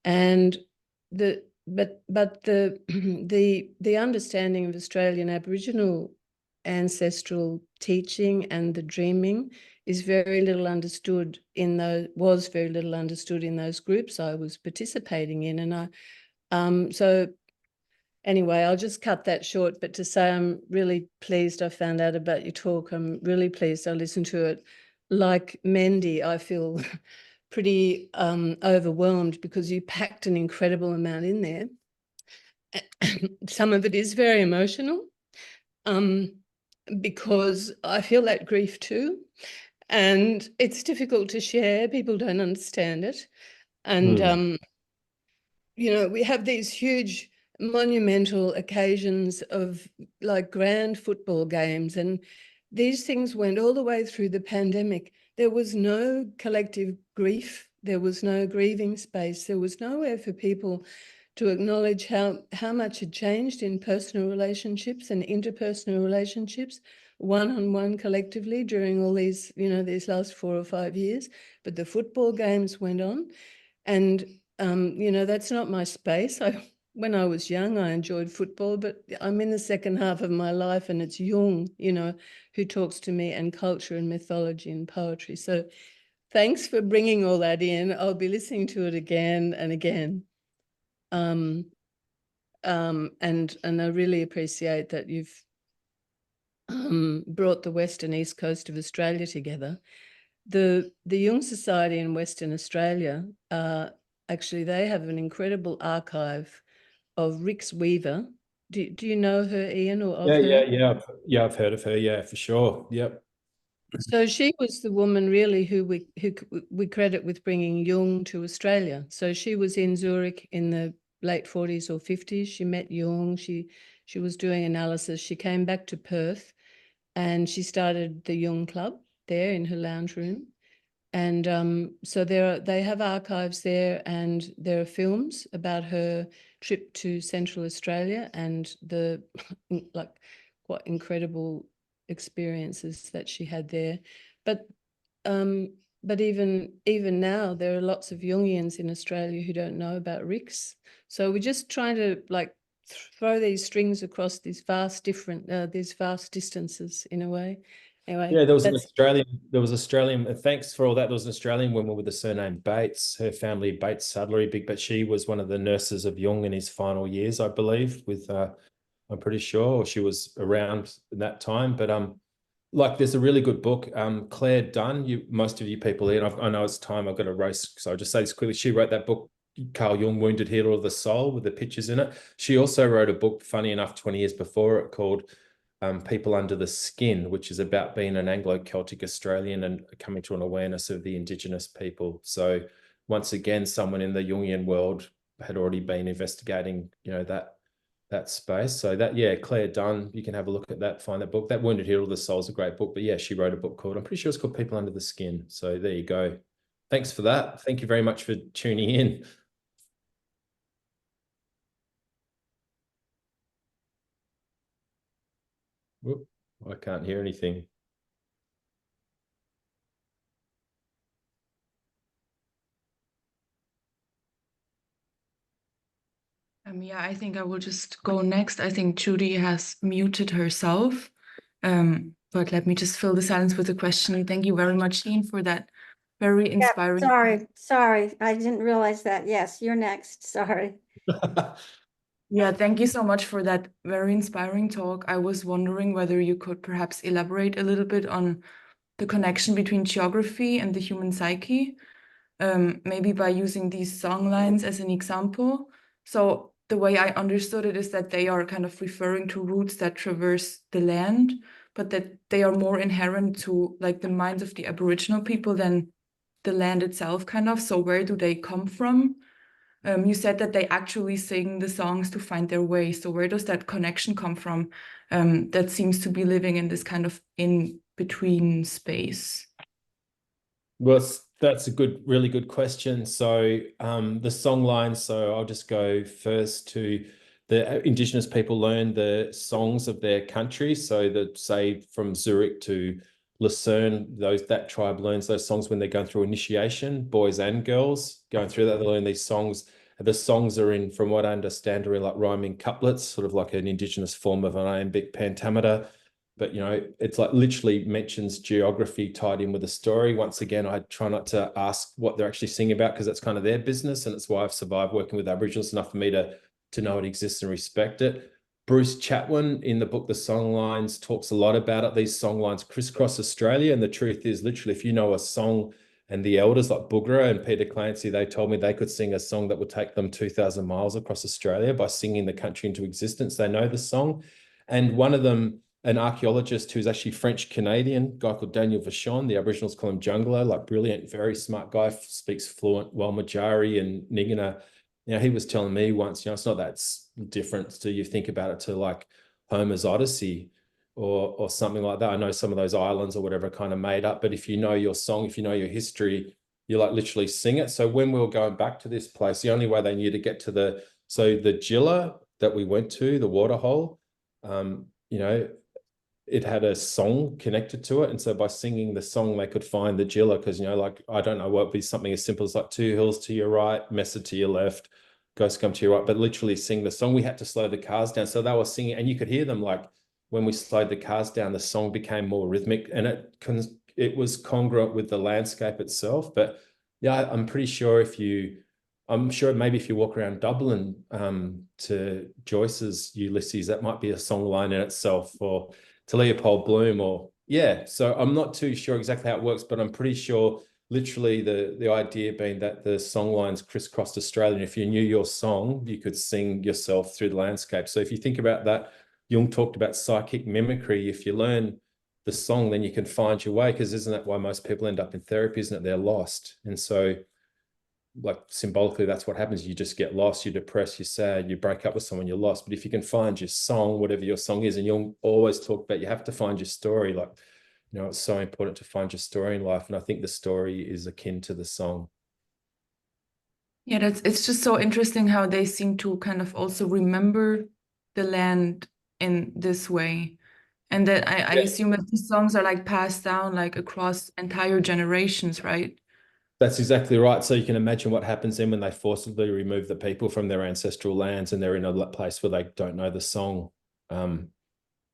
And the understanding of Australian Aboriginal ancestral teaching and the dreaming is very little understood in those groups I was participating in. And so anyway, I'll just cut that short, but to say I'm really pleased I found out about your talk. I'm really pleased I listened to it. Like Mendy, I feel pretty overwhelmed because you packed an incredible amount in there. Some of it is very emotional because I feel that grief too. And it's difficult to share. People don't understand it. And, we have these huge monumental occasions of like grand football games. And these things went all the way through the pandemic. There was no collective grief. There was no grieving space. There was nowhere for people to acknowledge how much had changed in personal relationships and interpersonal relationships, one-on-one collectively during all these, these last 4 or 5 years. But the football games went on. And, that's not my space. When I was young, I enjoyed football, but I'm in the second half of my life, and it's Jung, who talks to me, and culture and mythology and poetry. So thanks for bringing all that in. I'll be listening to it again and again. And I really appreciate that you've brought the West and East Coast of Australia together. The Jung Society in Western Australia, actually, they have an incredible archive of Rix Weaver. Do you know her, Ian, or of her? Yeah, I've heard of her, yeah, for sure. Yep. So she was the woman really who we credit with bringing Jung to Australia. So she was in Zurich in the late 40s or 50s. She met Jung. She was doing analysis. She came back to Perth, and she started the Jung Club there in her lounge room. And so they have archives there, and there are films about her trip to Central Australia and the like quite incredible experiences that she had there. But even now, there are lots of Jungians in Australia who don't know about Rix. So we're just trying to like throw these strings across these vast distances in a way. Anyway, Yeah, there was Australian, thanks for all that. There was an Australian woman with the surname Bates, her family Bates Sudlery, but she was one of the nurses of Jung in his final years, I believe, I'm pretty sure, or she was around in that time. But like there's a really good book, Claire Dunn, most of you people here, and I know it's time, I've got to race, so I'll just say this quickly. She wrote that book, Carl Jung, Wounded Healer of the Soul, with the pictures in it. She also wrote a book, funny enough, 20 years before it, called People Under the Skin, which is about being an Anglo-Celtic Australian and coming to an awareness of the Indigenous people. So once again, someone in the Jungian world had already been investigating, that space. So that, yeah, Claire Dunn, you can have a look at that, find that book. That Wounded Healer of the Soul is a great book, but yeah, she wrote a book called, I'm pretty sure it's called People Under the Skin. So there you go. Thanks for that. Thank you very much for tuning in. Whoop, I can't hear anything. Yeah, I think I will just go next. I think Judy has muted herself. But let me just fill the silence with a question. Thank you very much, Ian, for that very inspiring. Sorry. I didn't realize that. Yes, you're next. Sorry. Yeah, thank you so much for that very inspiring talk. I was wondering whether you could perhaps elaborate a little bit on the connection between geography and the human psyche, maybe by using these song lines as an example. So the way I understood it is that they are kind of referring to routes that traverse the land, but that they are more inherent to like the minds of the Aboriginal people than the land itself, kind of. So where do they come from? You said that they actually sing the songs to find their way. So where does that connection come from? That seems to be living in this kind of in-between space. Well, that's a really good question. So the song lines, so I'll just go first to the Indigenous people learn the songs of their country. So that, say, from Zurich to Lucerne, that tribe learns those songs when they're going through initiation, boys and girls going through that, they learn these songs. The songs are in, from what I understand, are like rhyming couplets, sort of like an Indigenous form of an iambic pentameter. But, it's like literally mentions geography tied in with a story. Once again, I try not to ask what they're actually singing about, because that's kind of their business. And it's why I've survived working with Aboriginals enough for me to know it exists and respect it. Bruce Chatwin in the book, The Songlines, talks a lot about it. These songlines crisscross Australia. And the truth is, literally, if you know a song, and the elders like Boogra and Peter Clancy, they told me they could sing a song that would take them 2,000 miles across Australia by singing the country into existence. They know the song. And one of them, an archaeologist who's actually French-Canadian, guy called Daniel Vachon, the Aboriginals call him Jungler, like brilliant, very smart guy, speaks fluent Walmajari and Nigina. He was telling me once, it's not that different to you think about it to like Homer's Odyssey or something like that. I know some of those islands or whatever are kind of made up, but if you know your song, if you know your history, you like literally sing it. So when we were going back to this place, the only way they knew to get to the Gila that we went to, the waterhole, you know, it had a song connected to it. And so by singing the song, they could find the Gila, because, you know, like, I don't know, what would be something as simple as like 2 hills to your right, Mesa to your left, Ghost come to your right, but literally sing the song. We had to slow the cars down. So they were singing, and you could hear them, like when we slowed the cars down, the song became more rhythmic, and it was congruent with the landscape itself. But yeah, I'm pretty sure I'm sure maybe if you walk around Dublin to Joyce's Ulysses, that might be a song line in itself, or to Leopold Bloom, or yeah. So I'm not too sure exactly how it works, but I'm pretty sure literally the idea being that the song lines crisscrossed Australia. And if you knew your song, you could sing yourself through the landscape. So if you think about that, Jung talked about psychic mimicry. If you learn the song, then you can find your way, because isn't that why most people end up in therapy? Isn't it? They're lost. And so like symbolically, that's what happens. You just get lost, you're depressed, you're sad, you break up with someone, you're lost. But if you can find your song, whatever your song is, and you'll always talk about, you have to find your story. Like, you know, it's so important to find your story in life. And I think the story is akin to the song. Yeah, it's just so interesting how they seem to kind of also remember the land in this way. And that I assume that these songs are like passed down like across entire generations, right? That's exactly right. So you can imagine what happens then when they forcibly remove the people from their ancestral lands and they're in a place where they don't know the song. You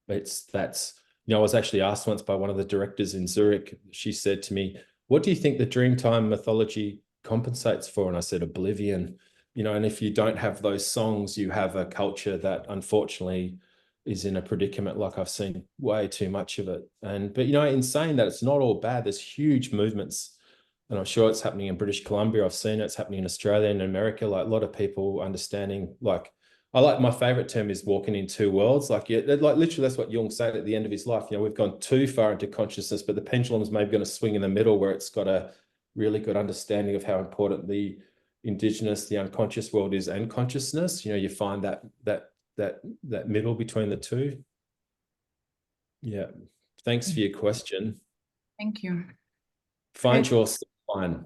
know, I was actually asked once by one of the directors in Zurich. She said to me, "What do you think the Dreamtime mythology compensates for?" And I said, "Oblivion." You know, and if you don't have those songs, you have a culture that unfortunately is in a predicament. Like, I've seen way too much of it. But you know, in saying that, it's not all bad. There's huge movements. And I'm sure it's happening in British Columbia. I've seen it. It's happening in Australia and America. Like, a lot of people understanding, like, my favorite term is walking in two worlds. Like, yeah, like literally that's what Jung said at the end of his life. You know, we've gone too far into consciousness, but the pendulum's maybe going to swing in the middle, where it's got a really good understanding of how important the Indigenous, the unconscious world is, and consciousness. You know, you find that middle between the two. Yeah. Thanks for your question. Thank you. Find your line.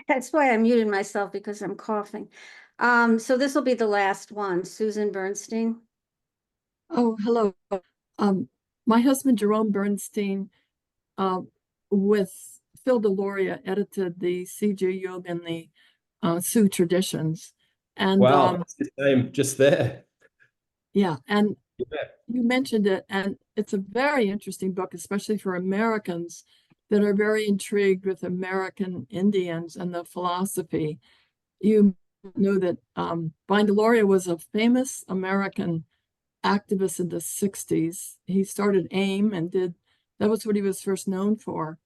That's why I muted myself, because I'm coughing. So this will be the last one. Susan Bernstein. Oh, hello. My husband, Jerome Bernstein, with Phil Deloria, edited the C.J. Jung and the Sioux traditions. And wow, that's his name just there. Yeah, and yeah. You mentioned it, and it's a very interesting book, especially for Americans that are very intrigued with American Indians and the philosophy. You know that Vine Deloria was a famous American activist in the 60s. He started AIM and that was what he was first known for.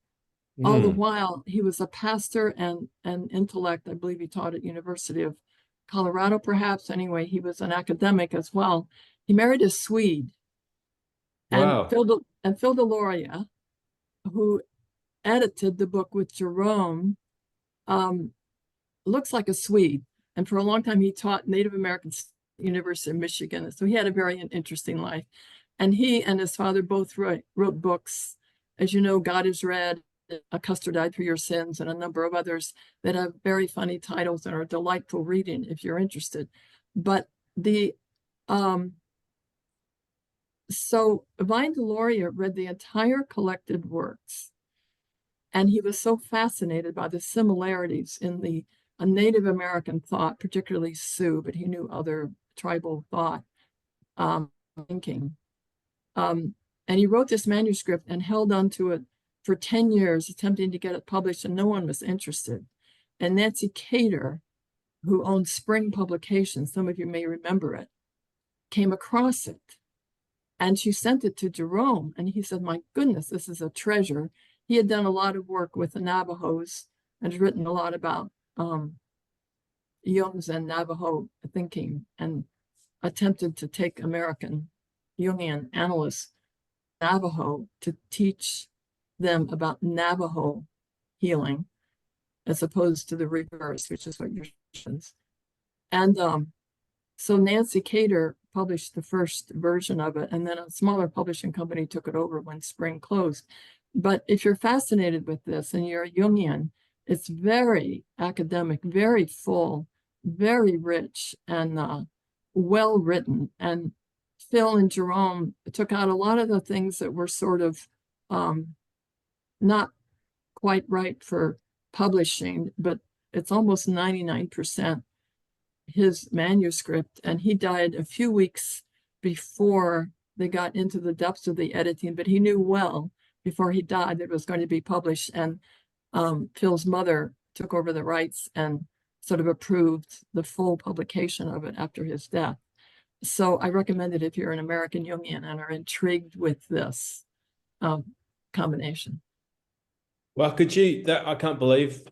All the while, he was a pastor and an intellect. I believe he taught at University of Colorado, perhaps. Anyway, he was an academic as well. He married a Swede. Wow. And Phil Deloria, who edited the book with Jerome, looks like a Swede. And for a long time, he taught Native Americans at University of Michigan. So he had a very interesting life. And he and his father both wrote books. As you know, God is Red, A Custer Died for Your Sins, and a number of others that have very funny titles and are delightful reading if you're interested. But so Vine Deloria read the entire collected works, and he was so fascinated by the similarities in the Native American thought, particularly Sioux, but he knew other tribal thought thinking. And he wrote this manuscript and held on to it for 10 years, attempting to get it published, and no one was interested. And Nancy Cater, who owned Spring Publications, some of you may remember it, came across it. And she sent it to Jerome, and he said, "My goodness, this is a treasure." He had done a lot of work with the Navajos and written a lot about Jung's and Navajo thinking, and attempted to take American Jungian analysts Navajo to teach them about Navajo healing, as opposed to the reverse, which is what you're saying. And so Nancy Cater published the first version of it, and then a smaller publishing company took it over when Spring closed. But if you're fascinated with this and you're a Jungian, it's very academic, very full, very rich, and well written. And Phil and Jerome took out a lot of the things that were sort of not quite right for publishing, but it's almost 99% his manuscript. And he died a few weeks before they got into the depths of the editing, but he knew well before he died that it was going to be published. And Phil's mother took over the rights and sort of approved the full publication of it after his death. So I recommend it if you're an American Jungian and are intrigued with this combination. Well, I can't believe,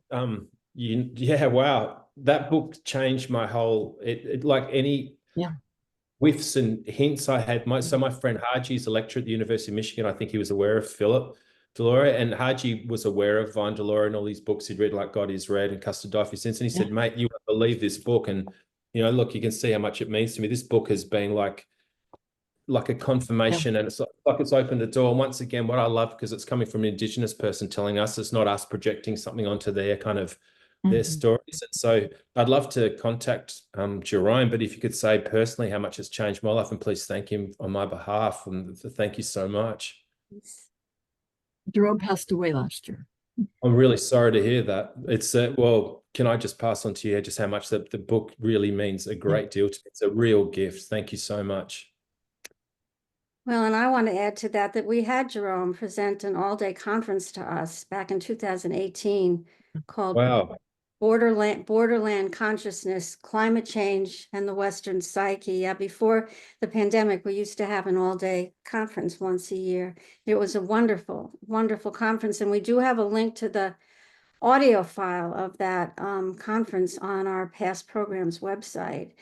yeah, wow. That book changed my whole, like any whiffs and hints I had. So my friend Haji is a lecturer at the University of Michigan. I think he was aware of Philip Delora, and Haji was aware of Vine Delora and all these books he'd read, like God is Red and Custard Die for Sins. And he said, mate, you won't believe this book. And, look, you can see how much it means to me. This book has been like a confirmation, and it's like it's opened the door. And once again, what I love, because it's coming from an Indigenous person telling us, it's not us projecting something onto their kind of their stories. And so I'd love to contact Jerome, but if you could say personally how much it's changed my life, and please thank him on my behalf. And thank you so much. Jerome passed away last year. I'm really sorry to hear that. It's well, can I just pass on to you just how much the book really means a great deal to me. It's a real gift. Thank you so much. Well, and I want to add to that we had Jerome present an all-day conference to us back in 2018 called Borderland Consciousness, Climate Change, and the Western Psyche. Yeah, before the pandemic, we used to have an all-day conference once a year. It was a wonderful, wonderful conference, and we do have a link to the audio file of that conference on our past programs website.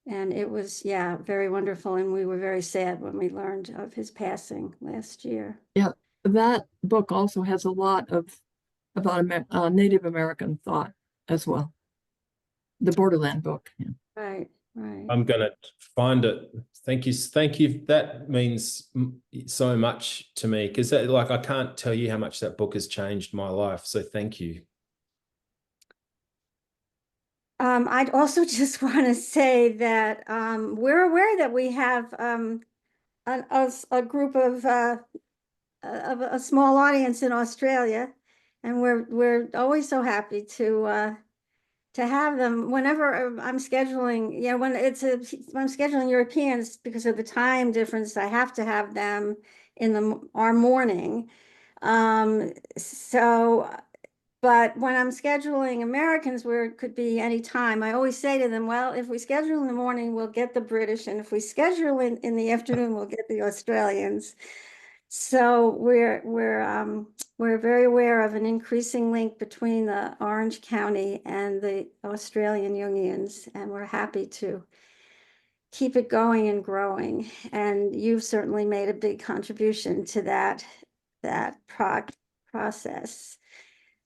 And it was, very wonderful. And we were very sad when we learned of his passing last year. Yeah, that book also has a lot about Native American thought as well. The Borderland book. Yeah. Right. I'm going to find it. Thank you. Thank you. That means so much to me, because I can't tell you how much that book has changed my life. So thank you. I'd also just want to say that we're aware that we have a group of a small audience in Australia, and we're always so happy to have them whenever I'm scheduling. When I'm scheduling Europeans, because of the time difference, I have to have them in our morning. But when I'm scheduling Americans, where it could be any time, I always say to them, well, if we schedule in the morning, we'll get the British. And if we schedule in the afternoon, we'll get the Australians. So we're very aware of an increasing link between the Orange County and the Australian Jungians, and we're happy to keep it going and growing. And you've certainly made a big contribution to that process.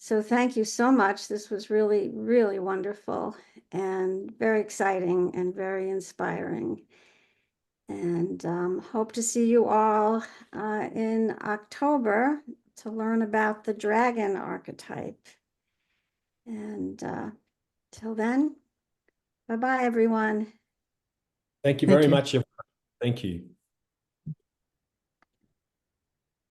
So thank you so much. This was really, really wonderful and very exciting and very inspiring. And hope to see you all in October to learn about the dragon archetype. And till then, bye-bye, everyone. Thank you very much. Thank you.